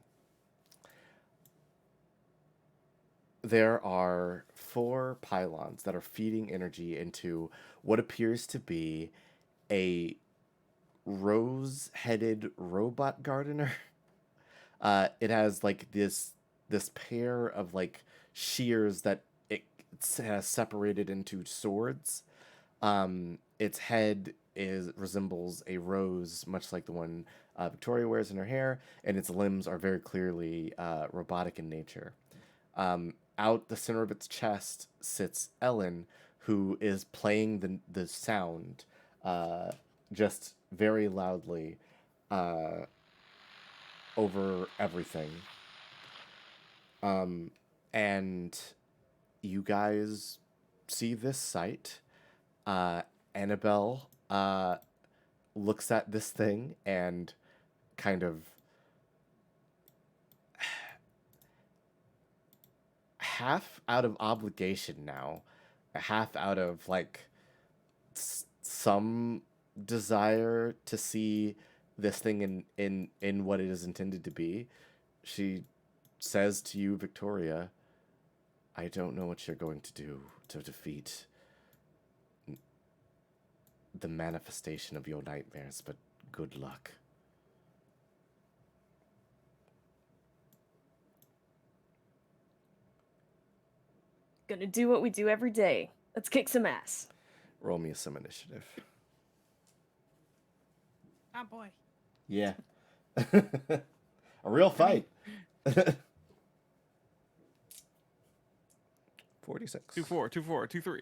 there are 4 pylons that are feeding energy into what appears to be a rose-headed robot gardener. It has like this pair of like shears that it has separated into swords. Its head resembles a rose, much like the one Victoria wears in her hair, and its limbs are very clearly robotic in nature. Out the center of its chest sits Ellen, who is playing the sound just very loudly over everything. And you guys see this sight. Annabelle looks at this thing and kind of half out of obligation now, half out of like some desire to see this thing in what it is intended to be. She says to you, Victoria, I don't know what you're going to do to defeat the manifestation of your nightmares, but good luck. Gonna do what we do every day. Let's kick some ass. Roll me some initiative. Oh boy. Yeah. A real fight. 46. 2-4, 2-4, 2-3.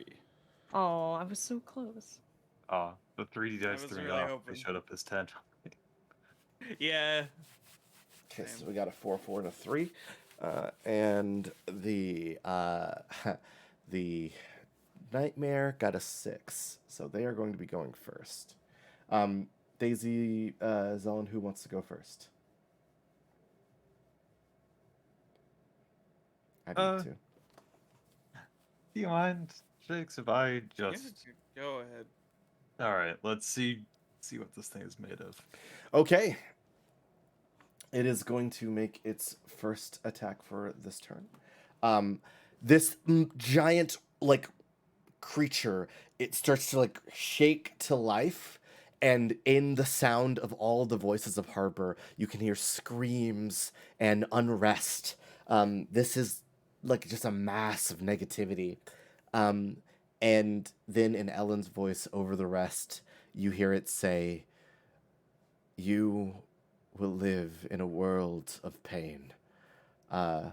Oh, I was so close. The 3D dice was threw me really off. hoping. They showed up as 10. Yeah. Okay, so we got a 4, 4, and a 3. And the the nightmare got a 6. So they are going to be going first. Daisy, Zelen, who wants to go first? I do too. Do you mind Shakes, if I Yeah, just... dude, go ahead. All right, let's see what this thing is made of. Okay. It is going to make its first attack for this turn. This giant like creature, it starts to like shake to life, and in the sound of all the voices of Harbor, you can hear screams and unrest. This is like just a mass of negativity. Um, and then in Ellen's voice over the rest, you hear it say, "You will live in a world of pain." Uh,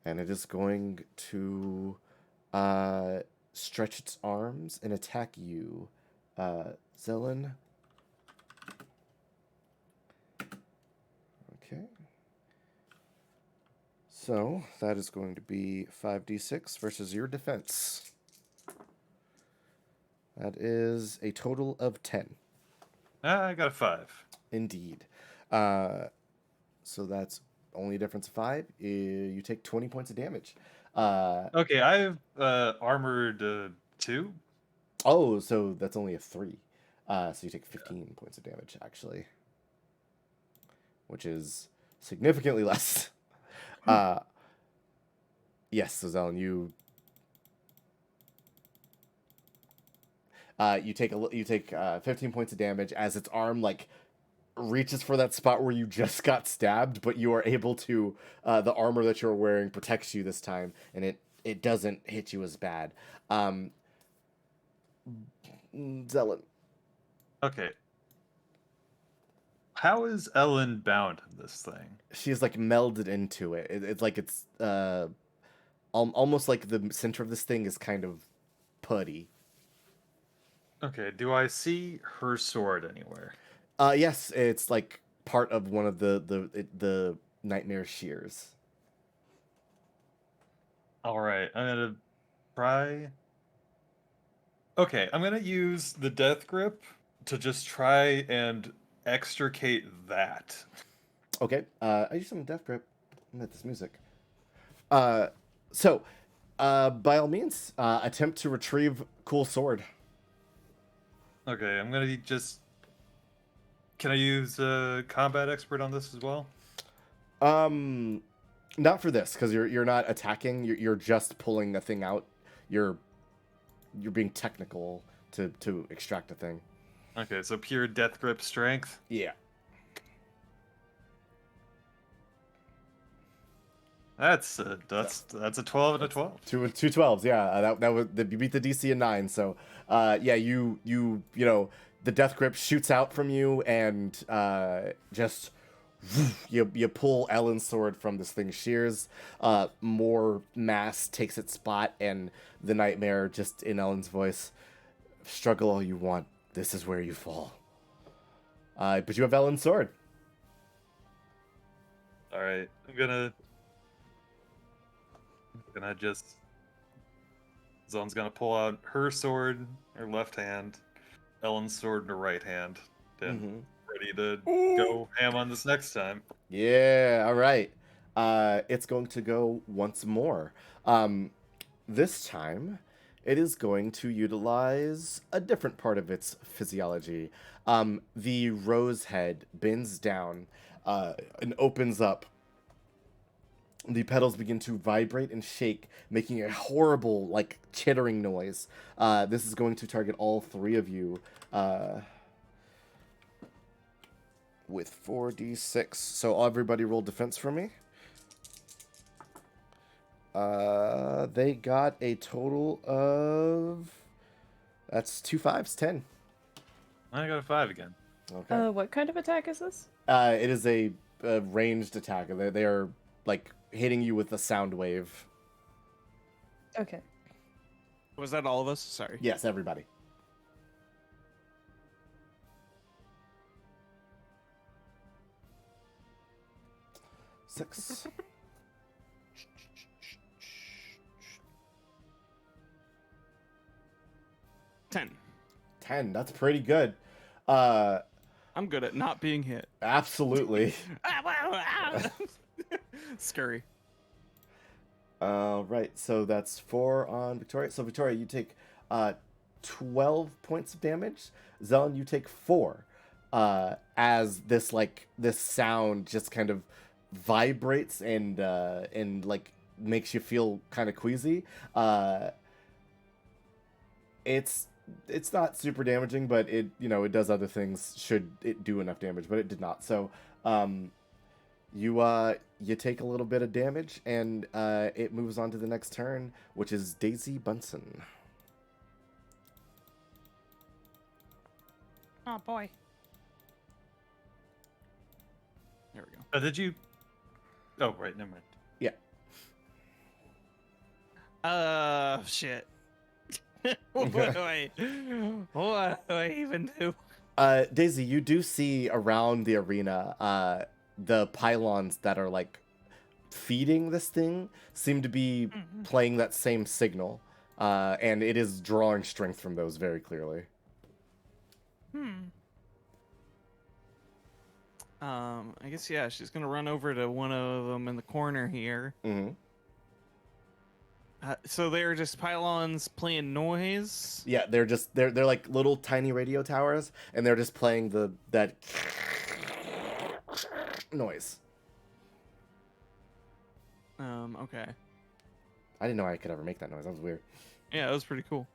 and it is going to stretch its arms and attack you, Zelen. Okay. So that is going to be 5d6 versus your defense. That is a total of 10. I got a 5. Indeed. So that's only a difference of 5. You take 20 points of damage. Okay, I've armored 2. Oh, so that's only a 3. So you take 15 points of damage, actually. Which is significantly less. Yes, so Zelen, you take 15 points of damage as its arm like reaches for that spot where you just got stabbed, but you are able to the armor that you're wearing protects you this time, and it doesn't hit you as bad. Zelen. Okay. How is Ellen bound in this thing? She's like melded into it. It's like it's almost like the center of this thing is kind of putty. Okay, do I see her sword anywhere? Yes, it's like part of one of the nightmare shears. All right, I'm gonna try. Okay, I'm gonna use the death grip to just try and extricate that. Okay, I use some death grip. I'm at this music. So, by all means, attempt to retrieve cool sword. Okay, I'm gonna just. Can I use combat expert on this as well? Not for this because you're not attacking. You're just pulling a thing out. You're being technical to extract a thing. Okay, so pure death grip strength. Yeah. That's a 12 and a 12. Two 12s, yeah. That was you beat the DC in 9. So, yeah, you know the death grip shoots out from you and just you pull Ellen's sword from this thing's shears. More mass takes its spot, and the nightmare just in Ellen's voice, "Struggle all you want. This is where you fall." But you have Ellen's sword. All right, I'm gonna just. Zone's gonna pull out her sword, her left hand, Ellen's sword in her right hand, and ready to go ham on this next time. Yeah, all right. It's going to go once more. This time, it is going to utilize a different part of its physiology. The rose head bends down and opens up. The petals begin to vibrate and shake, making a horrible, like, chittering noise. This is going to target all 3 of you. With 4d6. So everybody roll defense for me. They got a total of... That's 2 5s, 10. I got a 5 again. Okay. What kind of attack is this? It is a ranged attack. They are, like, hitting you with a sound wave. Okay. Was that all of us? Sorry. Yes, everybody. Six. 10. 10. That's pretty good. I'm good at not being hit. Absolutely. Scurry. Right, so that's 4 on Victoria. So Victoria, you take 12 points of damage. Zelen, you take 4. As this sound just kind of vibrates and like makes you feel kind of queasy. It's not super damaging, but it does other things should it do enough damage, but it did not. So you take a little bit of damage, and it moves on to the next turn, which is Daisy Bunsen. Oh boy. There we go. Oh, did you? Oh, right. Never mind. Shit. What do I even do? Daisy, you do see around the arena the pylons that are like feeding this thing seem to be playing that same signal, and it is drawing strength from those very clearly. I guess yeah, she's gonna run over to one of them in the corner here. Mm-hmm. So they're just pylons playing noise. Yeah, they're like little tiny radio towers, and they're just playing that noise. Okay. I didn't know I could ever make that noise. That was weird. Yeah, that was pretty cool.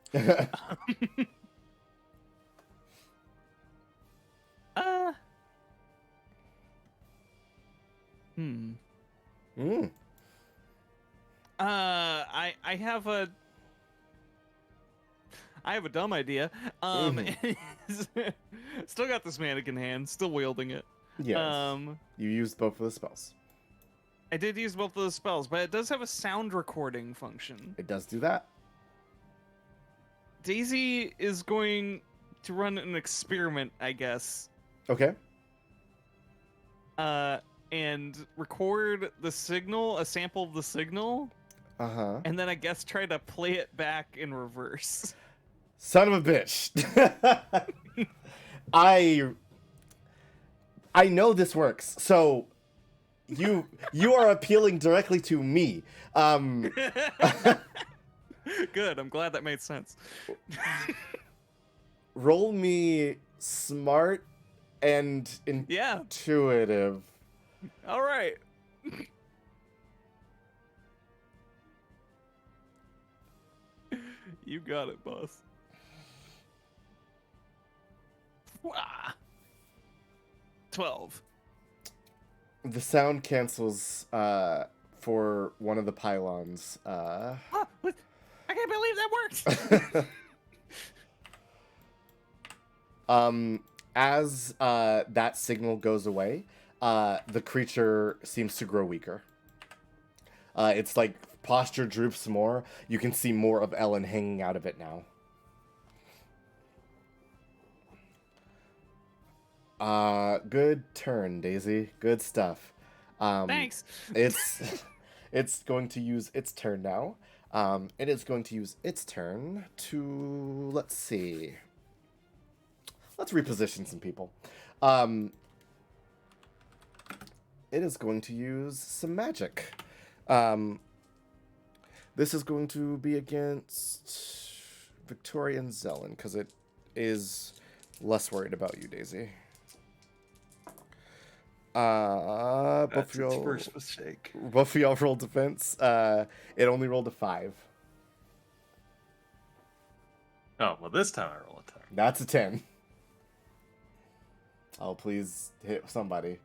Hmm. Mm. I have a dumb idea. Still got this mannequin hand, still wielding it. Yes. You used both of the spells. I did use both of those spells, but it does have a sound recording function. It does do that. Daisy is going to run an experiment, I guess. Okay. And record the signal, a sample of the signal, Uh-huh. and then I guess try to play it back in reverse. Son of a bitch. I know this works. So you are appealing directly to me. Good, I'm glad that made sense. Roll me smart and Yeah, intuitive. all right. You got it, boss. Wah. 12. The sound cancels for one of the pylons. Oh, what? I can't believe that worked. As that signal goes away, the creature seems to grow weaker. It's like posture droops more. You can see more of Ellen hanging out of it now. Good turn, Daisy. Good stuff. Thanks. It's going to use its turn now. It is going to use its turn to, let's see. Let's reposition some people. It is going to use some magic. This is going to be against Victoria and Zelen, because it is less worried about you, Daisy. That's Both its first mistake. of y'all rolled defense. It only rolled a 5. Oh, well, this time I roll a 10. That's a 10. Oh, please hit somebody.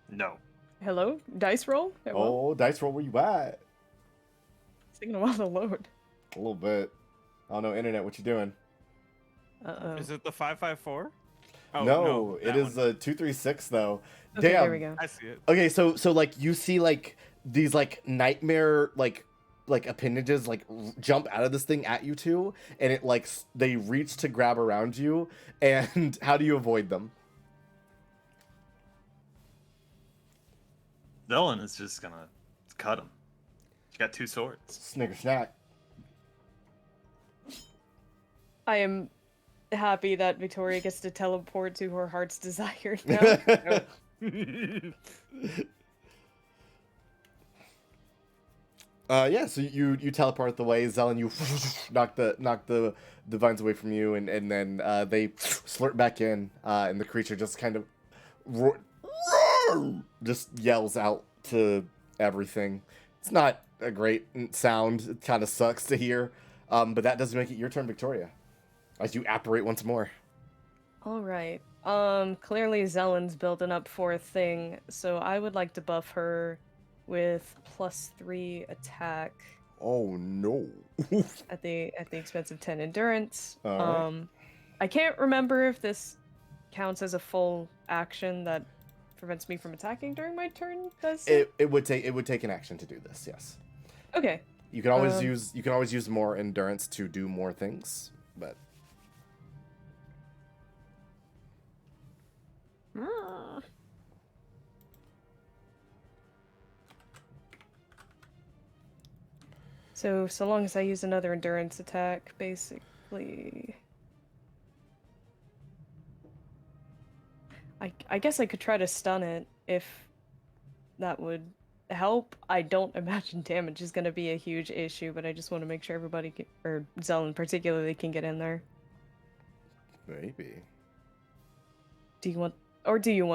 No. Hello? Dice roll? Hello? Oh, dice roll, where you at? It's taking a while to load. A little bit. I don't know, internet, what you doing? Uh-oh. Is it the 554? Oh, no, it that is one. a 236 though. Okay, Damn. there we go. I see it. Okay, so like you see like these like nightmare like appendages like jump out of this thing at you two, and it like they reach to grab around you, and how do you avoid them? Zelen is just gonna cut him. She got 2 swords. Snicker snack. I am happy that Victoria gets to teleport to her heart's desire now. Yeah, so you teleport the way, Zelen, you knock the vines away from you, and then they slurp back in, and the creature just kind of just yells out to everything. It's not a great sound. It kind of sucks to hear, but that does make it your turn, Victoria, as you apparate once more. All right. Clearly Zelen's building up for a thing, so I would like to buff her with +3 attack Oh no! at the expense of 10 endurance. All right. I can't remember if this counts as a full action that prevents me from attacking during my turn. Does it? It would take an action to do this. Yes. Okay. You can always use more endurance to do more things, but So long as I use another endurance attack, basically. I guess I could try to stun it if that would help. I don't imagine damage is going to be a huge issue, but I just want to make sure everybody, or Zelen particularly, can get in there. maybe. Do you want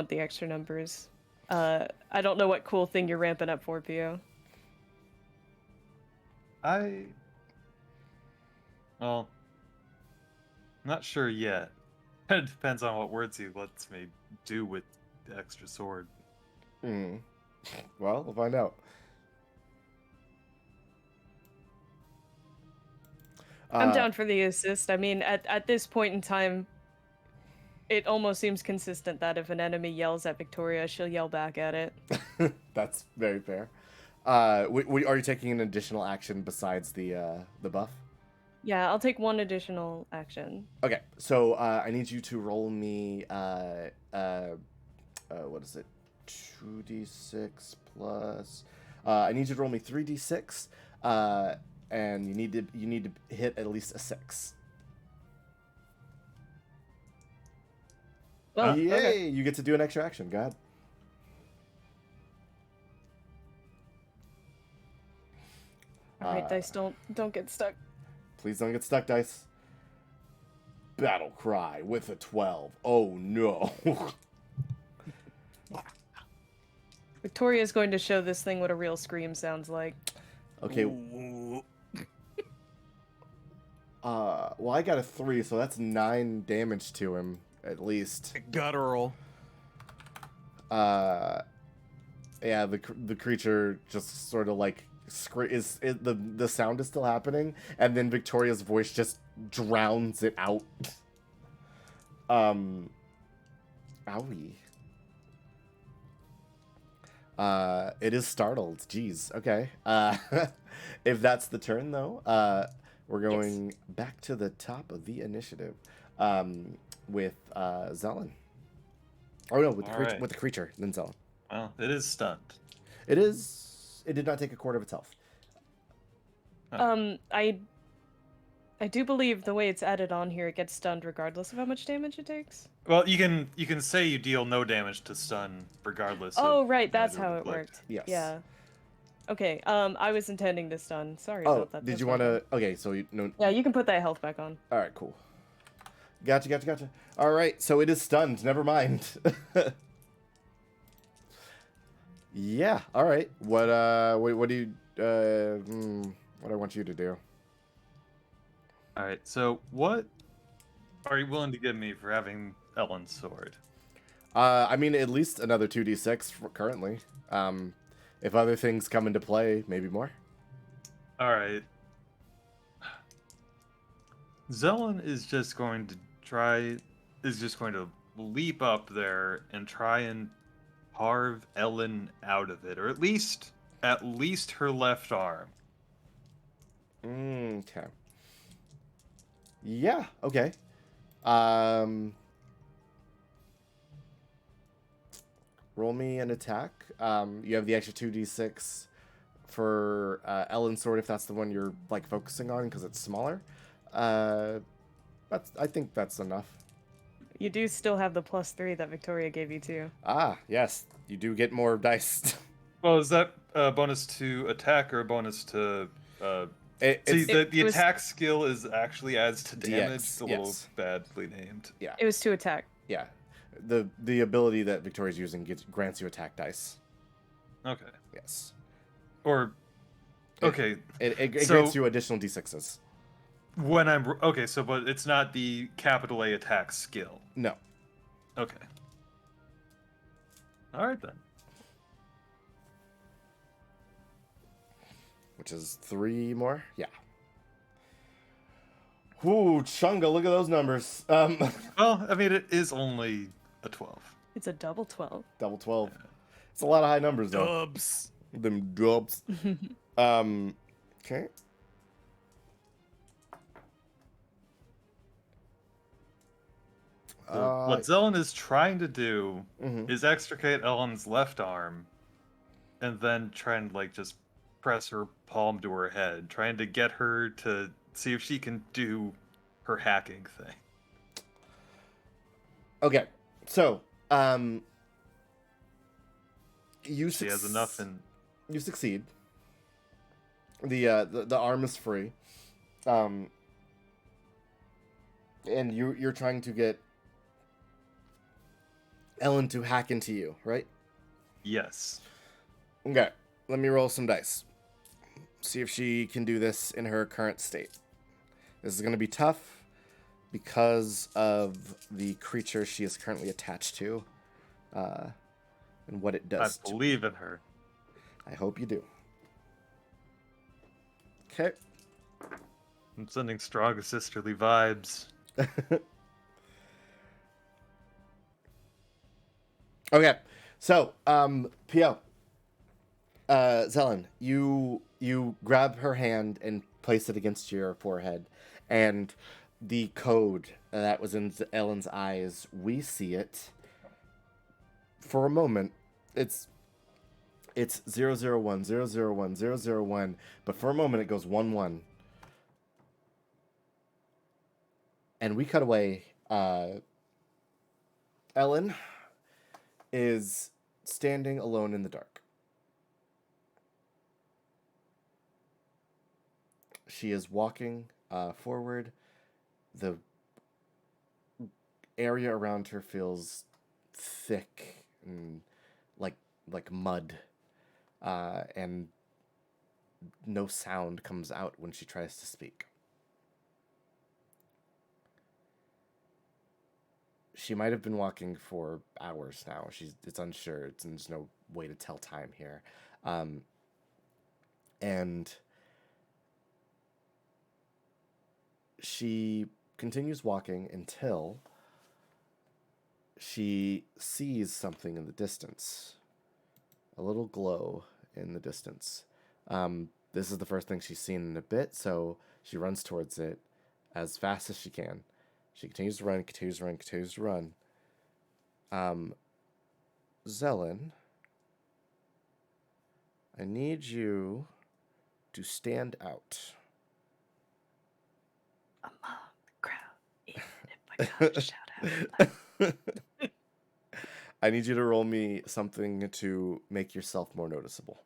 the extra numbers? I don't know what cool thing you're ramping up for, Pio. Well, I'm not sure yet. It depends on what words he lets me do with the extra sword. Hmm. Well, we'll find out. I'm down for the assist. I mean, at this point in time, it almost seems consistent that if an enemy yells at Victoria, she'll yell back at it. That's very fair. Are you taking an additional action besides the buff? Yeah, I'll take one additional action. Okay, so I need you to roll me what is it? 2d6 plus. I need you to roll me 3d6, and you need to hit at least a 6. Oh, Yay! okay. You get to do an extra action. Go ahead. All right, dice, don't get stuck. Please don't get stuck, dice. Battle cry with a 12. Oh no. Victoria's going to show this thing what a real scream sounds like. Okay. Well, I got a 3, so that's 9 damage to him at least. Guttural. Yeah, the creature just sort of like the sound is still happening, and then Victoria's voice just drowns it out. Owie. It is startled. Jeez. Okay. If that's the turn, though, we're going back to the top of the initiative, with Zelen. Oh no, with the creature, then Zelen. Well, it is stunned. It is. It did not take a quarter of its health. I do believe the way it's added on here, it gets stunned regardless of how much damage it takes. Well, you can say you deal no damage to stun regardless. Oh, of right, that's whether how it inflict. worked. Yes. Yeah. Okay, I was intending to stun. Sorry Oh, about that. did That's you my want to? bad. Okay, so you no. Yeah, you can put that health back on. All right, cool. Gotcha. All right, so it is stunned. Never mind. Yeah. All right. What do you what I want you to do? All right. So what are you willing to give me for having Ellen's sword? I mean, at least another 2d6 currently. If other things come into play, maybe more. All right. Zelen is just going to leap up there and try and carve Ellen out of it, or at least her left arm. Okay. Yeah. Okay. Roll me an attack. You have the extra 2d6 for Ellen's sword if that's the one you're like focusing on because it's smaller. I think that's enough. You do still have the +3 that Victoria gave you too. Ah, yes, you do get more dice. Well, is that a bonus to attack or a bonus to? See, It's the It was- attack skill is actually adds to damage. DX, A little yes. badly named. yeah, It was to attack. yeah. The ability that Victoria's using grants you attack dice. Okay. Yes. Or, okay, It So- grants you additional d6s. when I'm okay, so but it's not the capital A attack skill. No. Okay. All right then. Which is 3 more? Yeah. Ooh, Chunga, look at those numbers. Well, I mean, it is only a 12. It's a double 12. Double 12. It's a lot of high numbers, though. Dubs. Them dubs. Okay. What Zelen is trying to do mhm. is extricate Ellen's left arm, and then try and like just press her palm to her head, trying to get her to see if she can do her hacking thing. Okay. So, you She has enough in. You succeed. The arm is free. And you're trying to get Ellen to hack into you, right? Yes. Okay. Let me roll some dice. See if she can do this in her current state. This is going to be tough because of the creature she is currently attached to, and what it I does. to believe in her. I hope you do. Okay. I'm sending strong sisterly vibes. Okay. So, Pio, Zelen, you grab her hand and place it against your forehead, and the code that was in Ellen's eyes, we see it. For a moment, it's 001, 001, 001, but for a moment it goes 11. And we cut away. Ellen is standing alone in the dark. She is walking forward. The area around her feels thick and like mud, and no sound comes out when she tries to speak. She might have been walking for hours now. It's unsure. There's no way to tell time here. And she continues walking until she sees something in the distance. A little glow in the distance. This is the first thing she's seen in a bit, so she runs towards it as fast as she can. She continues to run, continues to run, continues to run. Zelen, I need you to stand out. Among the crowd, even if I gotta shout out. I need you to roll me something to make yourself more noticeable.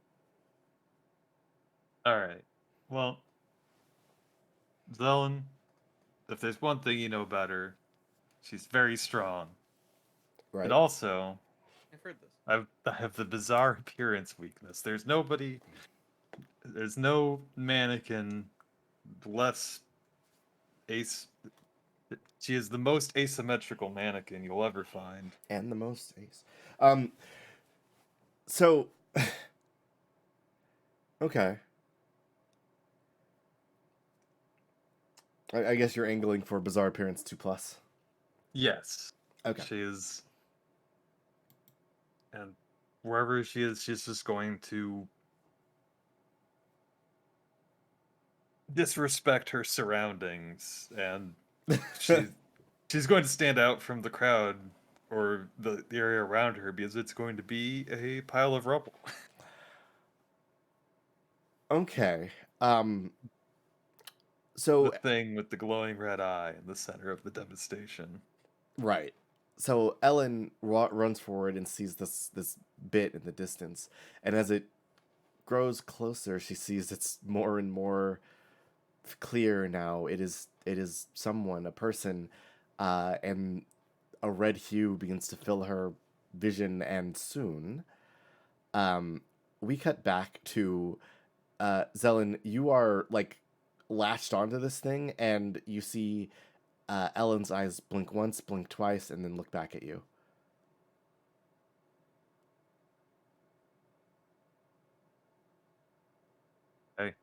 All right. Well, Zelen, if there's one thing you know about her, she's very strong. Right. And also, I've heard this. I have the bizarre appearance weakness. There's no mannequin less ace. She is the most asymmetrical mannequin you'll ever find. And the most ace. So, okay. I guess you're angling for bizarre appearance 2+. Yes. Okay. She is. And wherever she is, she's just going to disrespect her surroundings, and she's going to stand out from the crowd or the area around her because it's going to be a pile of rubble. Okay. So The thing with the glowing red eye in the center of the devastation. right. So Ellen runs forward and sees this bit in the distance, and as it grows closer, she sees it's more and more clear now. It is someone, a person, and a red hue begins to fill her vision, and soon, um, we cut back to Zelen. You are like latched onto this thing, and you see Ellen's eyes blink once, blink twice, and then look back at you. Hey,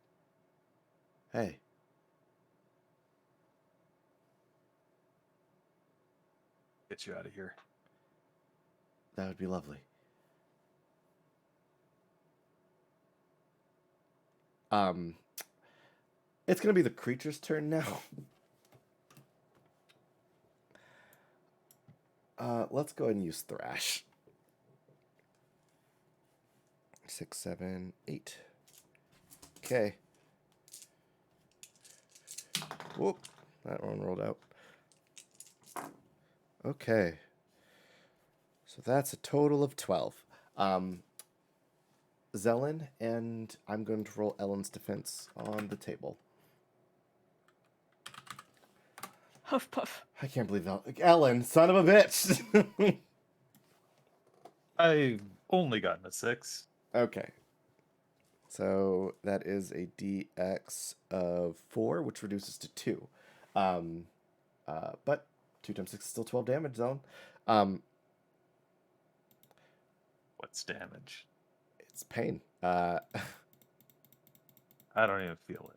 Hey, get you out of here. that would be lovely. Um, it's gonna be the creature's turn now. Let's go ahead and use Thrash. 6, 7, 8. Okay. Whoop, that one rolled out. Okay. So that's a total of 12. Zelen, and I'm going to roll Ellen's defense on the table. Huff puff. I can't believe that. Ellen, son of a bitch! I've only gotten a 6. Okay. So that is a DX of 4, which reduces to 2. But 2 times 6 is still 12 damage zone. What's damage? It's pain. I don't even feel it.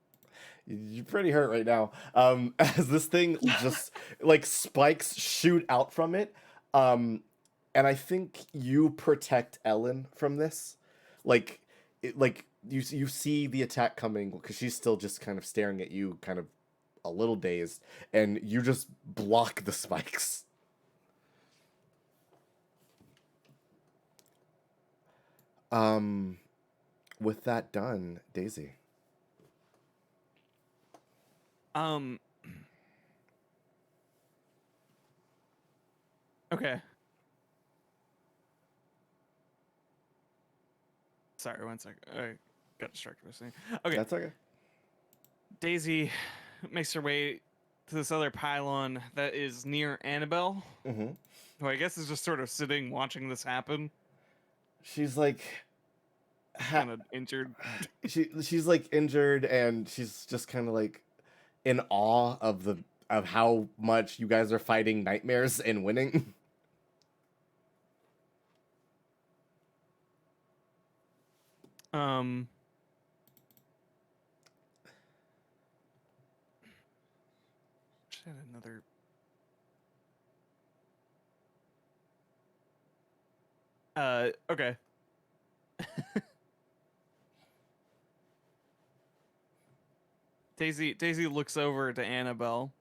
You're pretty hurt right now. As this thing just like spikes shoot out from it. And I think you protect Ellen from this. Like you see the attack coming because she's still just kind of staring at you, kind of a little dazed, and you just block the spikes. With that done, Daisy. Okay. Sorry, one second. I got distracted by something. Okay. That's okay. Daisy makes her way to this other pylon that is near Annabelle, Mm-hmm. who I guess is just sort of sitting watching this happen, She's like kind of injured. she's like injured, and she's just kind of like in awe of how much you guys are fighting nightmares and winning. Just had another. Okay. Daisy looks over to Annabelle.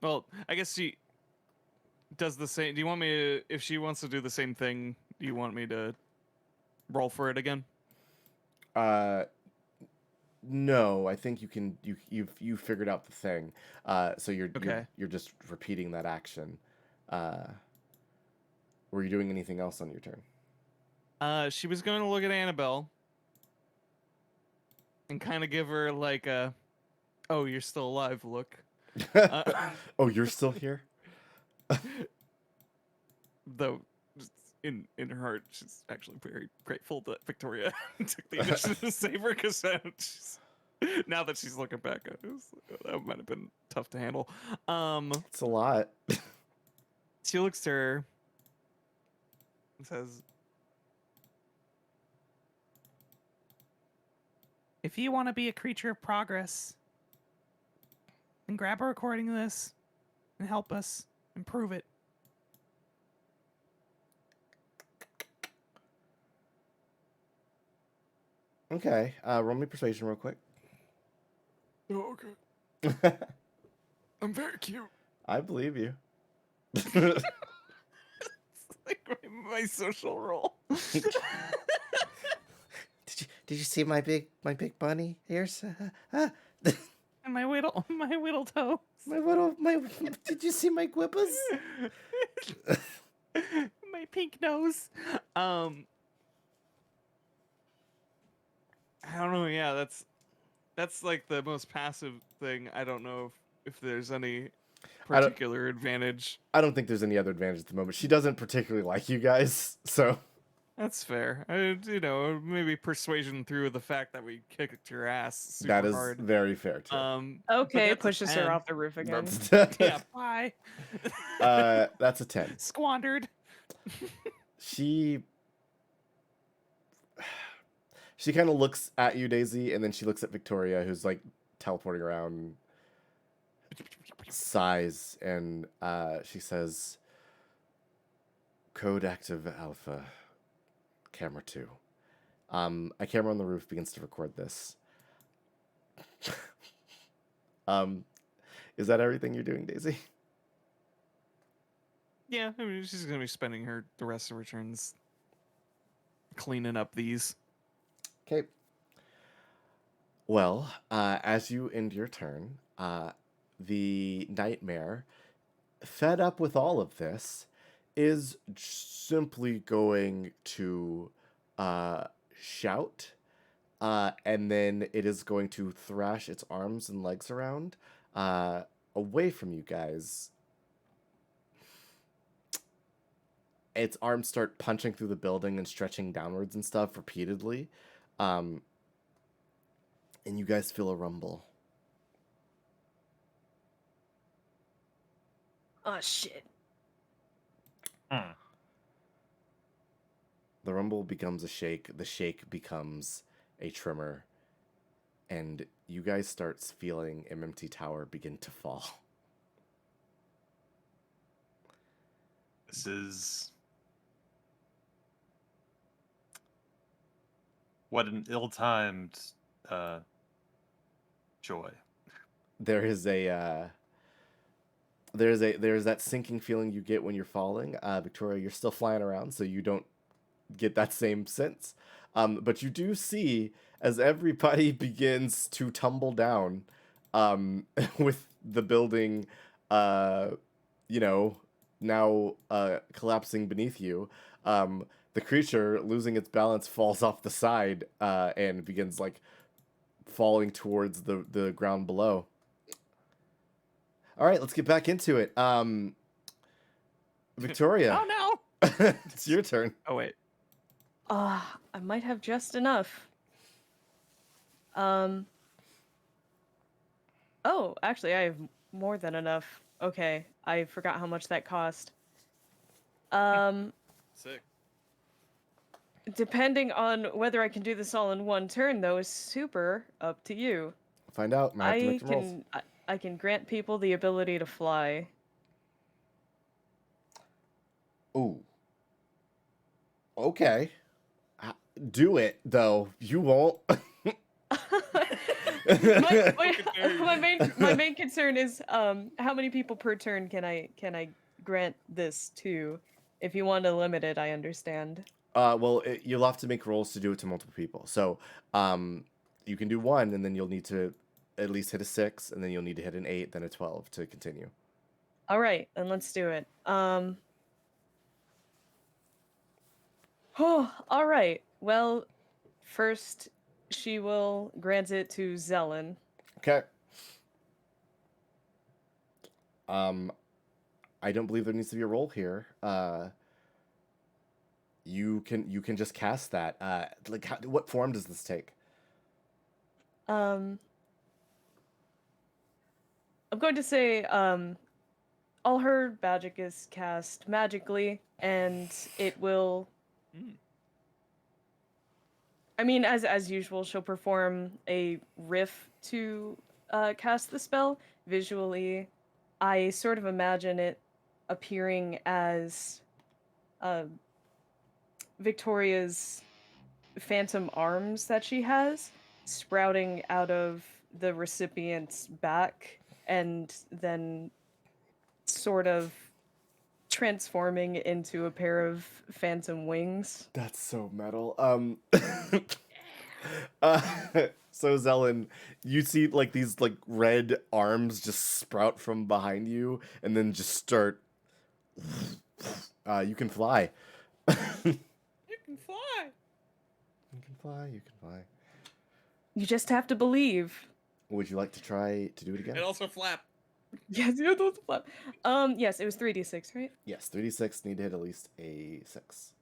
Well, I guess she does the same. Do you want me to, if she wants to do the same thing, do you want me to roll for it again? No, I think you can. You figured out the thing. So Okay. you're just repeating that action. Were you doing anything else on your turn? She was going to look at Annabelle and kind of give her like a, "Oh, you're still alive" look. Oh, you're still here? Though in her heart, she's actually very grateful that Victoria took the initiative to save her, because now that she's looking back at it, that might have been tough to handle. It's a lot. She looks to her and says, If you want to be a creature of progress, then grab a recording of this and help us improve it. Okay, roll me persuasion real quick. "Oh, okay. I'm very cute." I believe you. It's like my social role. Did you see my big bunny ears? Oh My whittle toes. my. Did you see my quippers? My pink nose. I don't know. Yeah, that's like the most passive thing. I don't know if there's any I don't. particular advantage. I don't think there's any other advantage at the moment. She doesn't particularly like you guys, so That's fair. Maybe persuasion through the fact that we kicked your ass super that is hard. very fair too. But Okay, that's a pushes her 10. off the roof again. Yeah. Bye. That's a 10. Squandered. She kind of looks at you, Daisy, and then she looks at Victoria, who's like teleporting around, sighs, and she says, "Code active alpha, camera 2. A camera on the roof begins to record this. Is that everything you're doing, Daisy?" Yeah, I mean, she's gonna be spending the rest of her turns cleaning up these. Okay. Well, as you end your turn, the nightmare, fed up with all of this, is simply going to shout, and then it is going to thrash its arms and legs around away from you guys. Its arms start punching through the building and stretching downwards and stuff repeatedly. And you guys feel a rumble. Oh shit. Hmm. The rumble becomes a shake. The shake becomes a tremor. And you guys start feeling MMT Tower begin to fall. This is what an ill-timed joy. There's that sinking feeling you get when you're falling. Victoria, you're still flying around, so you don't get that same sense. But you do see as everybody begins to tumble down, with the building, now collapsing beneath you. The creature, losing its balance, falls off the side and begins like falling towards the ground below. All right, let's get back into it. Victoria, Oh no. it's your turn. Oh wait. I might have just enough. Oh, actually, I have more than enough. Okay, I forgot how much that cost. Sick. Depending on whether I can do this all in one turn, though, is super up to you. Find out. Might have to I make some rolls. can I can grant people the ability to fly. Ooh. Okay. Do it though. You won't. my main concern is how many people per turn can I grant this to? If you want to limit it, I understand. Well, you'll have to make rolls to do it to multiple people. So, you can do one, and then you'll need to at least hit a 6, and then you'll need to hit an 8, then a 12 to continue. All right, then let's do it. Oh, all right. Well, first she will grant it to Zelen. Okay. I don't believe there needs to be a roll here. You can just cast that. What form does this take? I'm going to say all her magic is cast magically, and it will. I mean, as usual, she'll perform a riff to cast the spell. Visually, I sort of imagine it appearing as Victoria's phantom arms that she has sprouting out of the recipient's back and then sort of transforming into a pair of phantom wings. That's so metal. Uh, so Zelen, you see like these like red arms just sprout from behind you and then just start. You can fly. You You can fly. can fly. You can fly. You just have to believe. Would you like to try to do it again? And also flap. Yes, you don't flap. Yes, it was 3d6, right? Yes, 3d6. Need to hit at least a 6.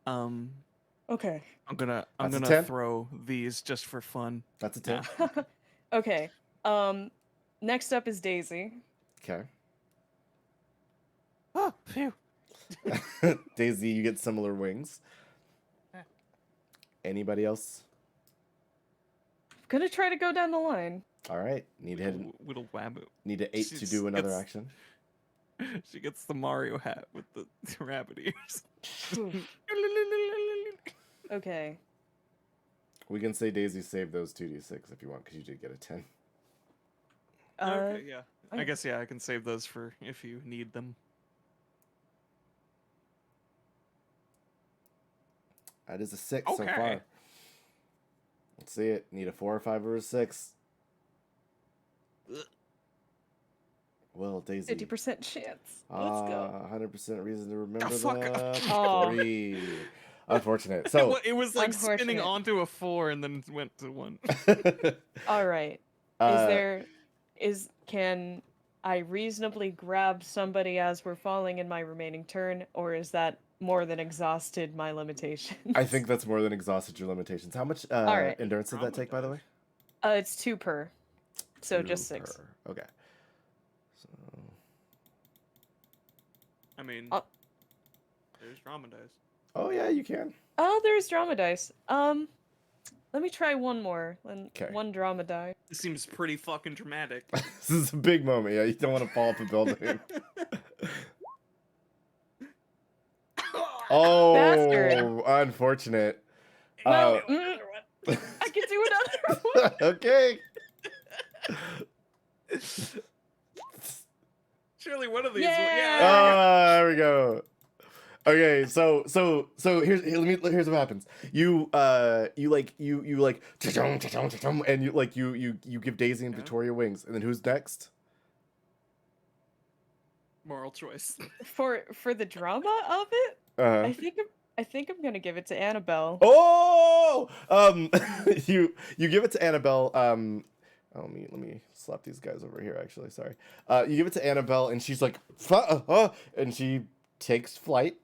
Okay. I'm gonna That's a 10? throw these just for fun. That's a 10. Nah. Okay. Next up is Daisy. Okay. Oh, phew. Daisy, you get similar wings. Yeah. Anybody else? Gonna try to go down the line. All right. Need to hit. Whittle waboo. Need a 8 to She's- do another it's- action. She gets the Mario hat with the rabbit ears. Okay. We can say Daisy saved those 2d6 if you want, because you did get a 10. Okay, yeah. I okay. guess, yeah, I can save those for if you need them. That is a 6 so Okay. far. Let's see it. Need a 4 or 5 or a 6. Well, Daisy. 50% chance. Let's go. 100% reason to remember fuck. the Oh. 3. Unfortunate. So, It was like spinning Unfortunate. onto a 4 and then went to 1. All right. uh, Can I reasonably grab somebody as we're falling in my remaining turn, or is that more than exhausted my limitations? I think that's more than exhausted your limitations. How much right. endurance did that take, by the way? It's 2 per. So just 6. 2 per. Okay. So, I mean, Uh, there's drama dice. oh yeah, you can. Oh, there's drama dice. Let me try one more. 'Kay. One drama die. This seems pretty fucking dramatic. This is a big moment. Yeah, you don't want to fall off a building. Oh, Bastard. unfortunate. Well, Uh, I can do another one. okay. Surely one of these. Yeah. There we go. Okay, so here's what happens. You cha-chong, cha-chong, cha-chong, and you give Daisy and Yeah. Victoria wings, and then who's next? Moral choice. For the drama of it, Uh, I think I'm gonna give it to Annabelle. oh, you give it to Annabelle. Let me slap these guys over here. Actually, sorry. You give it to Annabelle, and she's like, and she takes flight.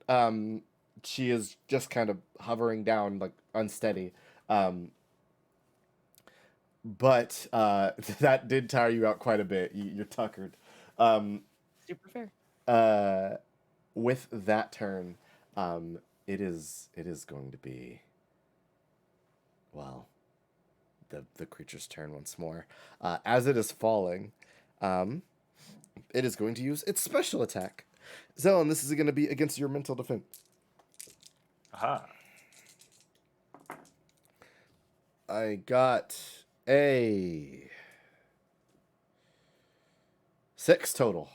She is just kind of hovering down, like unsteady. But that did tire you out quite a bit. You're tuckered. Super fair. With that turn, it is going to be, well, the creature's turn once more. As it is falling, it is going to use its special attack. Zelen, this is going to be against your mental defense. Aha. I got a 6 total.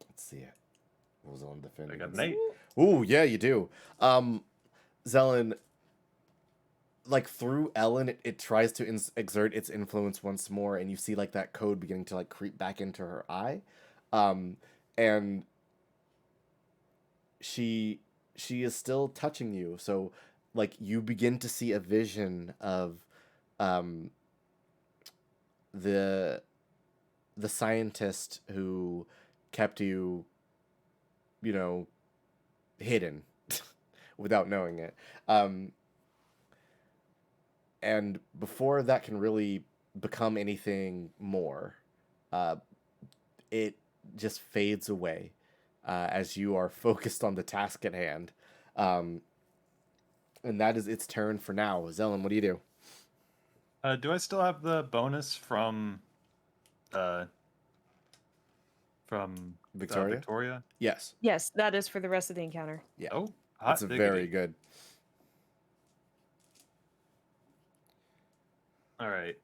Let's see it. What was on defend? I got against- an 8. Ooh, yeah, you do. Zelen, like through Ellen, it tries to exert its influence once more, and you see like that code beginning to like creep back into her eye, and she is still touching you. So, like you begin to see a vision of, the scientist who kept you, hidden without knowing it. And before that can really become anything more, it just fades away as you are focused on the task at hand. And that is its turn for now. Zelen, what do you do? Do I still have the bonus from Victoria? Victoria? Yes. Yes, that is for the rest of the encounter. Yeah. Oh, That's very good. All right.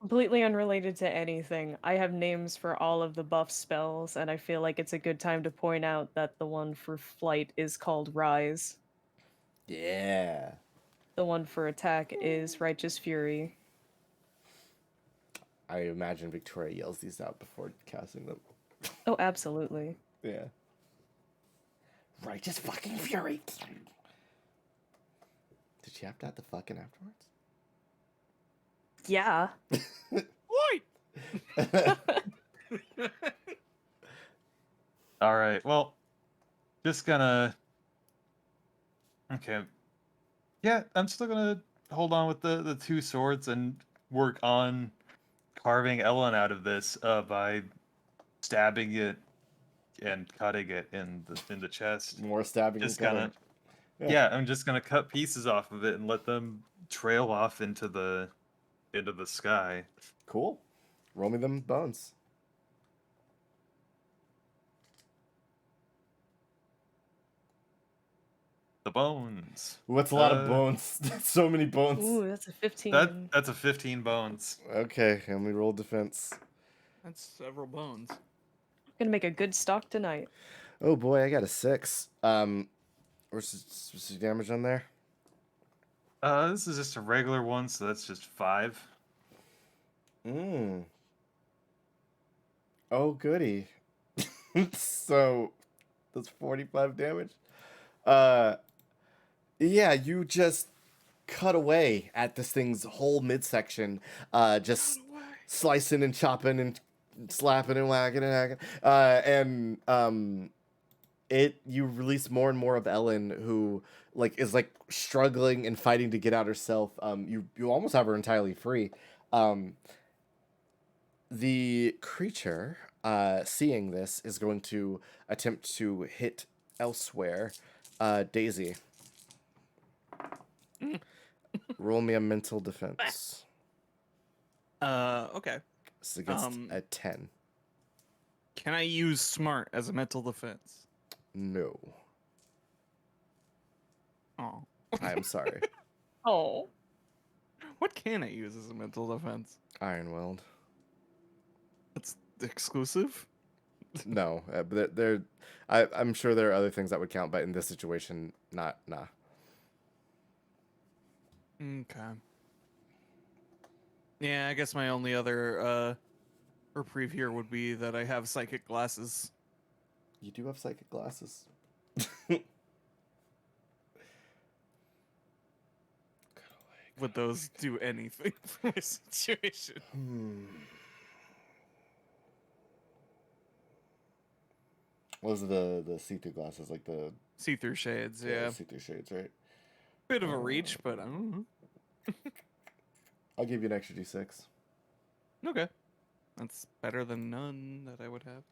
Completely unrelated to anything, I have names for all of the buff spells, and I feel like it's a good time to point out that the one for flight is called Rise. Yeah. The one for attack is Righteous Fury. I imagine Victoria yells these out before casting them. Oh, absolutely. Yeah. Righteous fucking fury. Did she have to have the fucking afterwards? Yeah. Wait! All right. Well, just gonna. Okay. Yeah, I'm still gonna hold on with the two swords and work on carving Ellen out of this by stabbing it and cutting it in the chest. More stabbing Just and cutting. gonna. Yeah. Yeah, I'm just gonna cut pieces off of it and let them trail off into the sky. Cool. Roll me them bones. The bones. What's a lot of bones? So many bones. Ooh, that's a 15. That's a 15 bones. Okay, let me roll defense. That's several bones. Gonna make a good stock tonight. Oh boy, I got a 6. What's the damage on there? This is just a regular one, so that's just 5. Oh goody. So that's 45 damage. Yeah, you just cut away at this thing's whole midsection, just slicing and chopping and slapping and whacking and hacking. You release more and more of Ellen, who is struggling and fighting to get out herself. You almost have her entirely free. The creature, seeing this, is going to attempt to hit elsewhere. Daisy. Roll me a mental defense. Okay. This is against a 10. Can I use smart as a mental defense? No. Oh. I am sorry. Oh. What can I use as a mental defense? Iron Weld. That's exclusive? No, but I'm sure there are other things that would count, but in this situation, nah. Okay. Yeah, I guess my only other reprieve here would be that I have psychic glasses. You do have psychic glasses. Would those do anything for my situation? What was the see-through glasses, like the See-through shades, yeah. see-through shades, right? Bit of a reach, but I don't know. I'll give you an extra d6. Okay. That's better than none that I would have.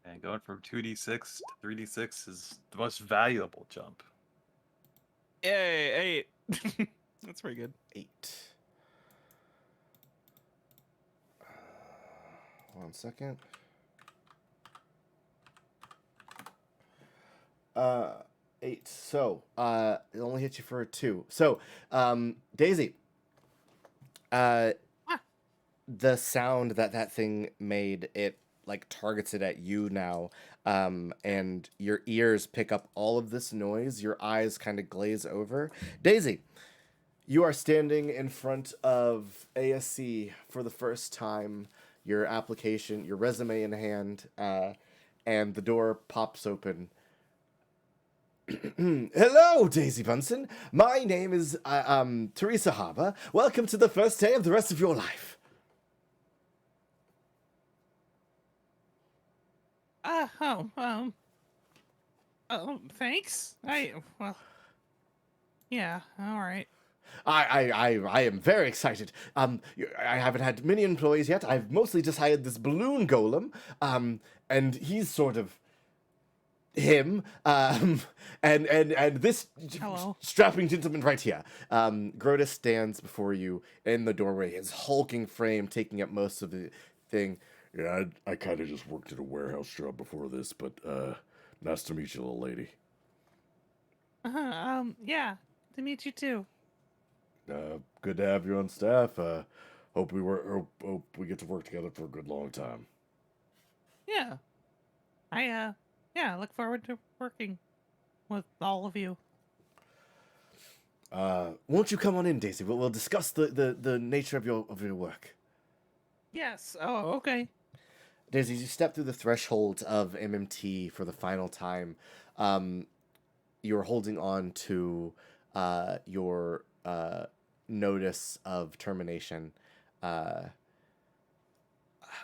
And going from 2d6 to 3d6 is the most valuable jump. Yay, 8. That's pretty good. 8. 1 second. 8. So, it only hits you for a 2. So, Daisy, the sound that thing made, it targets it at you now, and your ears pick up all of this noise. Your eyes kind of glaze over. Daisy, you are standing in front of ASE for the first time. Your application, your resume in hand, and the door pops open. Hello, Daisy Bunsen. My name is Teresa Harbour. Welcome to the first day of the rest of your life. Thanks. Yeah, all right. I am very excited. I haven't had many employees yet. I've mostly just hired this balloon golem, and he's sort of him, and this Hello. strapping gentleman right here. Grotus stands before you in the doorway, his hulking frame taking up most of the thing. Yeah, I kind of just worked at a warehouse job before this, but nice to meet you, little lady. Yeah, to meet you too. Good to have you on staff. Hope we get to work together for a good long time. Yeah. I look forward to working with all of you. Won't you come on in, Daisy? We'll discuss the nature of your work. Yes. Oh, okay. Daisy, as you step through the threshold of MMT for the final time, you're holding on to your notice of termination.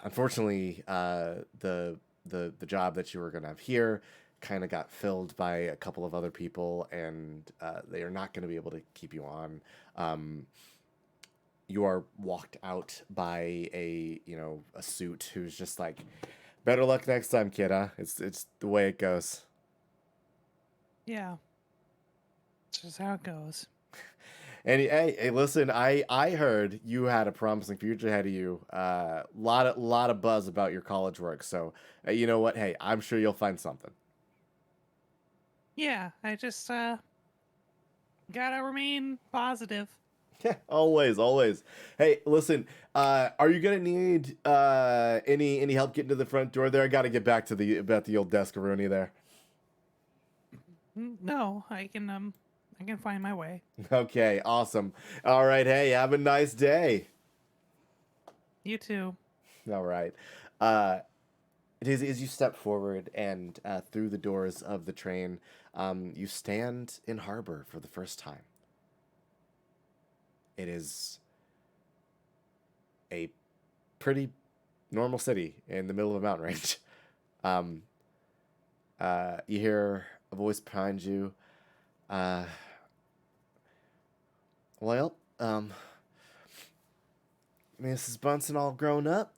Unfortunately, the job that you were going to have here kind of got filled by a couple of other people, and they are not going to be able to keep you on. You are walked out by a suit who's just like, better luck next time, kid. Huh? It's the way it goes. Yeah. It's just how it goes. And hey, listen, I heard you had a promising future ahead of you. Lot of buzz about your college work. So you know what? Hey, I'm sure you'll find something. Yeah, I just gotta remain positive. Yeah, always. Hey, listen, are you gonna need any help getting to the front door there? I gotta get back to about the old desk-a-rooney there. No, I can find my way. Okay, awesome. All right, hey, have a nice day. You too. All right. As you step forward and through the doors of the train, you stand in harbor for the first time. It is a pretty normal city in the middle of a mountain range. You hear a voice behind you. Well, Mrs. Bunsen all grown up.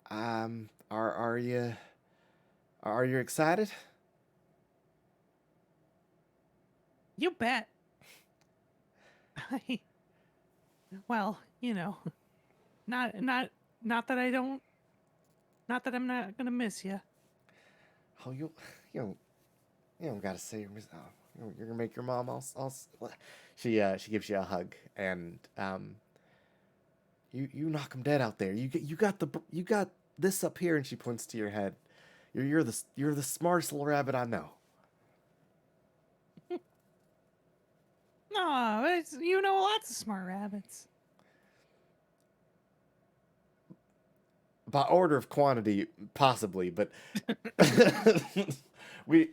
Are you excited? You bet. Well, not that I don't, not that I'm not gonna miss you. Oh, you don't gotta say you're gonna make your mom all. She gives you a hug, and you knock him dead out there. You got this up here, and she points to your head. You're the smartest little rabbit I know. No, you know lots of smart rabbits. By order of quantity, possibly, but we.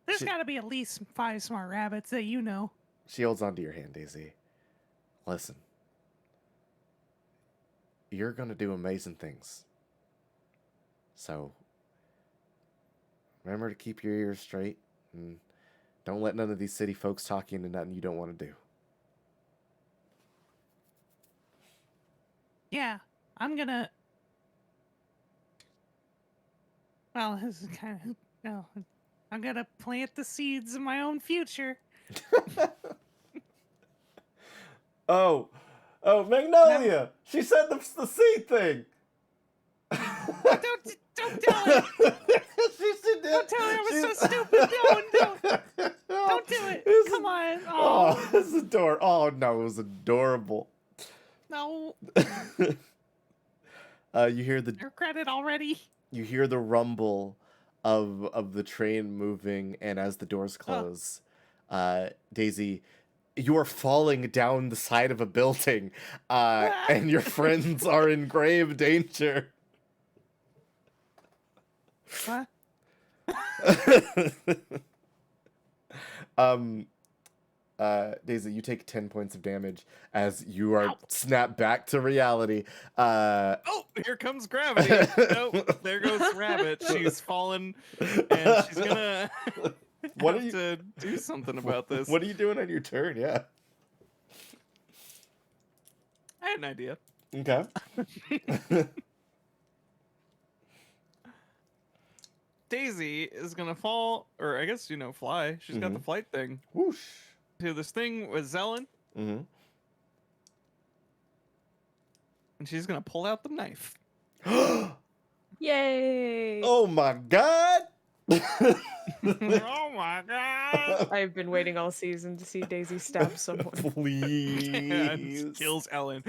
There's got to be at least 5 smart rabbits that you know. She holds onto your hand, Daisy. Listen, you're gonna do amazing things. So remember to keep your ears straight and don't let none of these city folks talk you into nothing you don't want to do. Yeah, I'm gonna. Well, this is kind of. No, I'm gonna plant the seeds of my own future. Oh, Magnolia! She said the seed thing. Don't tell her. She said Don't tell her I was so stupid. Don't do it. Come on. Oh, it's adorable. Oh no, it was adorable. No. You hear the I regret it already. You hear the rumble of the train moving, and as the doors close, Daisy, you are falling down the side of a building, and your friends are in grave danger. What? Daisy, you take 10 points of damage as you are snapped back to reality. Oh, here comes gravity. Nope, there goes Rabbit. She's fallen, and she's gonna have to do something about this. What are you doing on your turn? Yeah. I had an idea. Okay. Daisy is gonna fall, or I guess fly. She's got the flight thing. Whoosh. To this thing with Zelen, Mm-hmm. and she's gonna pull out the knife. Yay! Oh my god! Oh my god! I've been waiting all season to see Daisy stab someone. And Please. kills Ellen.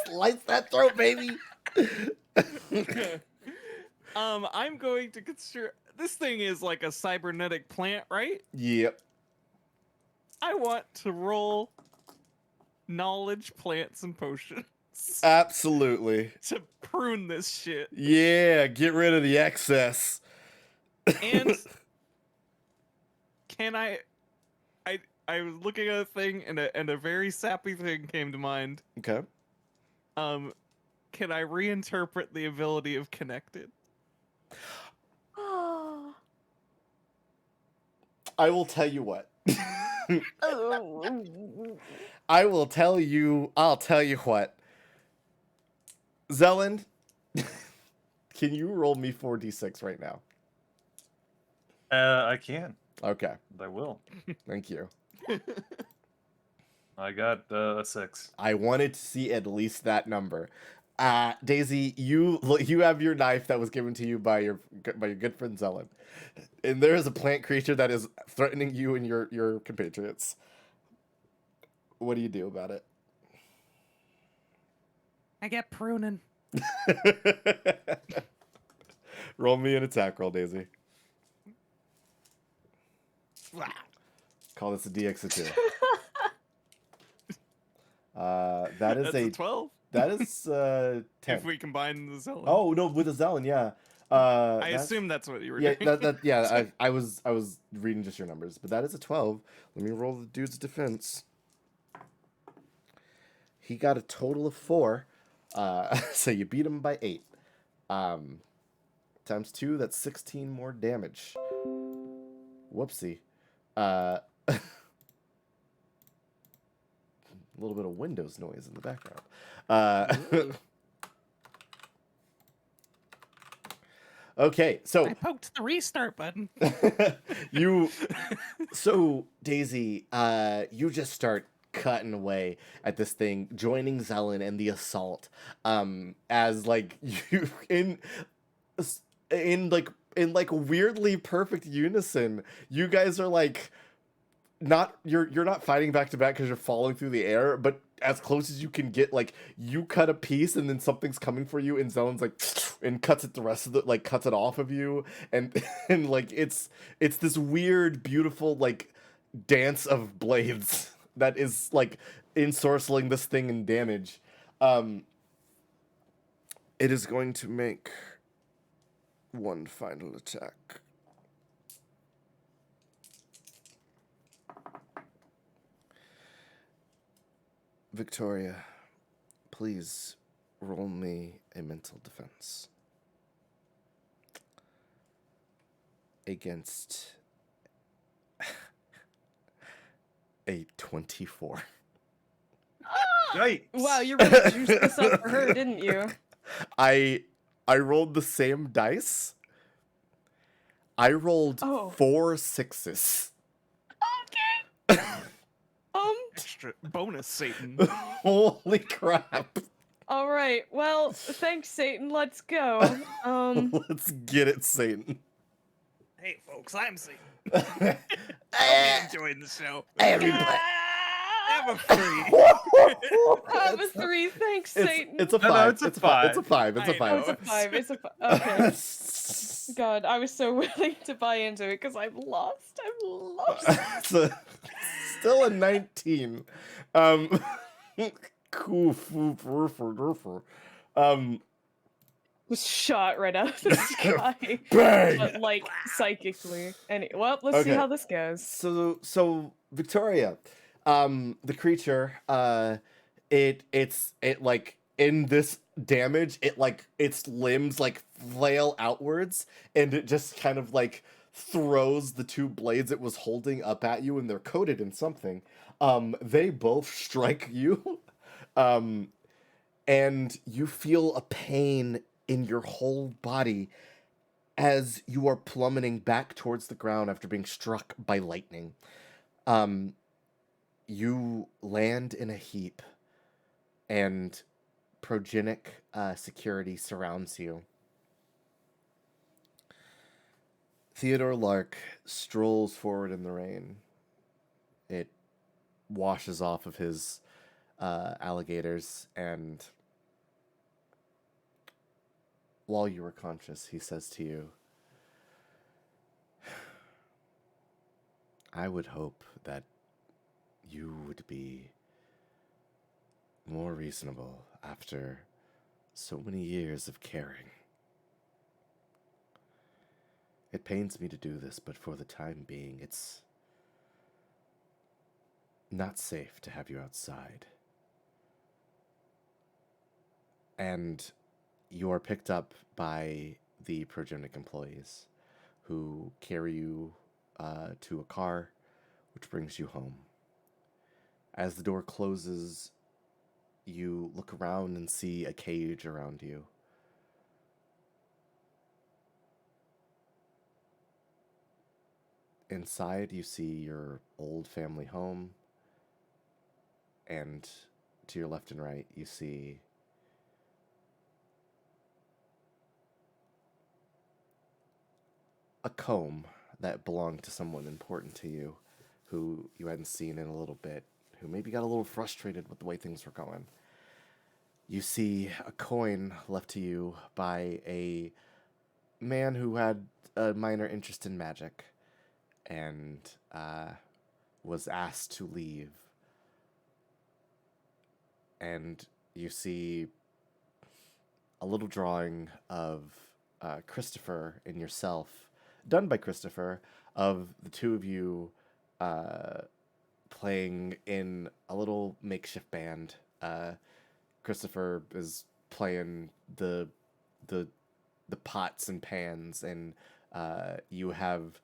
Slice that throat, baby. I'm going to consider this thing is like a cybernetic plant, right? Yep. I want to roll knowledge, plants, and potions Absolutely. to prune this shit. Yeah, get rid of the excess. And can I was looking at a thing and a very sappy thing came to mind. Okay. Can I reinterpret the ability of connected? I will tell you what. Oh. I'll tell you what. Zelland, can you roll me 4d6 right now? I can. Okay, I will. thank you. I got a 6. I wanted to see at least that number. Daisy, you have your knife that was given to you by your good friend Zelland, and there is a plant creature that is threatening you and your compatriots. What do you do about it? I get pruning. Roll me an attack roll, Daisy. Call this a DX of 2. That is That's a 12. That is 10. If we combine the Zelen. Oh no, with a Zelen, yeah. I assume that's what you were Yeah, doing. I was reading just your numbers, but that is a 12. Let me roll the dude's defense. He got a total of 4. So you beat him by 8. Times 2, that's 16 more damage. Whoopsie. A little bit of Windows noise in the background. Okay, so I poked the restart button. So Daisy, you just start cutting away at this thing, joining Zelen and the assault. As like you in weirdly perfect unison, you guys are like you're not fighting back to back because you're falling through the air, but as close as you can get, like you cut a piece and then something's coming for you, and Zelen's like and cuts it the rest of the cuts it off of you, and and like it's this weird, beautiful like dance of blades that is like ensorceling this thing in damage. It is going to make one final attack. Victoria, please roll me a mental defense. Against a 24. Yikes! Wow, you really juiced this up for her, didn't you? I rolled the same dice. I rolled Oh. 4 6s. Okay. Extra bonus, Satan. Holy crap. All right. Well, thanks, Satan. Let's go. Let's get it, Satan. Hey, folks, I'm Satan. Eh, I'm enjoying the show. Everybody. Have a free. Have a 3. Thanks, Satan. It's a No, no, 5. it's a It's a 5. It's a 5. It's a I 5. Oh, it's a 5. It's a 5. Okay. God, I was so willing to buy into it because I'm lost. I'm lost. Still a 19. Was shot right out of the sky. Bang! But like psychically. Well, let's see Okay. how this goes. So Victoria, the creature, it like in this damage, it like its limbs like flail outwards, and it just kind of like throws the 2 blades it was holding up at you, and they're coated in something. They both strike you, and you feel a pain in your whole body as you are plummeting back towards the ground after being struck by lightning. You land in a heap, and progenic security surrounds you. Theodore Lark strolls forward in the rain. It washes off of his alligators, and while you are conscious, he says to you, I would hope that you would be more reasonable after so many years of caring. It pains me to do this, but for the time being, it's not safe to have you outside. And you are picked up by the progenic employees who carry you to a car, which brings you home. As the door closes, you look around and see a cage around you. Inside, you see your old family home, and to your left and right, you see a comb that belonged to someone important to you, who you hadn't seen in a little bit, who maybe got a little frustrated with the way things were going. You see a coin left to you by a man who had a minor interest in magic and was asked to leave. And you see a little drawing of Christopher and yourself, done by Christopher, of the two of you playing in a little makeshift band. Christopher is playing the pots and pans, and you have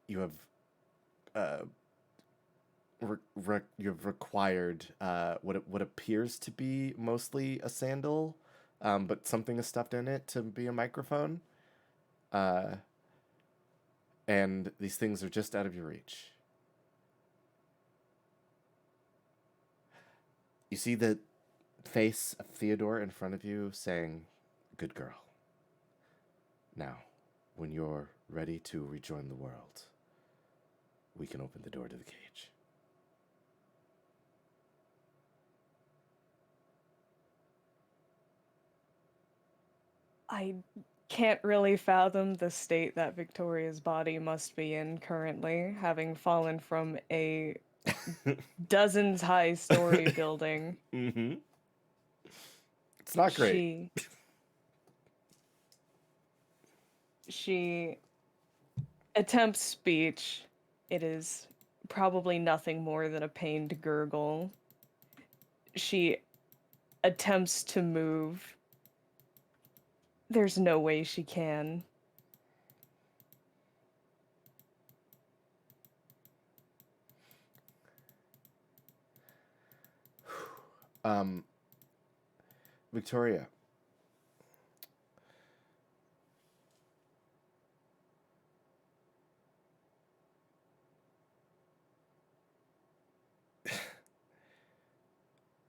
you've required what appears to be mostly a sandal, but something is stuffed in it to be a microphone. And these things are just out of your reach. You see the face of Theodore in front of you saying, "Good girl. Now, when you're ready to rejoin the world, we can open the door to the cage." I can't really fathom the state that Victoria's body must be in currently, having fallen from a dozens high story building. Mm-hmm. It's not great. She attempts speech. It is probably nothing more than a pained gurgle. She attempts to move. There's no way she can. Victoria.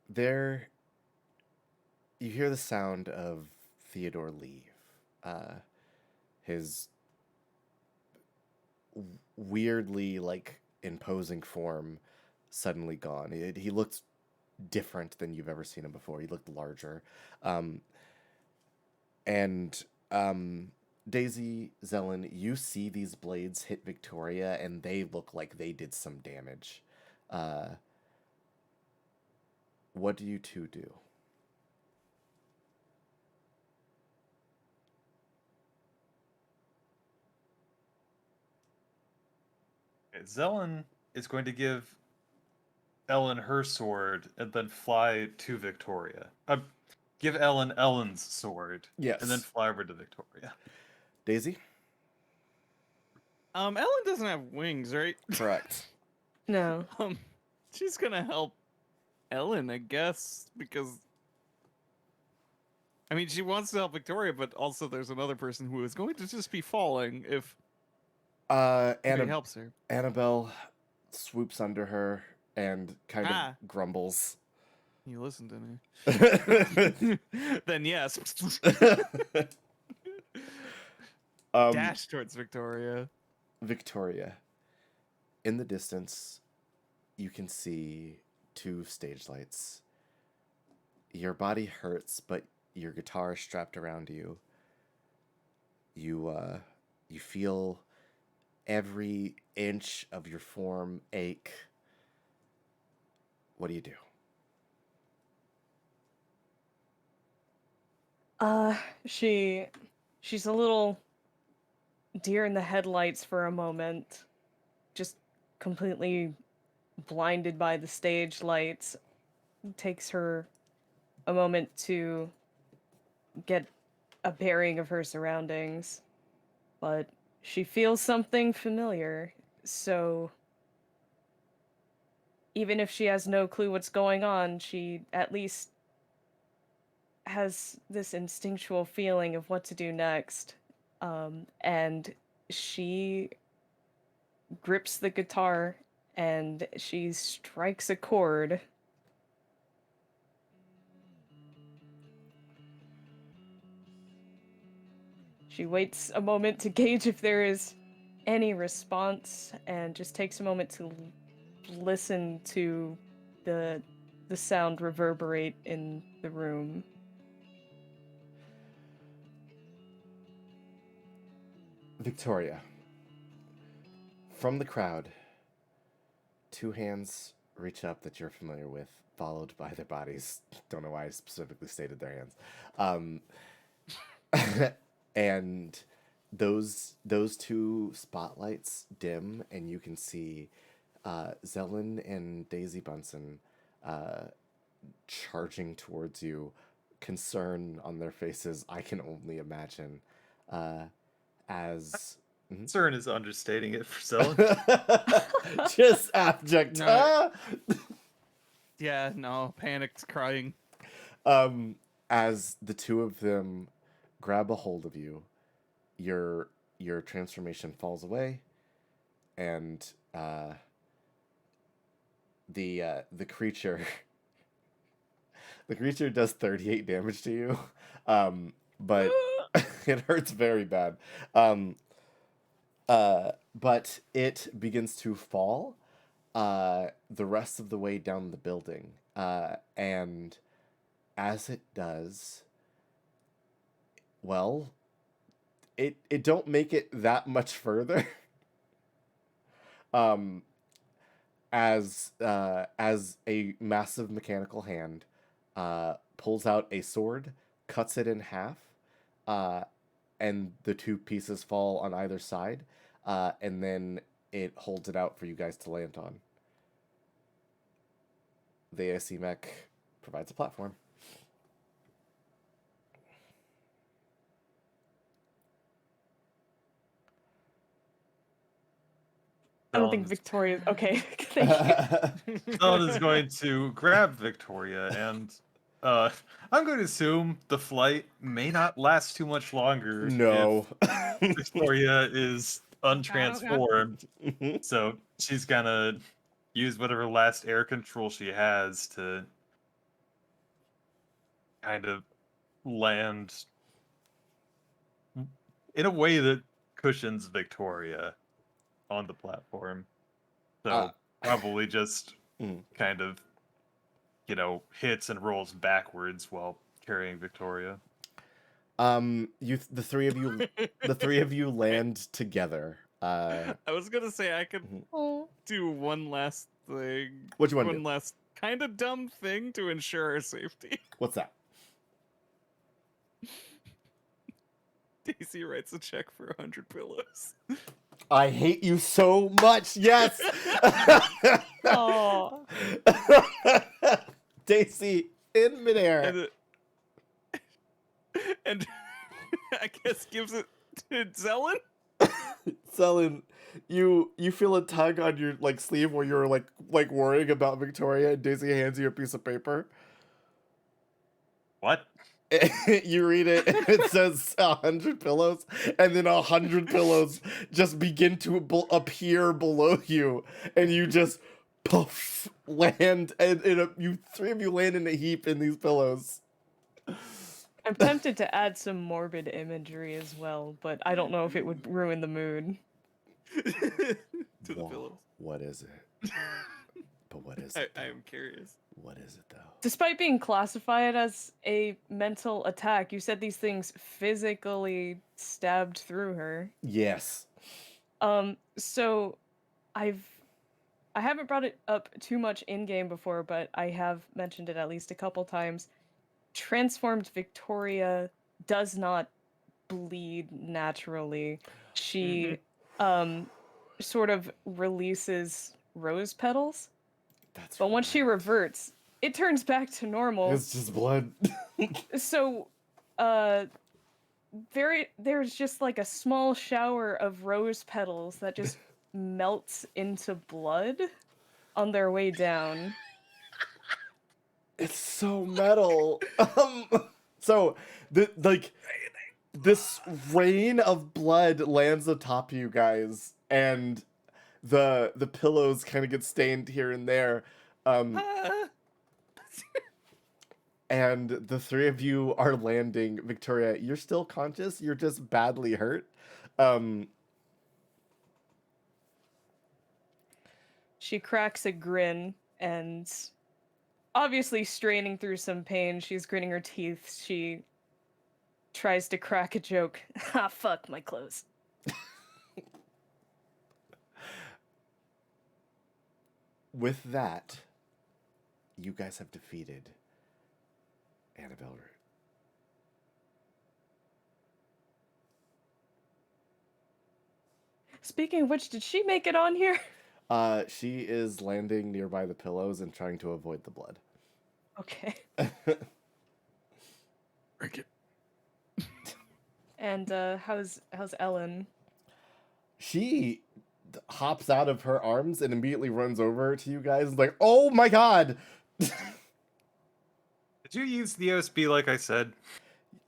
There, you hear the sound of Theodore leave. His weirdly, imposing form suddenly gone. He looked different than you've ever seen him before. He looked larger. Daisy, Zelen, you see these blades hit Victoria, and they look like they did some damage. What do you two do? Okay, Zelen is going to give Ellen her sword and then fly to Victoria. Give Ellen Ellen's sword. Yes. And then fly over to Victoria. Daisy? Ellen doesn't have wings, right? Correct. No. She's gonna help Ellen, I guess, because I mean she wants to help Victoria, but also there's another person who is going to just be falling if he helps her. Annabelle swoops under her and kind of grumbles. You listen to me. Then yes. Dash towards Victoria. Victoria, in the distance, you can see 2 stage lights. Your body hurts, but your guitar is strapped around you. You feel every inch of your form ache. What do you do? She's a little deer in the headlights for a moment, just completely blinded by the stage lights. Takes her a moment to get a bearing of her surroundings, but she feels something familiar, so even if she has no clue what's going on, she at least has this instinctual feeling of what to do next. And she grips the guitar and she strikes a chord. She waits a moment to gauge if there is any response and just takes a moment to listen to the sound reverberate in the room. Victoria, from the crowd, 2 hands reach up that you're familiar with, followed by their bodies. Don't know why I specifically stated their hands. And those 2 spotlights dim, and you can see Zelen and Daisy Bunsen charging towards you, concern on their faces. I can only imagine. As Concern is understating it for Zelen. just abject. No. Yeah, no, panicked, crying. As the 2 of them grab a hold of you, your transformation falls away, and the creature the creature does 38 damage to you, but it hurts very bad. But it begins to fall the rest of the way down the building, and as it does, well, it don't make it that much further. As a massive mechanical hand pulls out a sword, cuts it in half, and the 2 pieces fall on either side, and then it holds it out for you guys to land on. The ASE mech provides a platform. I don't think Victoria's okay. Thank you. Zelen is going to grab Victoria, and I'm going to assume the flight may not last too much longer. No. If Victoria is untransformed, so she's gonna use whatever last air control she has to kind of land in a way that cushions Victoria on the platform. So probably just kind of, hits and rolls backwards while carrying Victoria. The 3 of you land together. I was gonna say I could do one last thing. What you want to One do? last kind of dumb thing to ensure our safety. What's that? Daisy writes a check for 100 pillows. I hate you so much. Yes. Aw. Daisy in midair. And I guess gives it to Zelen. Zelen, you feel a tug on your sleeve where you're like worrying about Victoria, and Daisy hands you a piece of paper. What? You read it, and it says 100 pillows, and then 100 pillows just begin to appear below you, and you just poof land, and you 3 of you land in a heap in these pillows. I'm tempted to add some morbid imagery as well, but I don't know if it would ruin the mood. To the pillows. What is it? But what is it? I am curious. What is it though? Despite being classified as a mental attack, you said these things physically stabbed through her. Yes. So I haven't brought it up too much in game before, but I have mentioned it at least a couple times. Transformed Victoria does not bleed naturally. She sort of releases rose petals, That's but once she right. reverts, it turns back to normal. It's just blood. So, there's just like a small shower of rose petals that just melts into blood on their way down. It's so metal. So this rain of blood lands atop you guys, and the pillows kind of get stained here and there. And the three of you are landing. Victoria, you're still conscious. You're just badly hurt. She cracks a grin and, obviously straining through some pain, she's gritting her teeth. She tries to crack a joke. Ah, fuck my clothes. With that, you guys have defeated Annabelle Root. Speaking of which, did she make it on here? She is landing nearby the pillows and trying to avoid the blood. Okay. Break it. And how's Ellen? She hops out of her arms and immediately runs over to you guys like, "Oh my god!" Did you use the OSB like I said?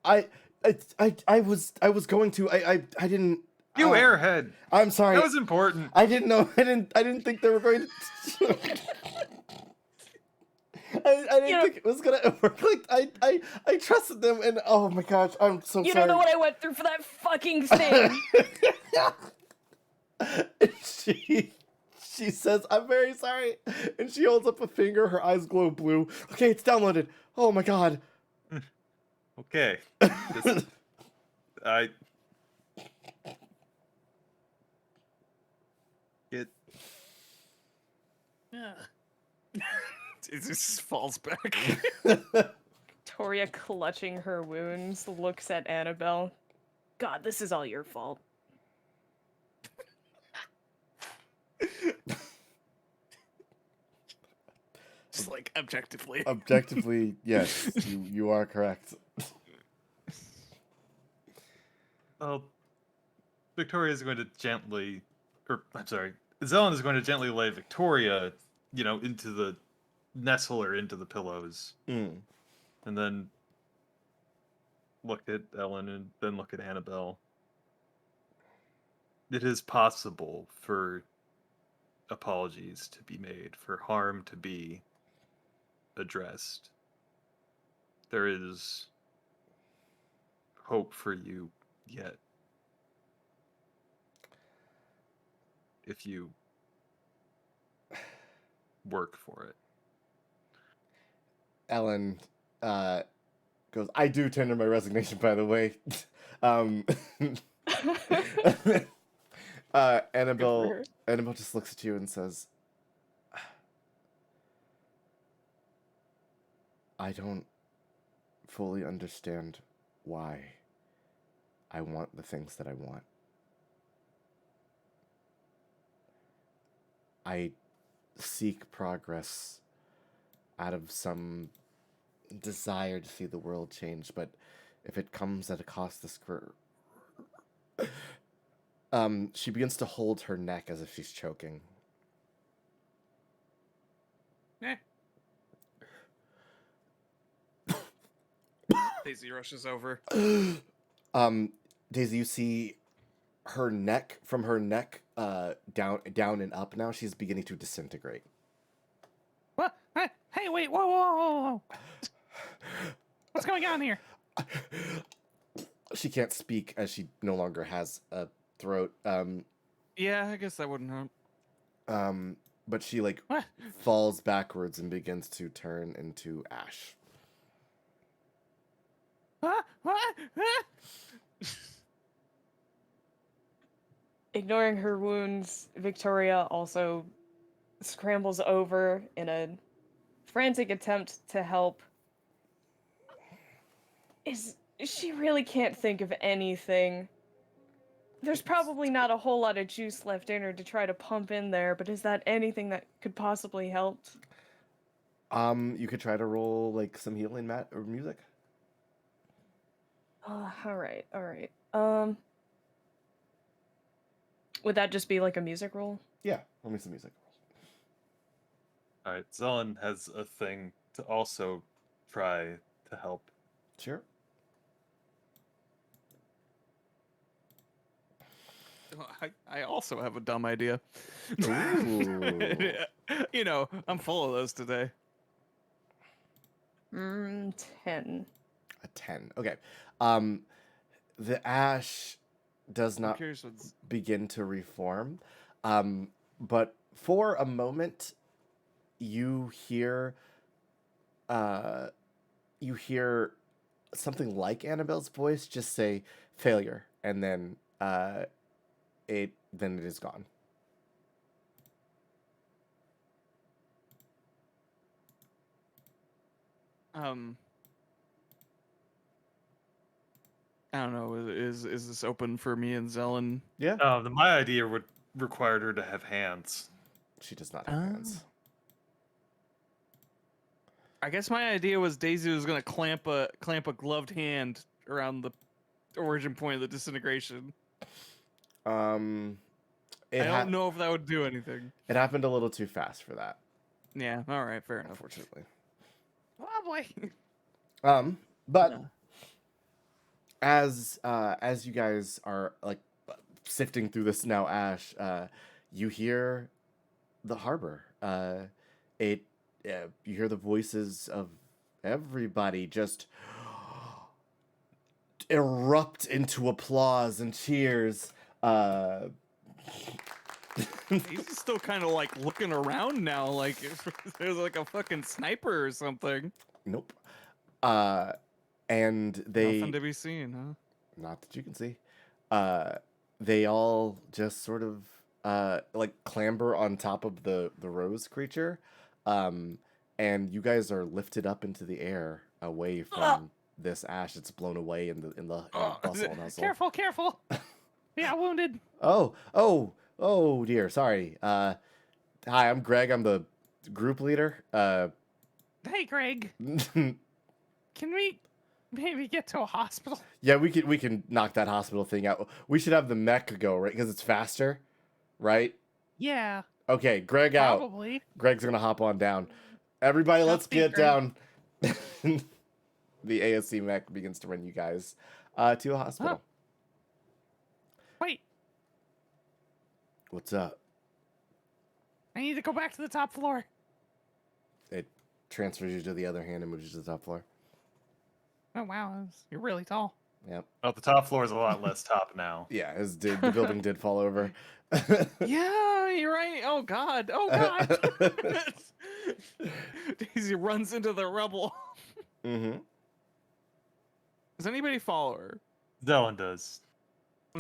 I was going to. I didn't. You airhead. I'm sorry. That was important. I didn't know. I didn't think they were going to. I didn't think it was gonna work. Like I trusted them, and oh my gosh, I'm so You sorry. don't know what I went through for that fucking thing. She says, "I'm very sorry," and she holds up a finger. Her eyes glow blue. Okay, it's downloaded. Oh my god. Okay. I get. It just falls back. Victoria, clutching her wounds, looks at Annabelle. God, this is all your fault. Just like objectively. Objectively, yes, you are correct. Well, Victoria is going to gently, or I'm sorry, Zelen is going to gently lay Victoria, nestle her into the pillows, Mm. and then look at Ellen and then look at Annabelle. It is possible for apologies to be made, for harm to be addressed. There is hope for you yet. If you work for it. Ellen goes, "I do tender my resignation, by the way." Annabelle just looks at you and says, "I don't fully understand why I want the things that I want. I seek progress out of some desire to see the world change, but if it comes at a cost this she begins to hold her neck as if she's choking. Daisy rushes over. Daisy, you see her neck, from her neck down and up now, she's beginning to disintegrate. What? Hey, wait, whoa. What's going on here? She can't speak as she no longer has a throat. Yeah, I guess that wouldn't hurt. But she like What? falls backwards and begins to turn into ash. What? What? Ignoring her wounds, Victoria also scrambles over in a frantic attempt to help. She really can't think of anything. There's probably not a whole lot of juice left in her to try to pump in there, but is that anything that could possibly help? You could try to roll like some healing mat or music. All right. Would that just be like a music roll? Yeah, roll me some music. All right, Zelen has a thing to also try to help. Sure. I also have a dumb idea. Ooh. You know, I'm full of those today. 10. A 10. Okay. The ash does I'm not curious what's... begin to reform. But for a moment you hear something like Annabelle's voice just say failure, and then it is gone. I don't know. Is this open for me and Zelen? Yeah. My idea would require her to have hands. She does not have hands. I guess my idea was Daisy was gonna clamp a gloved hand around the origin point of the disintegration. I don't know if that would do anything. It happened a little too fast for that, Yeah. All right. Fair enough. unfortunately. Oh boy. But No. as you guys are like sifting through this now ash, you hear the harbor. You hear the voices of everybody just erupt into applause and cheers. He's still kind of like looking around now, like if there's like a fucking sniper or something. Nope. And they Nothing to be seen, huh? not that you can see. They all just sort of like clamber on top of the rose creature, and you guys are lifted up into the air away from this ash. It's blown away in the bustle and hustle. Careful. Yeah, wounded. Oh dear. Sorry. Hi, I'm Greg. I'm the group leader. Hey, Greg. Can we maybe get to a hospital? Yeah, we can knock that hospital thing out. We should have the mech go, right? Because it's faster, right? Yeah, Okay, Greg out. probably. Greg's gonna hop on down. Everybody, let's Godspeed, get Greg. down. The ASE mech begins to run you guys to a hospital. Wait, What's up? I need to go back to the top floor. It transfers you to the other hand and moves you to the top floor. Oh wow, you're really tall. Yep. Oh, the top floor is a lot less top now. Yeah, the building did fall over. Yeah, you're right. Oh God. Daisy runs into the rubble. Mm-hmm. Does anybody follow her? Zelen does.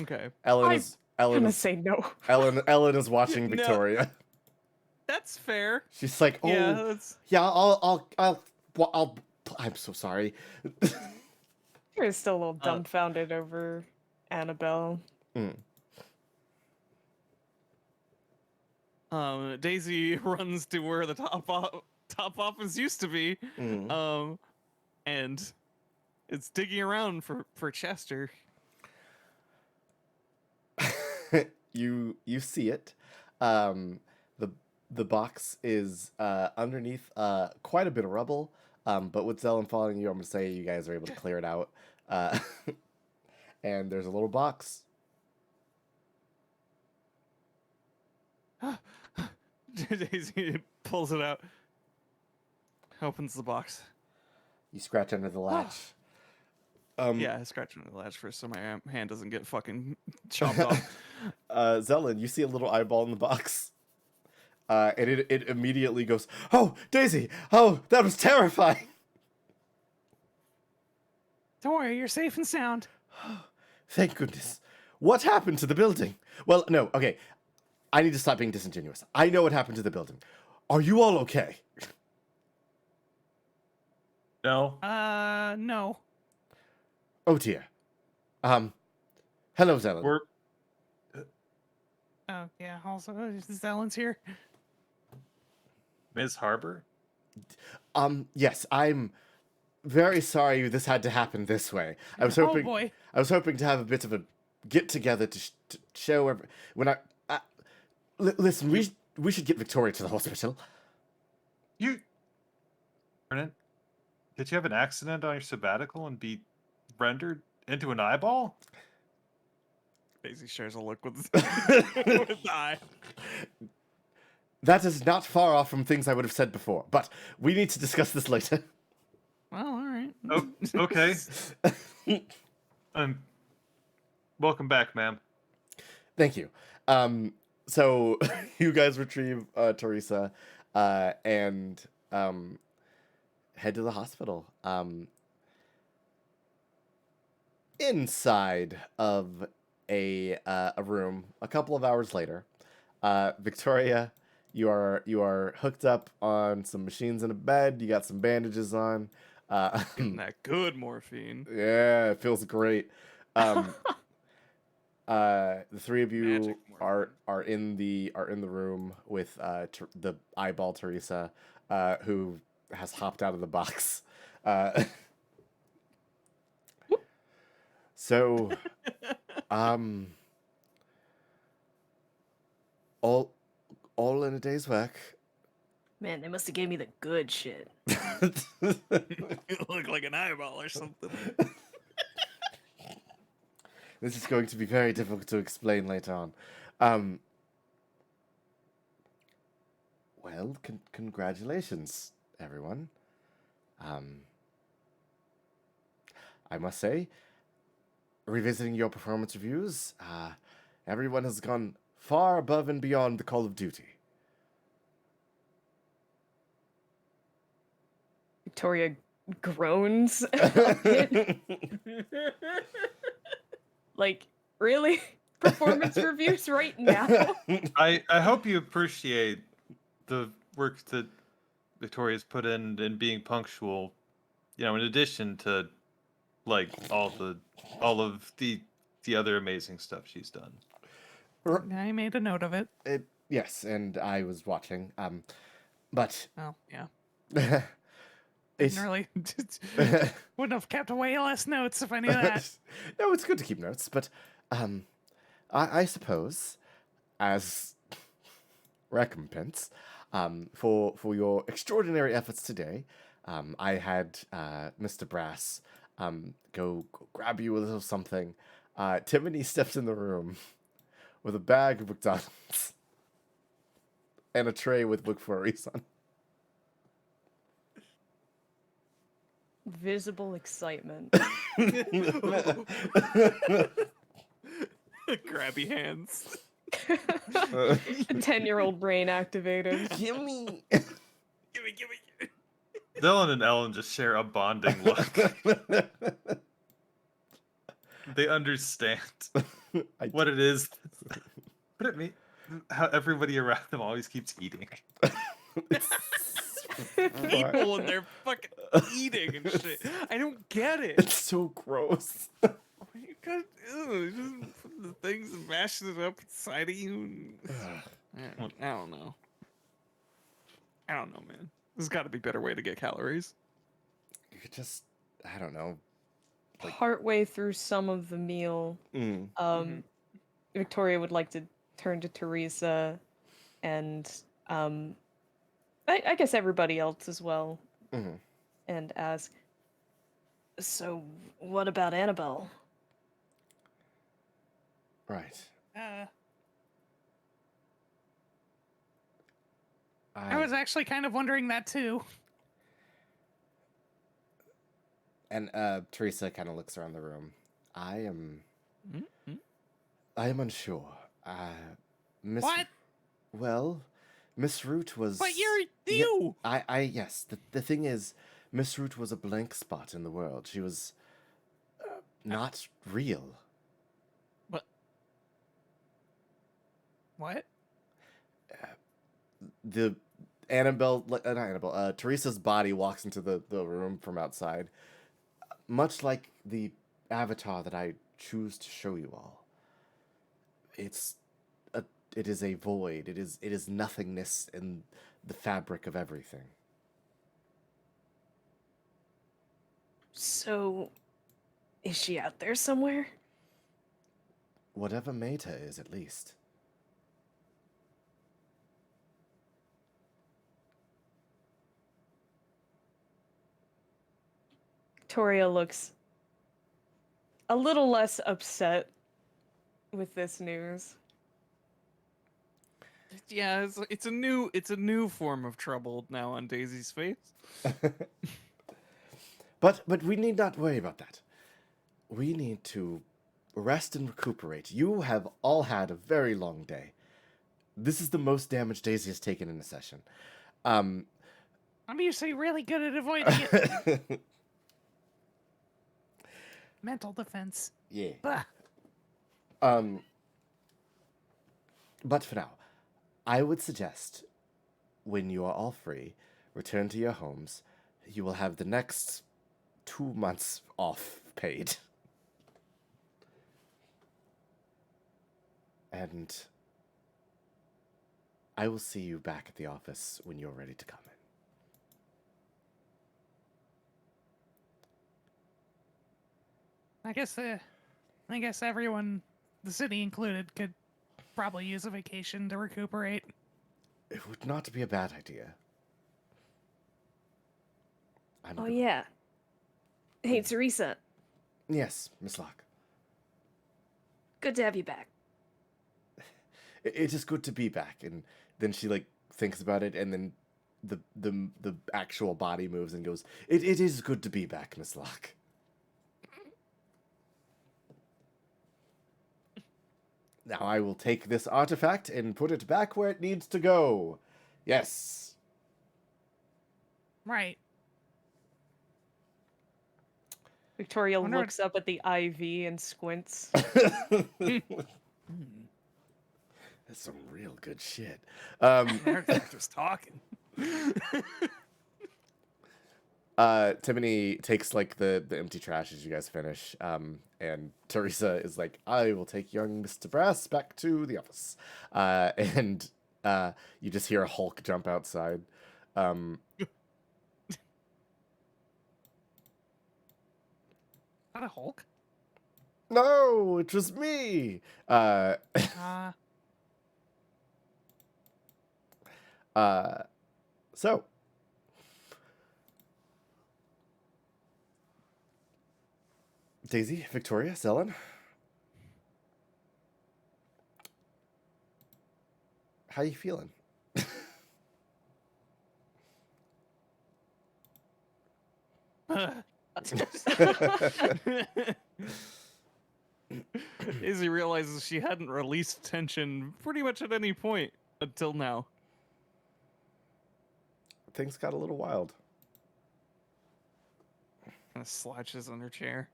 Okay. I'm gonna say no. Ellen is watching No. Victoria. That's fair. She's like, oh Yeah, that's... yeah, I'm so sorry. You're still a little dumbfounded over Annabelle. Daisy runs to where the top office used to be. And it's digging around for Chester. You see it. The box is underneath quite a bit of rubble. But with Zelen following you, I'm gonna say you guys are able to clear it out. And there's a little box. Daisy pulls it out. Opens the box. You scratch under the latch. Yeah, scratching the latch first so my hand doesn't get fucking chopped off. Zelen, you see a little eyeball in the box. And it immediately goes, "Oh, Daisy! Oh, that was terrifying!" Don't worry, you're safe and sound. Thank goodness. What happened to the building? Well, no, okay. I need to stop being disingenuous. I know what happened to the building. Are you all okay? No. No. Oh dear. Hello, Zelen. We're Oh, yeah, also, Zelen's here. Ms. Harbor? Yes, I'm very sorry this had to happen this way. I was hoping Oh, boy. I was hoping to have a bit of a get together to show when listen, we should get Victoria to the hospital. You Vernon, did you have an accident on your sabbatical and be rendered into an eyeball? Daisy shares a look with, with the eye. That is not far off from things I would have said before, but we need to discuss this later. Well, all right. Oh, okay. Welcome back, ma'am. Thank you. So you guys retrieve Teresa and head to the hospital. Inside of a room, a couple of hours later, Victoria, you are hooked up on some machines in a bed. You got some bandages on. Getting that good morphine. Yeah, it feels great. The three of you Magic are in the room with the eyeball Teresa, who has hopped out of the box. So, all in a day's work. Man, they must have gave me the good shit. You look like an eyeball or something. This is going to be very difficult to explain later on. Well, congratulations, everyone. I must say, revisiting your performance reviews, everyone has gone far above and beyond the call of duty. Victoria groans. Like, really? Performance reviews right now? I hope you appreciate the work that Victoria's put in being punctual. You know, in addition to like all of the other amazing stuff she's done. I made a note of it. Yes, and I was watching. But Oh, yeah. it's Didn't really. Wouldn't have kept way less notes if I knew that. no, it's good to keep notes, but I suppose as recompense for your extraordinary efforts today, I had Mr. Brass go grab you a little something. Timothy steps in the room with a bag of McDonald's and a tray with McFlurries on. Visible excitement. Grabby hands. 10-year-old brain activated. Gimme. Gimme. Dylan and Ellen just share a bonding look. They understand what it is. But it me how everybody around them always keeps eating. People and they're fucking eating and shit. I don't get it. It's so gross. You guys, just put the things and mashing it up inside of you. I don't know. I don't know, man. There's got to be a better way to get calories. You could just, I don't know. Partway through some of the meal, Victoria would like to turn to Teresa and I guess everybody else as well, and ask, so what about Annabelle? Right. I was actually kind of wondering that too. And Teresa kind of looks around the room. I am Mm-hmm. I am unsure. Miss What? Well, Miss Root was But you're Yeah, you. yes. The thing is, Miss Root was a blank spot in the world. She was not real. But What? The not Annabelle, Teresa's body walks into the room from outside, much like the avatar that I choose to show you all. It's it is a void. It is nothingness in the fabric of everything. So, is she out there somewhere? Whatever made her is, at least. Victoria looks a little less upset with this news. yeah, it's a new form of trouble now on Daisy's face. But we need not worry about that. We need to rest and recuperate. You have all had a very long day. This is the most damage Daisy has taken in a session. I'm usually really good at avoiding it. Mental defense. Yeah. Bah. But for now, I would suggest when you are all free, return to your homes. You will have the next 2 months off paid. And I will see you back at the office when you're ready to come in. I guess everyone, the city included, could probably use a vacation to recuperate. It would not be a bad idea. Oh, yeah. Hey, Teresa. Yes, Miss Locke. Good to have you back. It is good to be back. And then she thinks about it, and then the actual body moves and goes, It is good to be back, Miss Locke. Now I will take this artifact and put it back where it needs to go. Yes. Right. Victoria Wonder- looks up at the IV and squints. That's some real good shit. Artifact was talking. Timony takes the empty trash as you guys finish, and Teresa is like, I will take young Mr. Brass back to the office. And you just hear a Hulk jump outside. Not a Hulk. No, it was me. So Daisy, Victoria, Zelen, how you feeling? Izzy realizes she hadn't released tension pretty much at any point until now. Things got a little wild. Kind of slouches on her chair.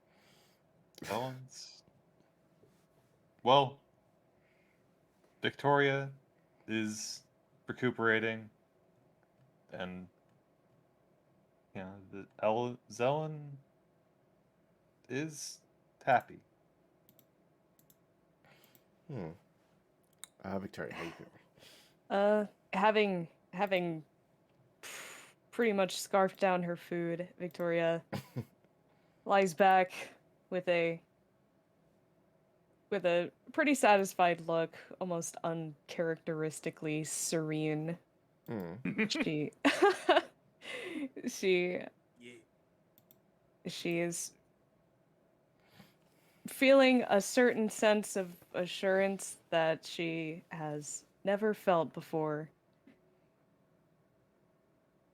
Well, Victoria is recuperating, and Zelen is happy. Victoria, how you feeling? Having pretty much scarfed down her food, Victoria lies back with a pretty satisfied look, almost uncharacteristically serene. She she is feeling a certain sense of assurance that she has never felt before.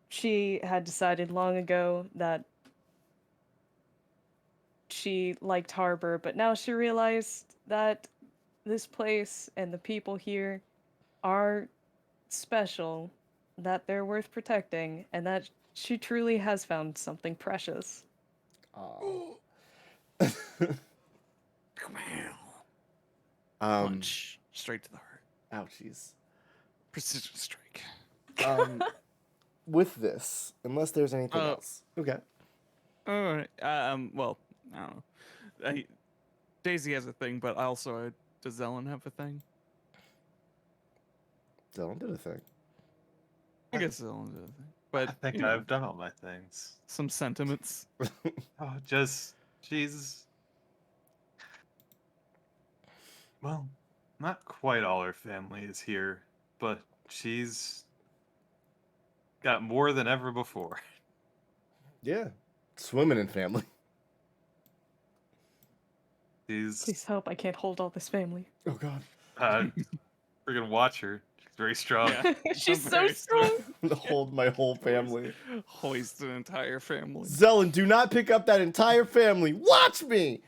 She had decided long ago that she liked Harbor, but now she realized that this place and the people here are special, that they're worth protecting, and that she truly has found something precious. Aw. Punch straight to the heart. Ouchies. Precision strike. With this, unless there's anything Uh, else. Okay. Alright. Well, I don't know. Daisy has a thing, but also does Zelen have a thing? Dylan did a thing. I guess Zelen did a thing. But I think you know, I've done all my things. some sentiments. Oh, just she's well, not quite all her family is here, but she's got more than ever before. Yeah. Swimming in family. She's Please help, I can't hold all this family. Oh god. freaking watch her. She's very strong. Yeah. She's I'm so very strong. Hold my whole family. Hoist an entire family. Zelen, do not pick up that entire family. Watch me.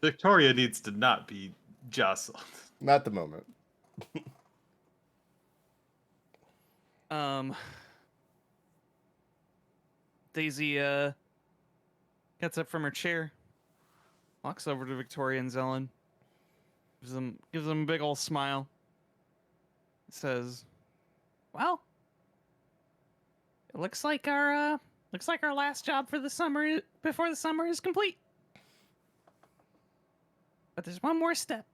Victoria needs to not be jostled. Not the moment. Daisy gets up from her chair, walks over to Victoria and Zelen, gives them a big old smile, says, Well, it looks like our last job for the summer before the summer is complete. But there's one more step.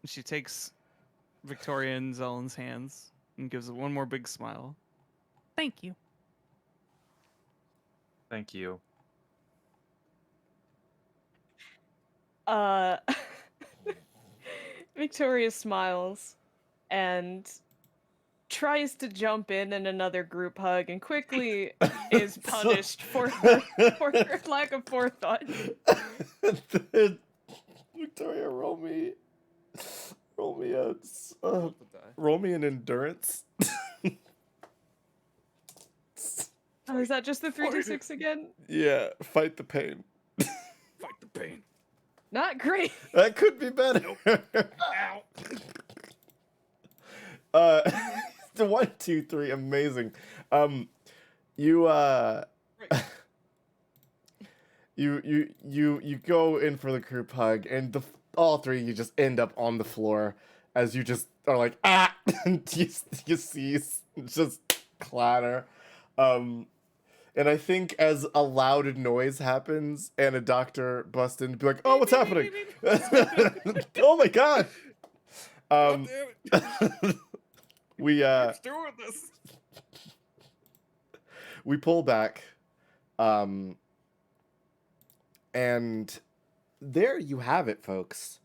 she takes Victoria and Zelen's hands and gives it one more big smile. Thank you. Thank you. Victoria smiles and tries to jump in another group hug and quickly is punished for her lack of forethought. Victoria, roll me an endurance. Oh, is that just the 3d6 again? Yeah, fight the pain. Fight the pain. Not great. That could be better. Ow. The 1, 2, 3, amazing. You you go in for the group hug, and all three you just end up on the floor as you just are like and you see just clatter. And I think as a loud noise happens and a doctor busts in, be like, "Oh, what's happening?" Oh my god. God damn it. We Who's doing this? we pull back, and there you have it, folks.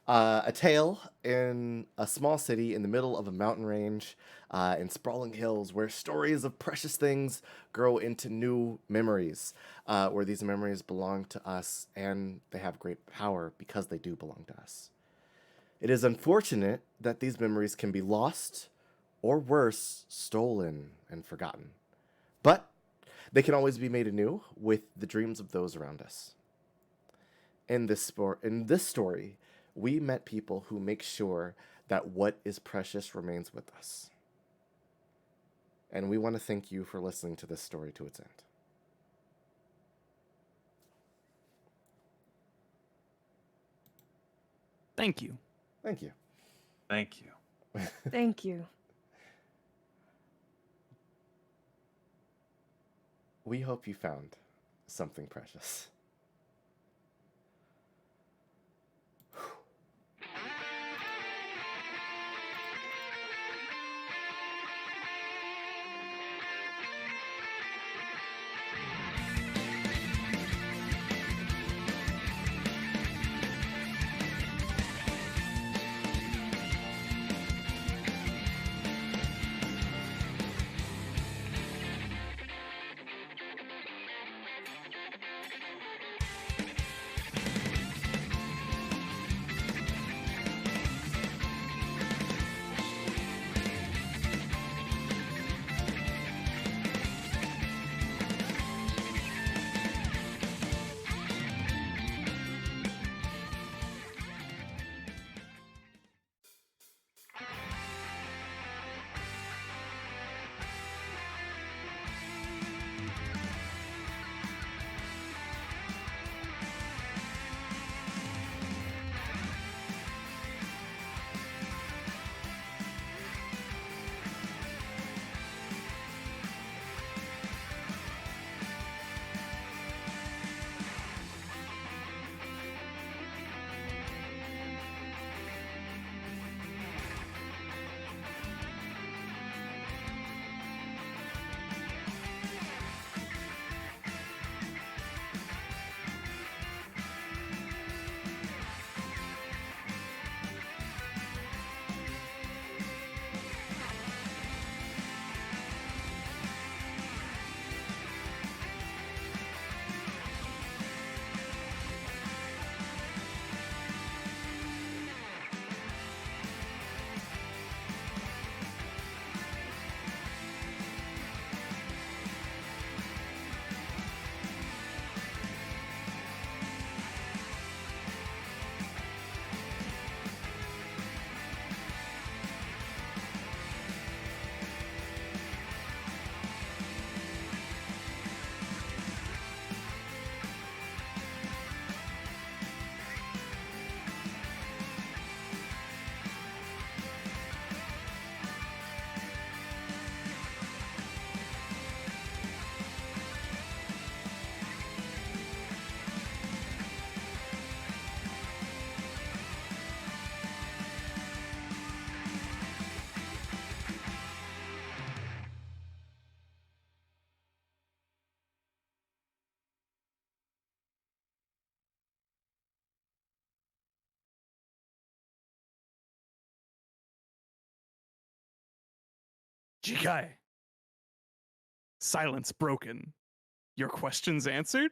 A tale in a small city in the middle of a mountain range, in sprawling hills, where stories of precious things grow into new memories, where these memories belong to us, and they have great power because they do belong to us. It is unfortunate that these memories can be lost, or worse, stolen and forgotten. But they can always be made anew with the dreams of those around us. In this story, we met people who make sure that what is precious remains with us. And we want to thank you for listening to this story to its end. Thank you. Thank you. Thank you. Thank you. We hope you found something precious. Jikai. Silence broken. Your questions answered?